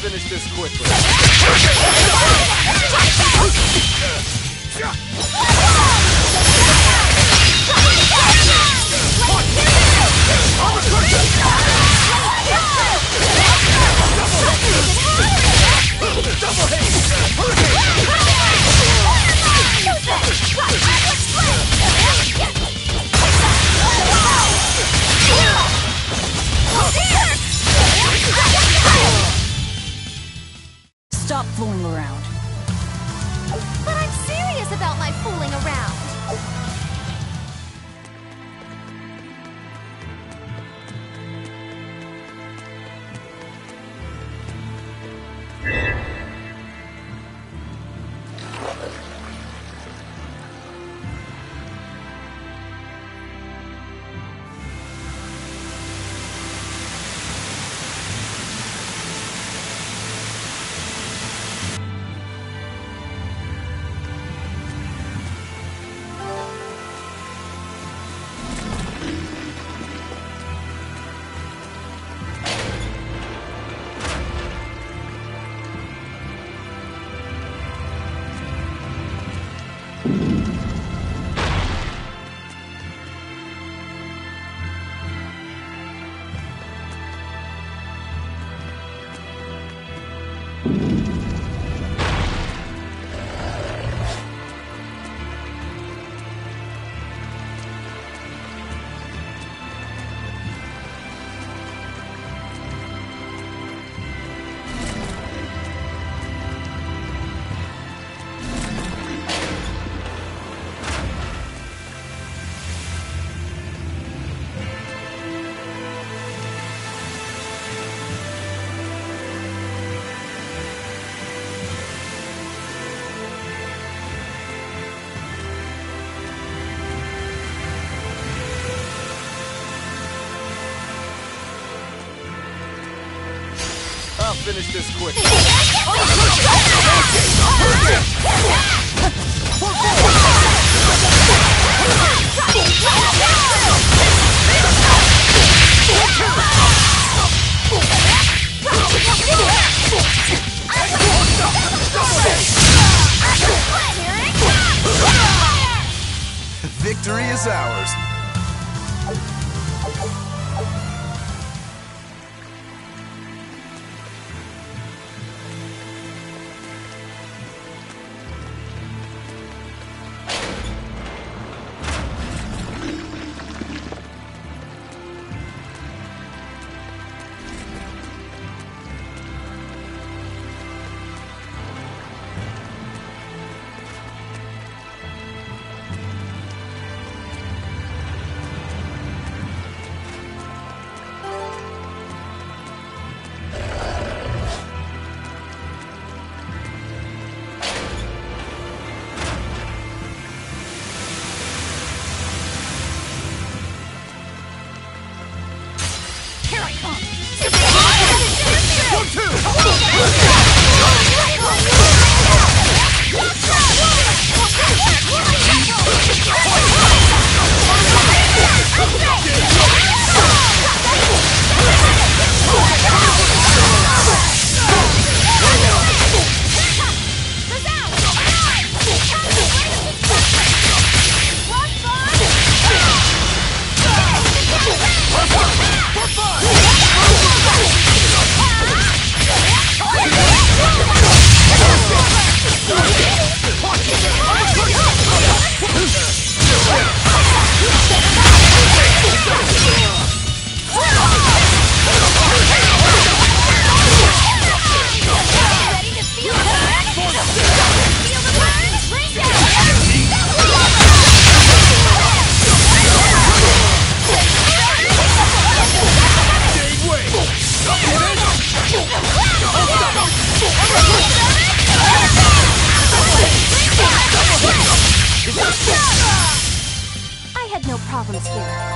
Finish this quickly. Double hit! stop fooling around. But I'm serious about my fooling around. I'll finish this quick. Victory is ours. I had no problems here.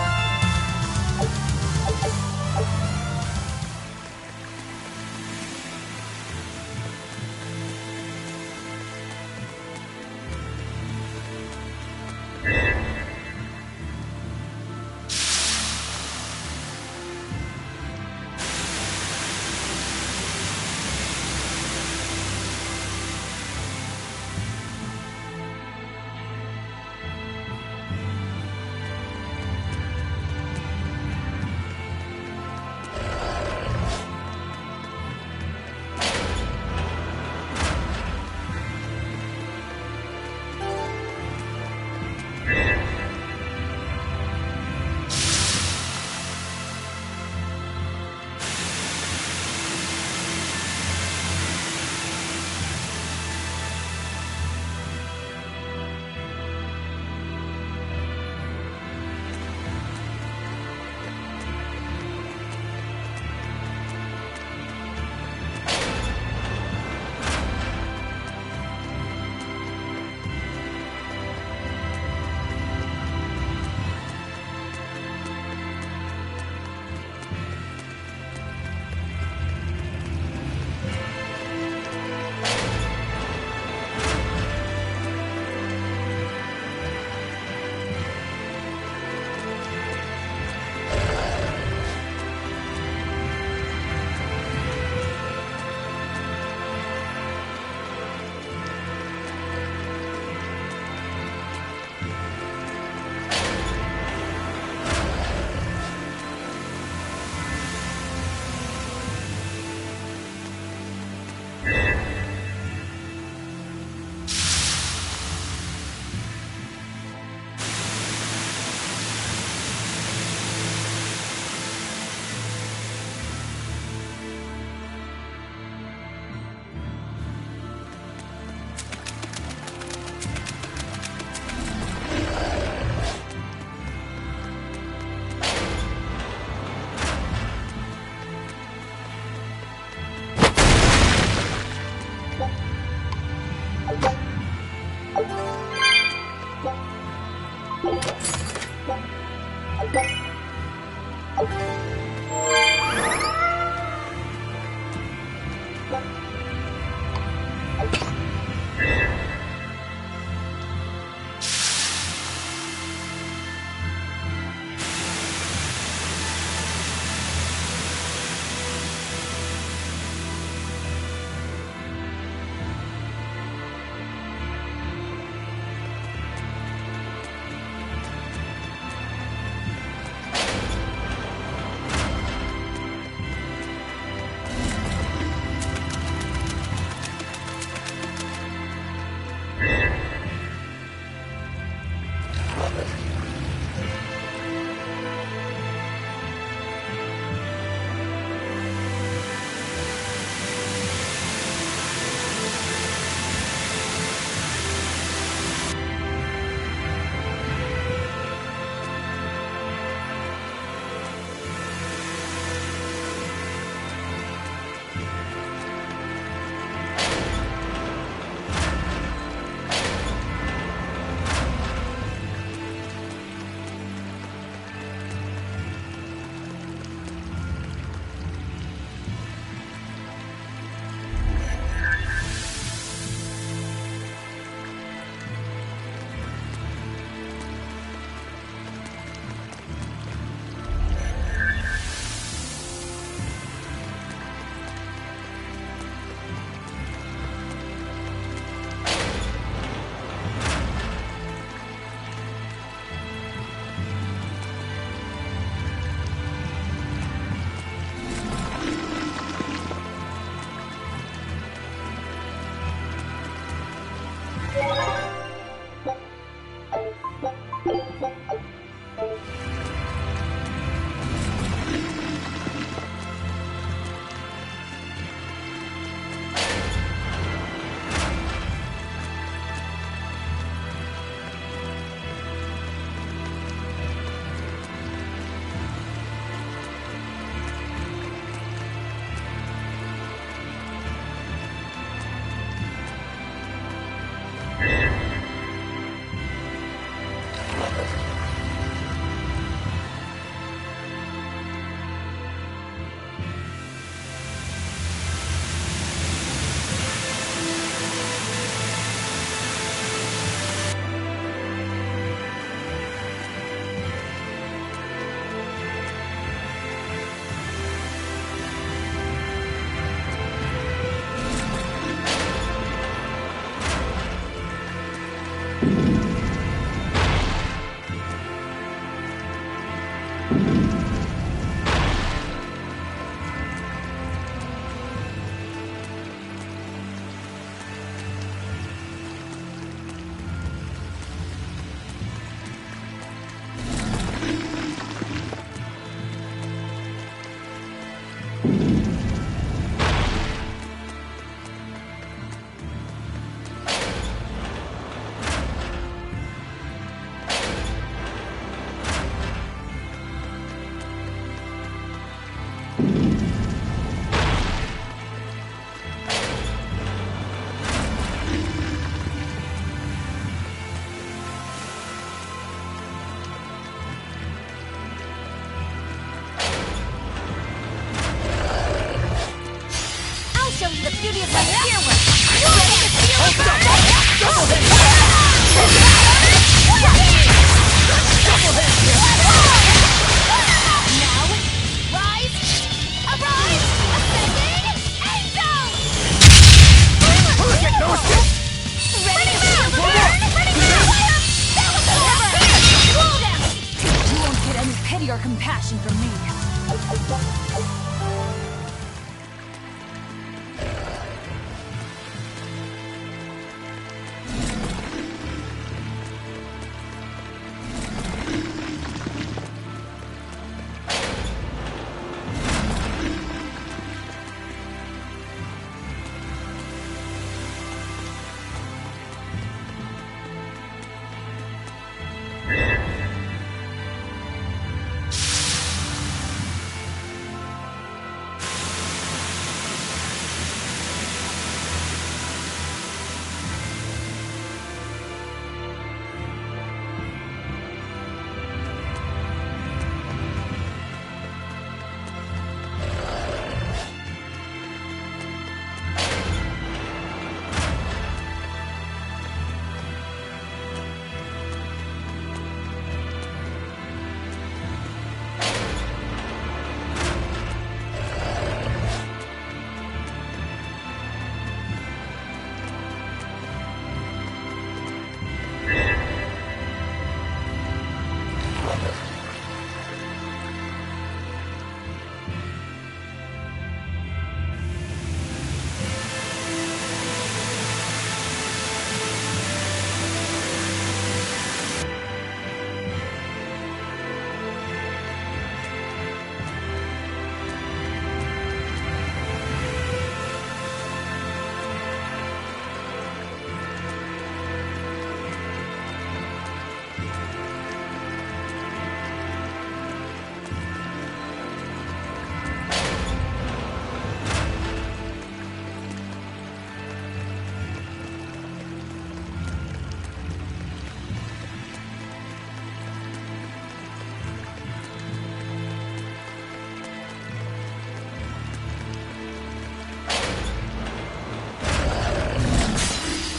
compassion from me.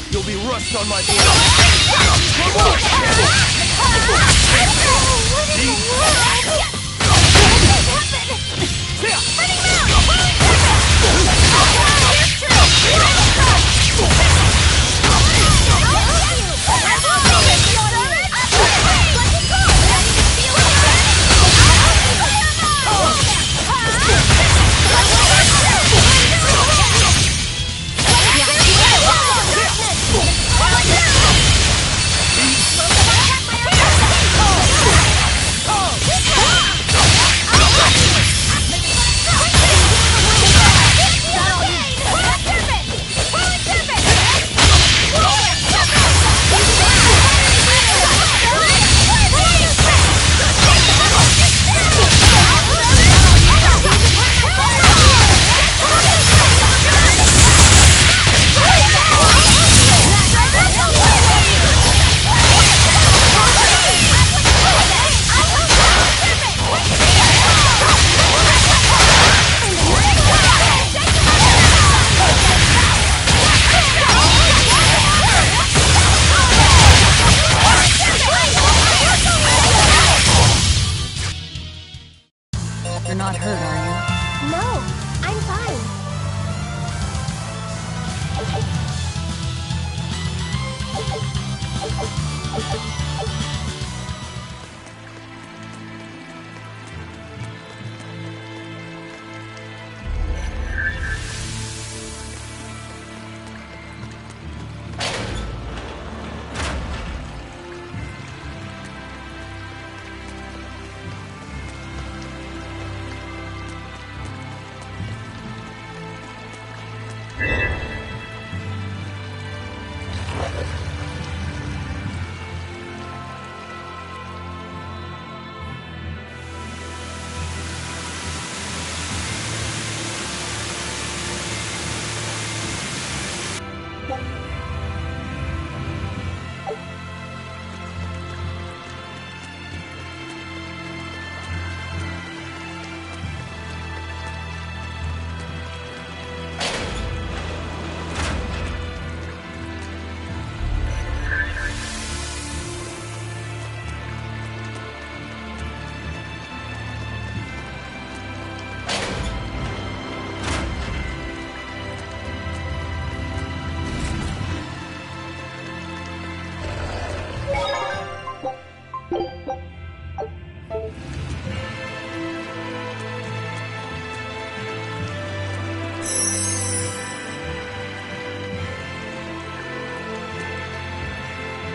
You'll be rust on my You're not hurt, are you? No, I'm fine.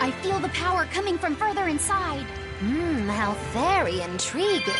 I feel the power coming from further inside. How very intriguing.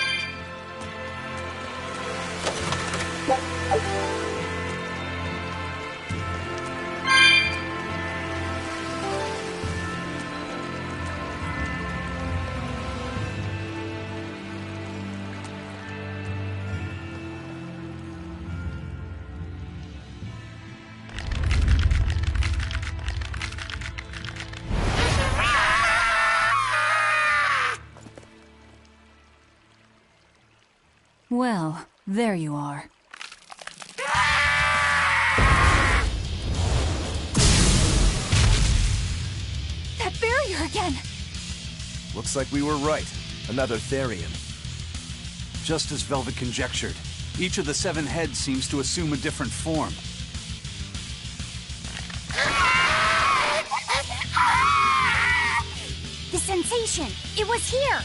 Well, there you are. That barrier again! Looks like we were right. Another Therian. Just as Velvet conjectured, each of the 7 heads seems to assume a different form. The sensation! It was here!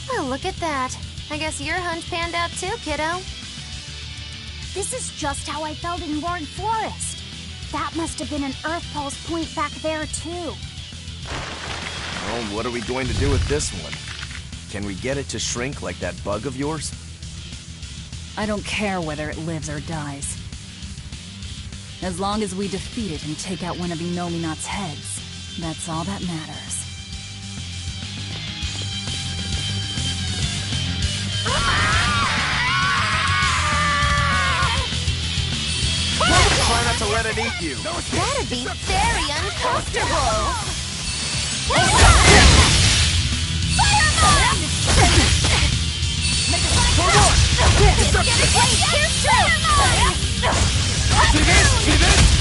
Well, look at that. I guess your hunch panned out too, kiddo. This is just how I felt in Lord Forest. That must have been an Earth Pulse point back there, too. Well, what are we going to do with this one? Can we get it to shrink like that bug of yours? I don't care whether it lives or dies. As long as we defeat it and take out one of Inominat's heads, that's all that matters. Try not to let it eat you. That'd be very uncomfortable. See this?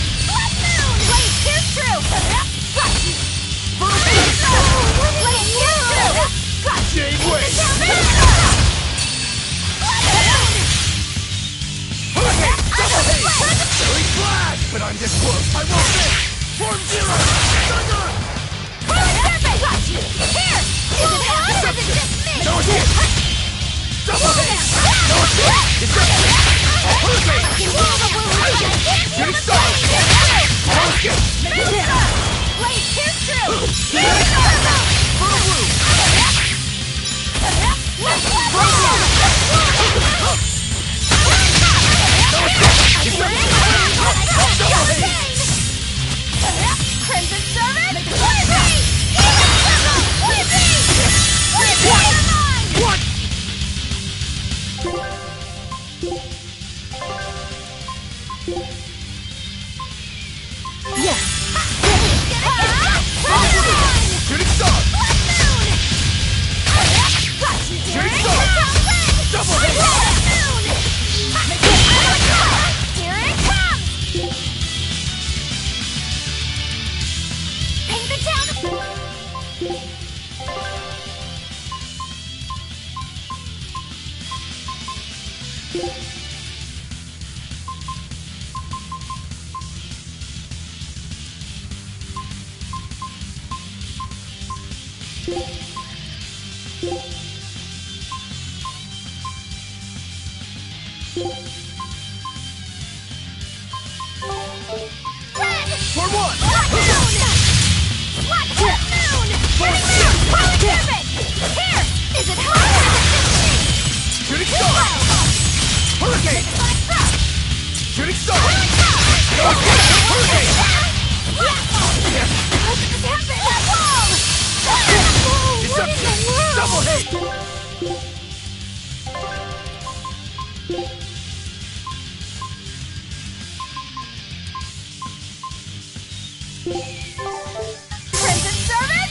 this close, I won't miss! Form zero! Thunder! Got you! Here! Isn't just me! No escape! Double hit! No escape! It's just me! Hurricane! Shooting star! No escape! Blade pierce through! Crimson Servant! What? Yes! Shooting star! Shooting star! Double hit! Here it comes! Paint the town! For one! Here! Is it hot or is it Shooting star! Hurricane! Shooting star! No escape! Hurricane! Deception! Double hit! Crimson Servant!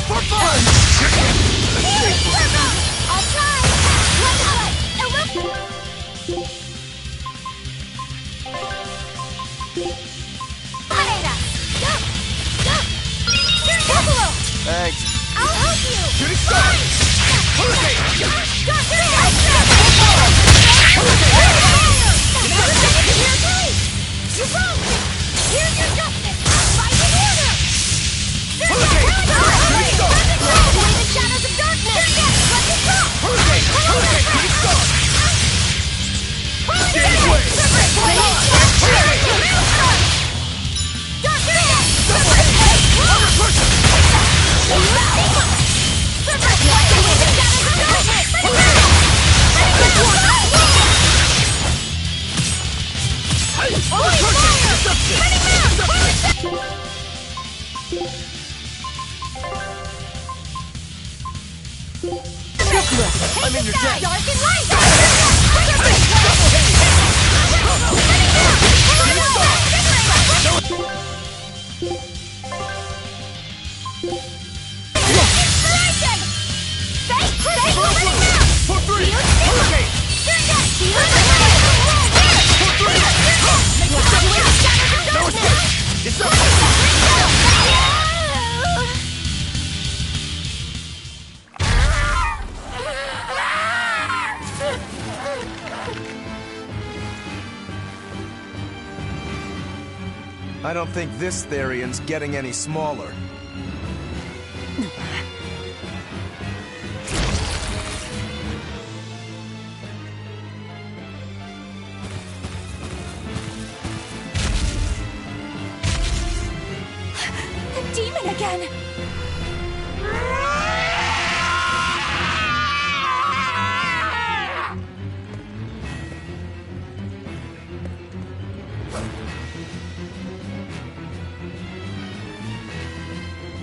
For fun! I'll try! Thanks. I'll help you! Shooting star! Hurricane! You broke! Here's your justice! Fight the order! Hurricane! Shooting star! Away the shadows of darkness! Let it go! Hurricane! Hurricane! Shooting star! Gauge way! I'm in your debt! Dark and light! For three! Hurricane! No escape! It's up! I don't think this Therian's getting any smaller. The demon again!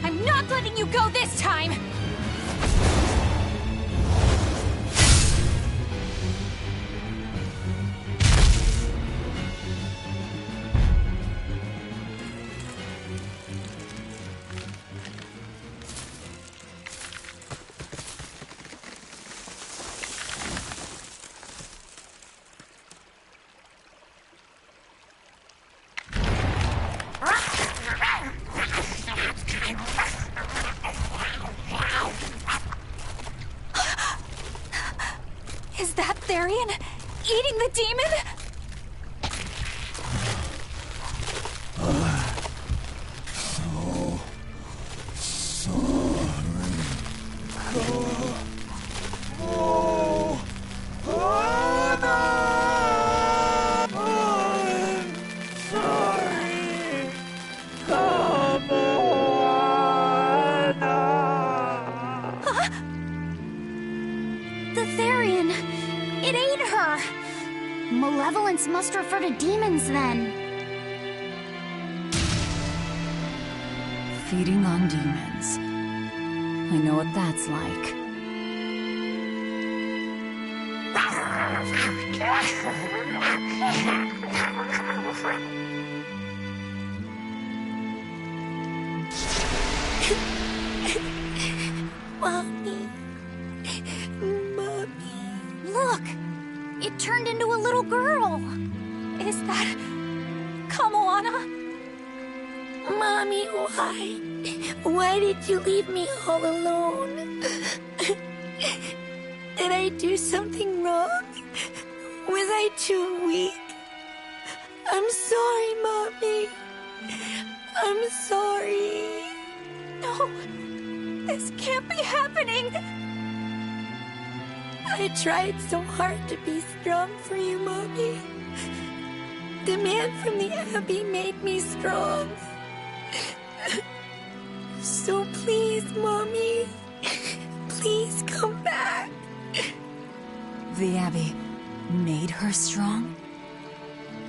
I'm not letting you go this time! that Therian eating the demon? The Therian! It ate her! Malevolence must refer to demons then. Feeding on demons. I know what that's like. Mommy. Look! It turned into a little girl! Is that Kamoana? Mommy, why? Why did you leave me all alone? Did I do something wrong? Was I too weak? I'm sorry, Mommy. I'm sorry. No, this can't be happening. I tried so hard to be strong for you, Mommy. The man from the Abbey made me strong. So please, Mommy, please come back. The Abbey made her strong?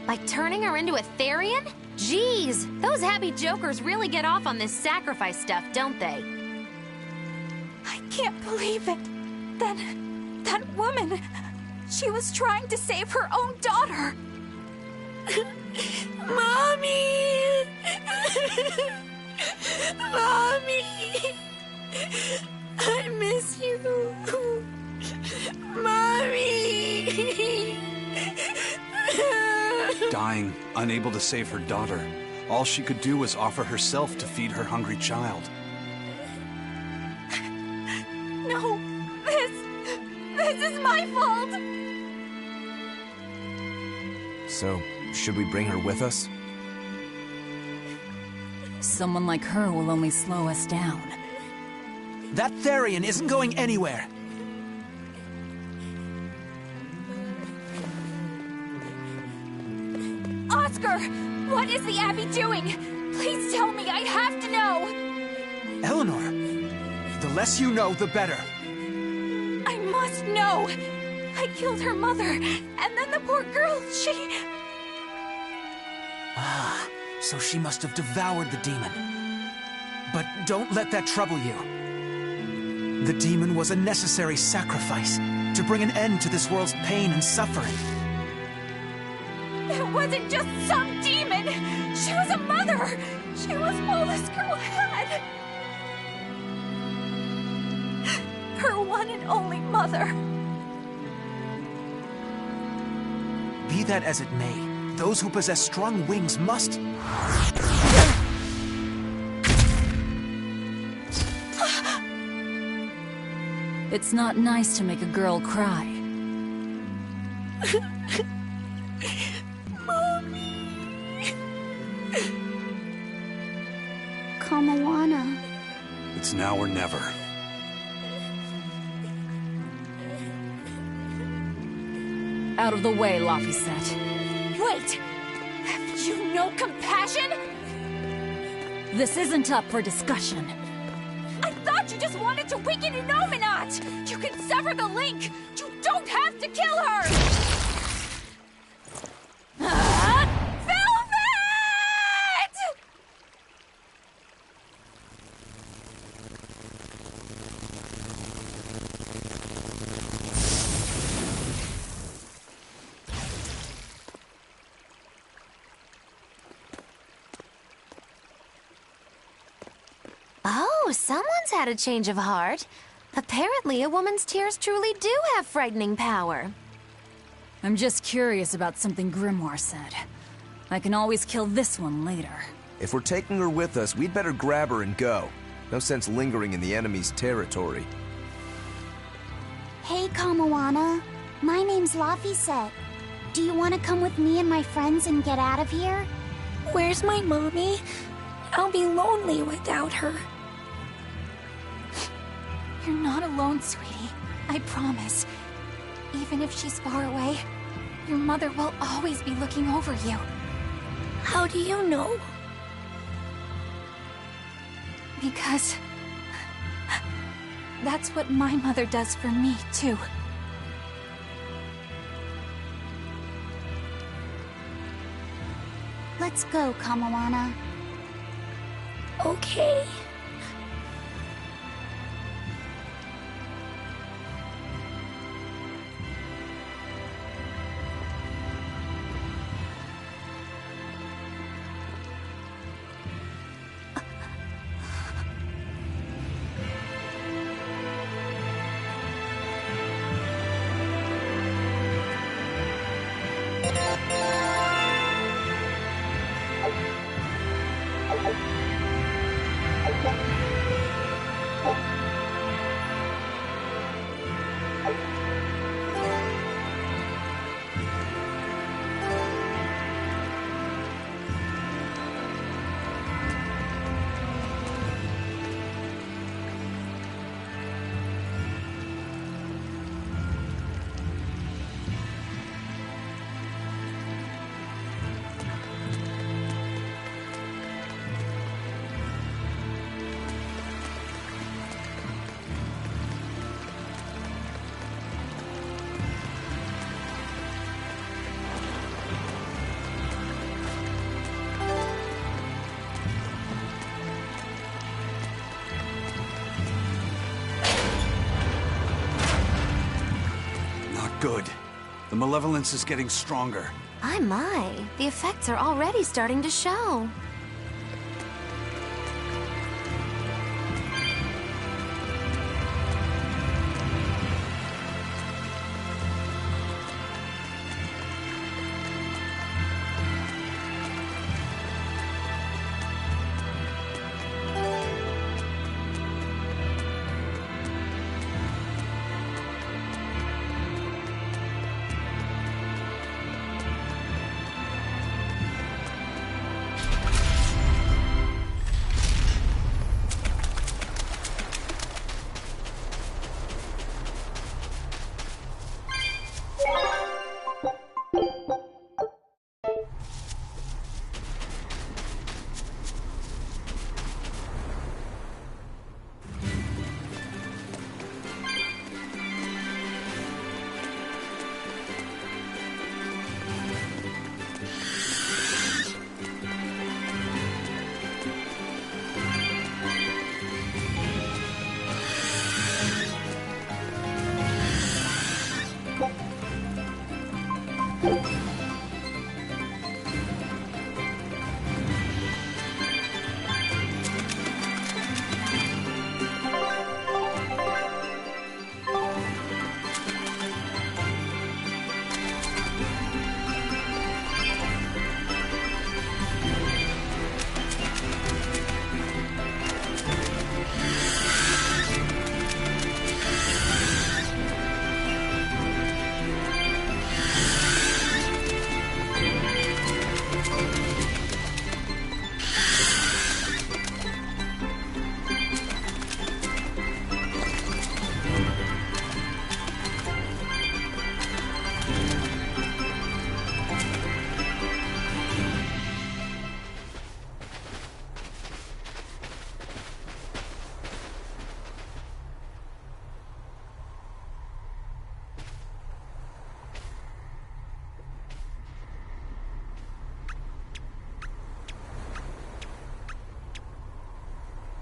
By turning her into a Therian? Jeez, those Abbey jokers really get off on this sacrifice stuff, don't they? I can't believe it. That woman, she was trying to save her own daughter. Mommy! Mommy! I miss you. Mommy! Dying, unable to save her daughter, all she could do was offer herself to feed her hungry child. No, this is my fault! So, should we bring her with us? Someone like her will only slow us down. That Therian isn't going anywhere. Oscar! What is the Abbey doing? Please tell me, I have to know! Eleanor, the less you know, the better. I must know! I killed her mother, and then the poor girl, she... Ah, so she must have devoured the demon. But don't let that trouble you. The demon was a necessary sacrifice to bring an end to this world's pain and suffering. It wasn't just some demon! She was a mother! She was all this girl had! Her one and only mother. Be that as it may, those who possess strong wings must... It's not nice to make a girl cry. Mommy! Kamoana. It's now or never. Out of the way, Laphicet. Wait! Have you no compassion? This isn't up for discussion. I thought you just wanted to weaken Innominat! You can sever the link! You don't have to kill her! Velvet! Oh, someone's had a change of heart. Apparently, a woman's tears truly do have frightening power. I'm just curious about something Grimoire said. I can always kill this one later. If we're taking her with us, we'd better grab her and go. No sense lingering in the enemy's territory. Hey, Kamoana. My name's Laphicet. Do you want to come with me and my friends and get out of here? Where's my mommy? I'll be lonely without her. You're not alone, sweetie. I promise. Even if she's far away, your mother will always be looking over you. How do you know? Because that's what my mother does for me, too. Let's go, Kamawana. Okay. Good. The malevolence is getting stronger. My. The effects are already starting to show.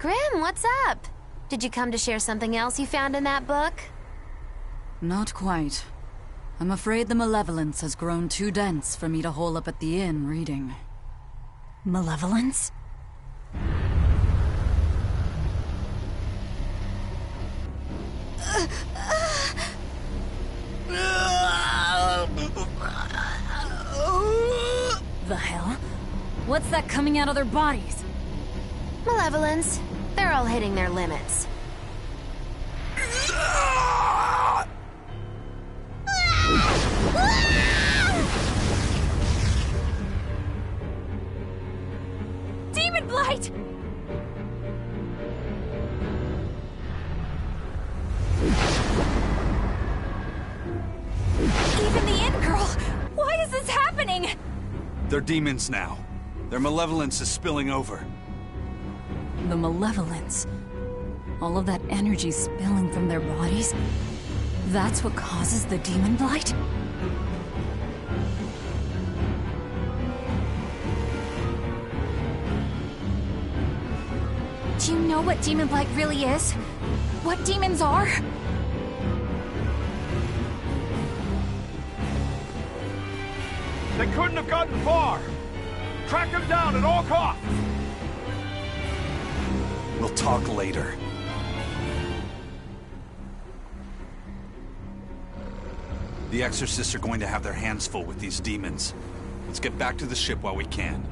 Grim, what's up? Did you come to share something else you found in that book? Not quite. I'm afraid the malevolence has grown too dense for me to hole up at the inn reading. Malevolence? The hell? What's that coming out of their bodies? Malevolence. They're all hitting their limits. They're demons now. Their malevolence is spilling over. The malevolence. All of that energy spilling from their bodies. That's what causes the demon blight? Do you know what demon blight really is? What demons are? They couldn't have gotten far. Track them down at all costs. We'll talk later. The Exorcists are going to have their hands full with these demons. Let's get back to the ship while we can.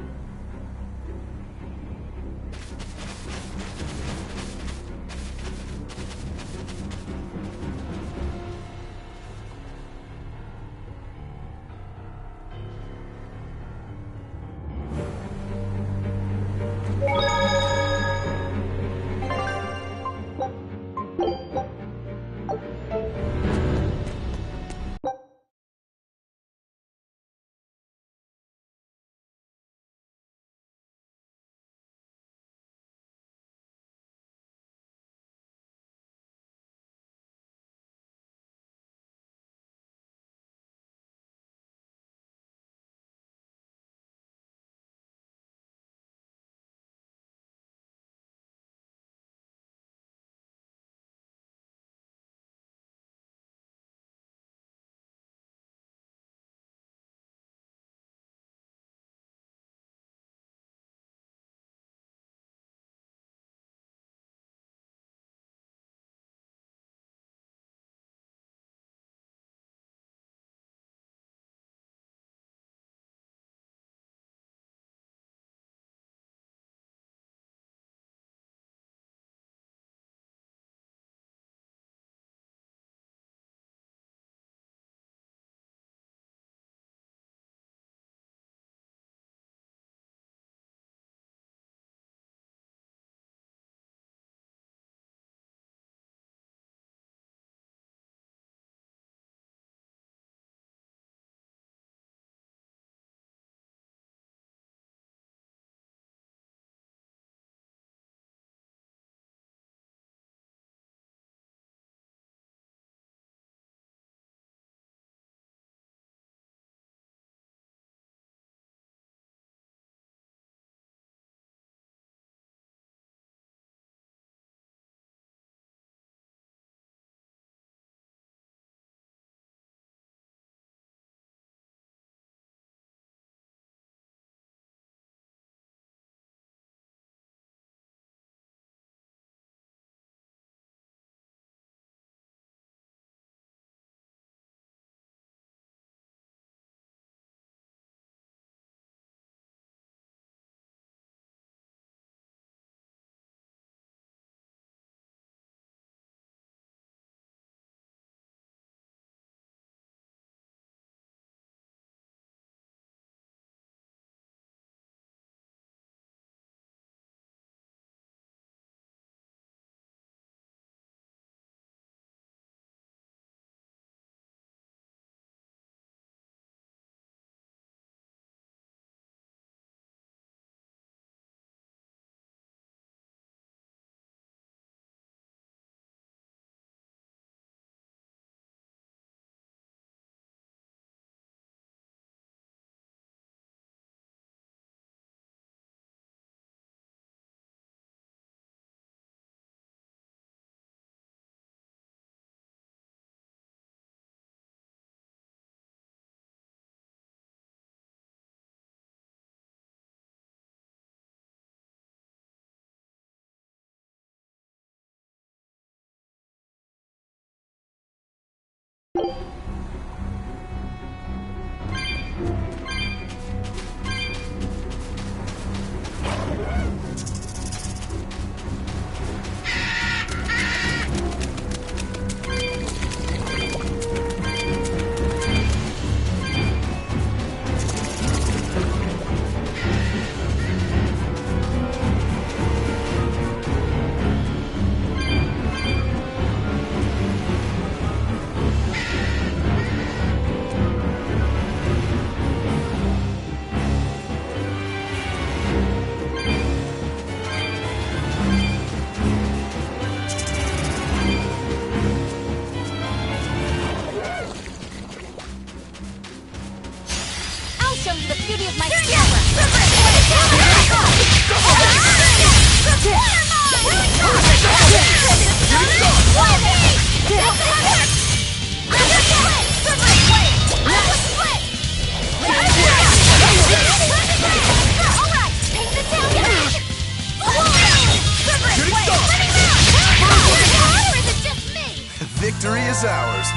Victory is ours.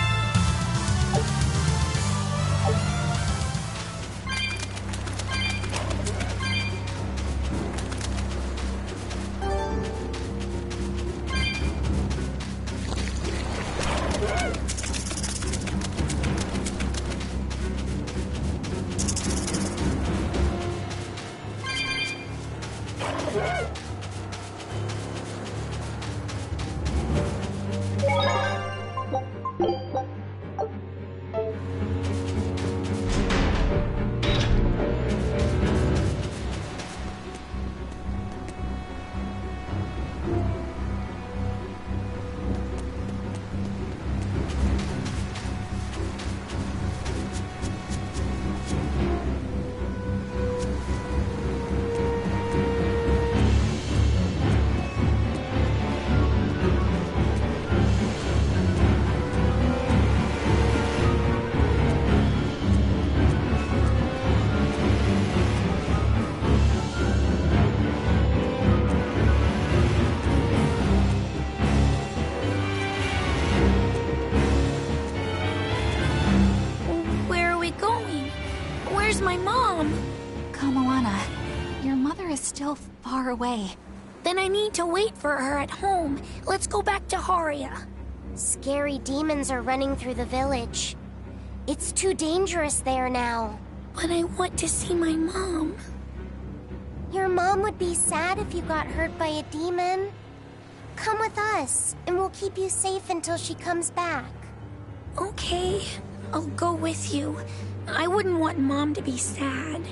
Where's my mom? Kamoana, your mother is still far away. Then I need to wait for her at home. Let's go back to Haria. Scary demons are running through the village. It's too dangerous there now. But I want to see my mom. Your mom would be sad if you got hurt by a demon. Come with us, and we'll keep you safe until she comes back. Okay, I'll go with you. I wouldn't want Mom to be sad.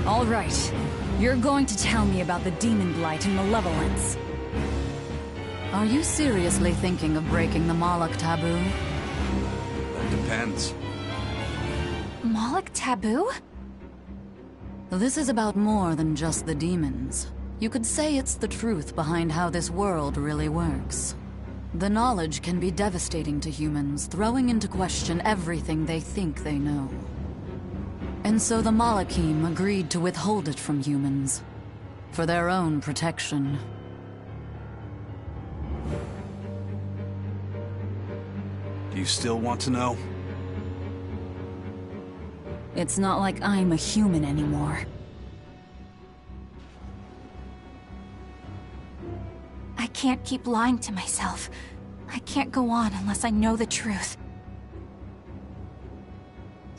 All right. You're going to tell me about the demon blight and malevolence. Are you seriously thinking of breaking the Moloch taboo? That depends. Moloch taboo? This is about more than just the demons. You could say it's the truth behind how this world really works. The knowledge can be devastating to humans, throwing into question everything they think they know. And so the Malachim agreed to withhold it from humans, for their own protection. Do you still want to know? It's not like I'm a human anymore. I can't keep lying to myself. I can't go on unless I know the truth.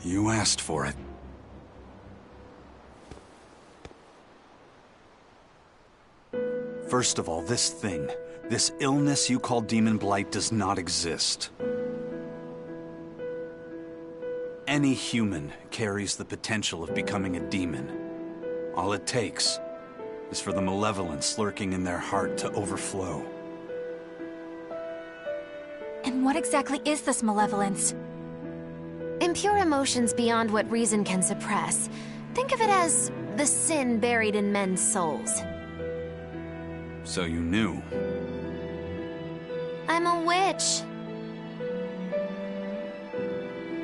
You asked for it. First of all, this thing, this illness you call Demon Blight does not exist. Any human carries the potential of becoming a demon. All it takes is for the malevolence lurking in their heart to overflow. And what exactly is this malevolence? Impure emotions beyond what reason can suppress. Think of it as the sin buried in men's souls. So you knew. I'm a witch.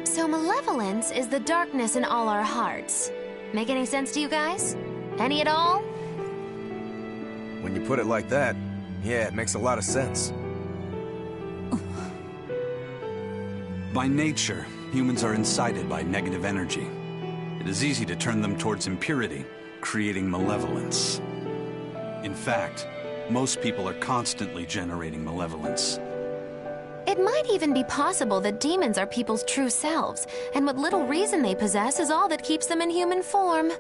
So malevolence is the darkness in all our hearts. Make any sense to you guys? Any at all? When you put it like that, yeah, it makes a lot of sense. By nature, humans are incited by negative energy. It is easy to turn them towards impurity, creating malevolence. In fact, most people are constantly generating malevolence. It might even be possible that demons are people's true selves, and what little reason they possess is all that keeps them in human form.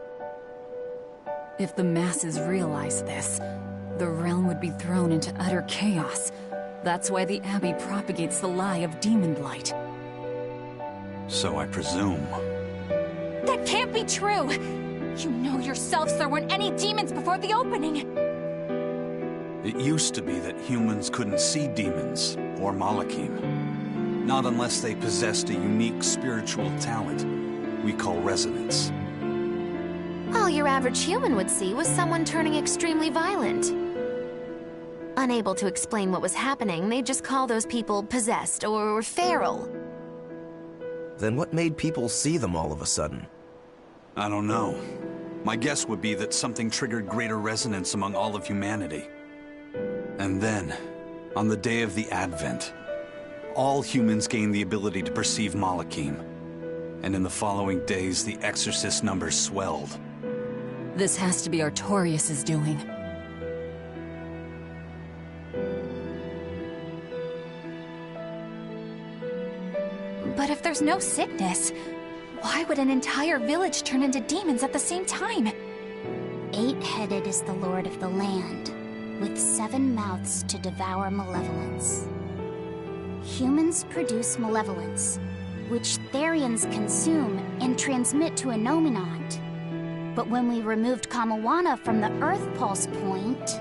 If the masses realize this, the realm would be thrown into utter chaos. That's why the Abbey propagates the lie of Demon Blight. So I presume. That can't be true! You know yourselves there weren't any demons before the opening! It used to be that humans couldn't see demons, or Malachim. Not unless they possessed a unique spiritual talent we call resonance. All your average human would see was someone turning extremely violent. Unable to explain what was happening, they'd just call those people possessed or feral. Then what made people see them all of a sudden? I don't know. My guess would be that something triggered greater resonance among all of humanity. And then, on the day of the Advent, all humans gained the ability to perceive Malachim. And in the following days, the Exorcist numbers swelled. This has to be Artorias' doing. But if there's no sickness, why would an entire village turn into demons at the same time? 8-headed is the lord of the land, with 7 mouths to devour malevolence. Humans produce malevolence, which Therians consume and transmit to Innominat. But when we removed Kamawana from the Earth Pulse point...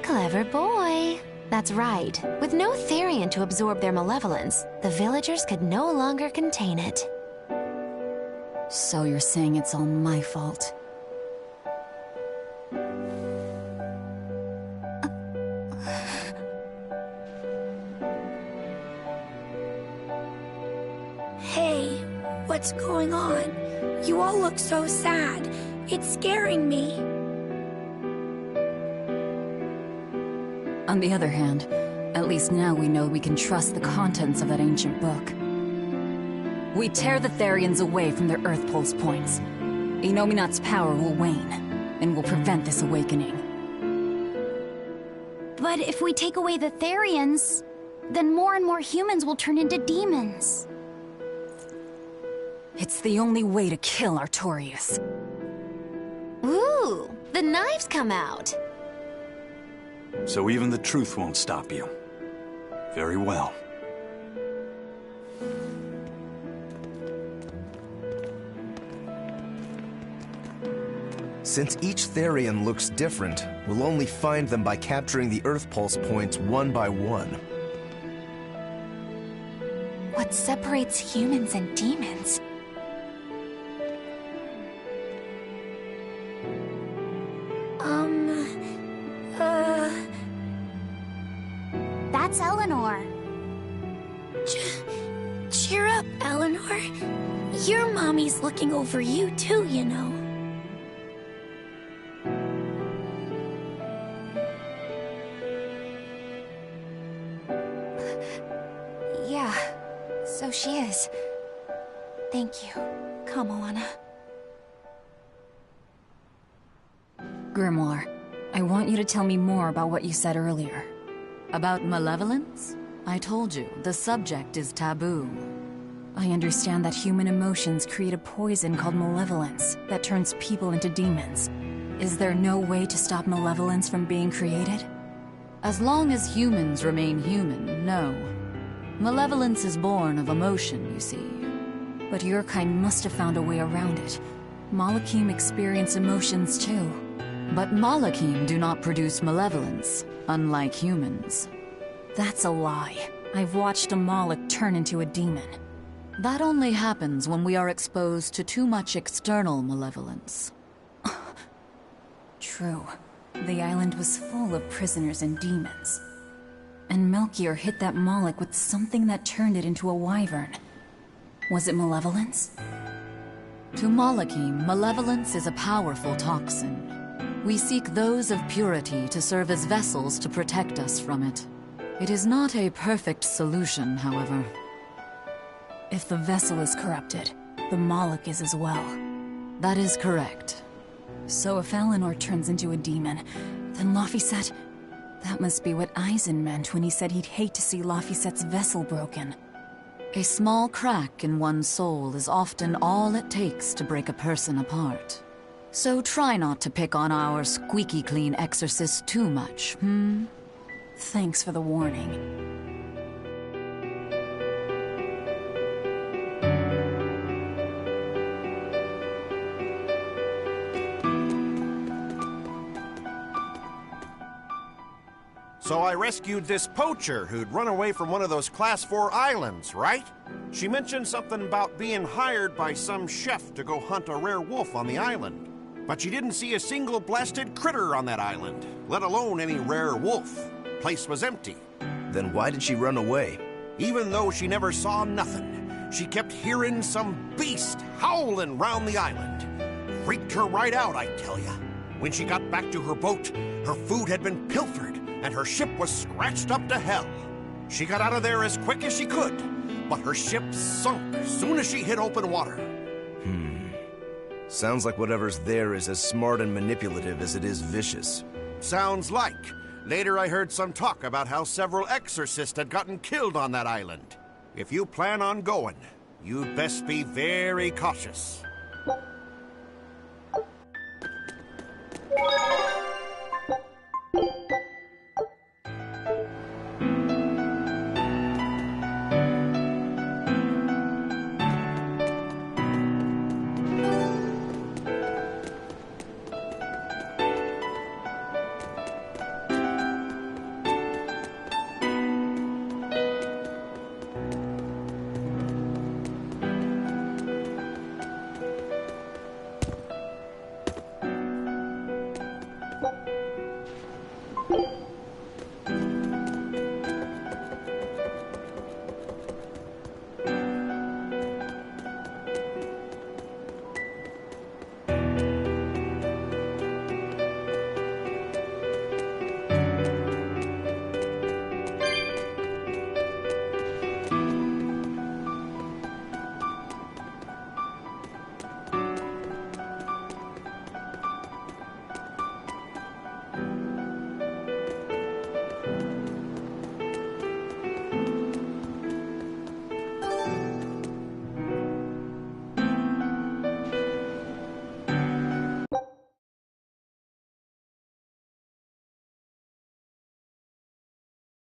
Clever boy. That's right. With no Therian to absorb their malevolence, the villagers could no longer contain it. So you're saying it's all my fault? Hey, what's going on? You all look so sad. It's scaring me. On the other hand, at least now we know we can trust the contents of that ancient book. We tear the Therians away from their Earth Pulse points. Innominat's power will wane, and will prevent this awakening. But if we take away the Therians, then more and more humans will turn into demons. It's the only way to kill Artorias. Ooh, the knives come out. So even the truth won't stop you. Very well. Since each Therian looks different, we'll only find them by capturing the Earth Pulse points one by one. What separates humans and demons? That's Eleanor. Cheer up, Eleanor. Your mommy's looking over you too, you know. Yeah, so she is. Thank you, Kamawana. Grimoire, I want you to tell me more about what you said earlier. About malevolence? I told you, the subject is taboo. I understand that human emotions create a poison called malevolence that turns people into demons. Is there no way to stop malevolence from being created? As long as humans remain human, no. Malevolence is born of emotion, you see. But your kind must have found a way around it. Malakim experience emotions too. But Malakim do not produce malevolence, unlike humans. That's a lie. I've watched a Malak turn into a demon. That only happens when we are exposed to too much external malevolence. True. The island was full of prisoners and demons. And Melchior hit that Malak with something that turned it into a wyvern. Was it malevolence? To Malakim, malevolence is a powerful toxin. We seek those of purity to serve as vessels to protect us from it. It is not a perfect solution, however. If the vessel is corrupted, the Malak is as well. That is correct. So if Eleanor turns into a demon, then Laphicet... That must be what Eisen meant when he said he'd hate to see Laphicet's vessel broken. A small crack in one's soul is often all it takes to break a person apart. So try not to pick on our squeaky clean exorcist too much, Thanks for the warning. So I rescued this poacher who'd run away from one of those Class 4 islands, right? She mentioned something about being hired by some chef to go hunt a rare wolf on the island. But she didn't see a single blasted critter on that island, let alone any rare wolf. Place was empty. Then why did she run away? Even though she never saw nothing, she kept hearing some beast howling round the island. Freaked her right out, I tell ya. When she got back to her boat, her food had been pilfered, and her ship was scratched up to hell. She got out of there as quick as she could, but her ship sunk as soon as she hit open water. Sounds like whatever's there is as smart and manipulative as it is vicious. Sounds like. Later I heard some talk about how several exorcists had gotten killed on that island. If you plan on going, you'd best be very cautious.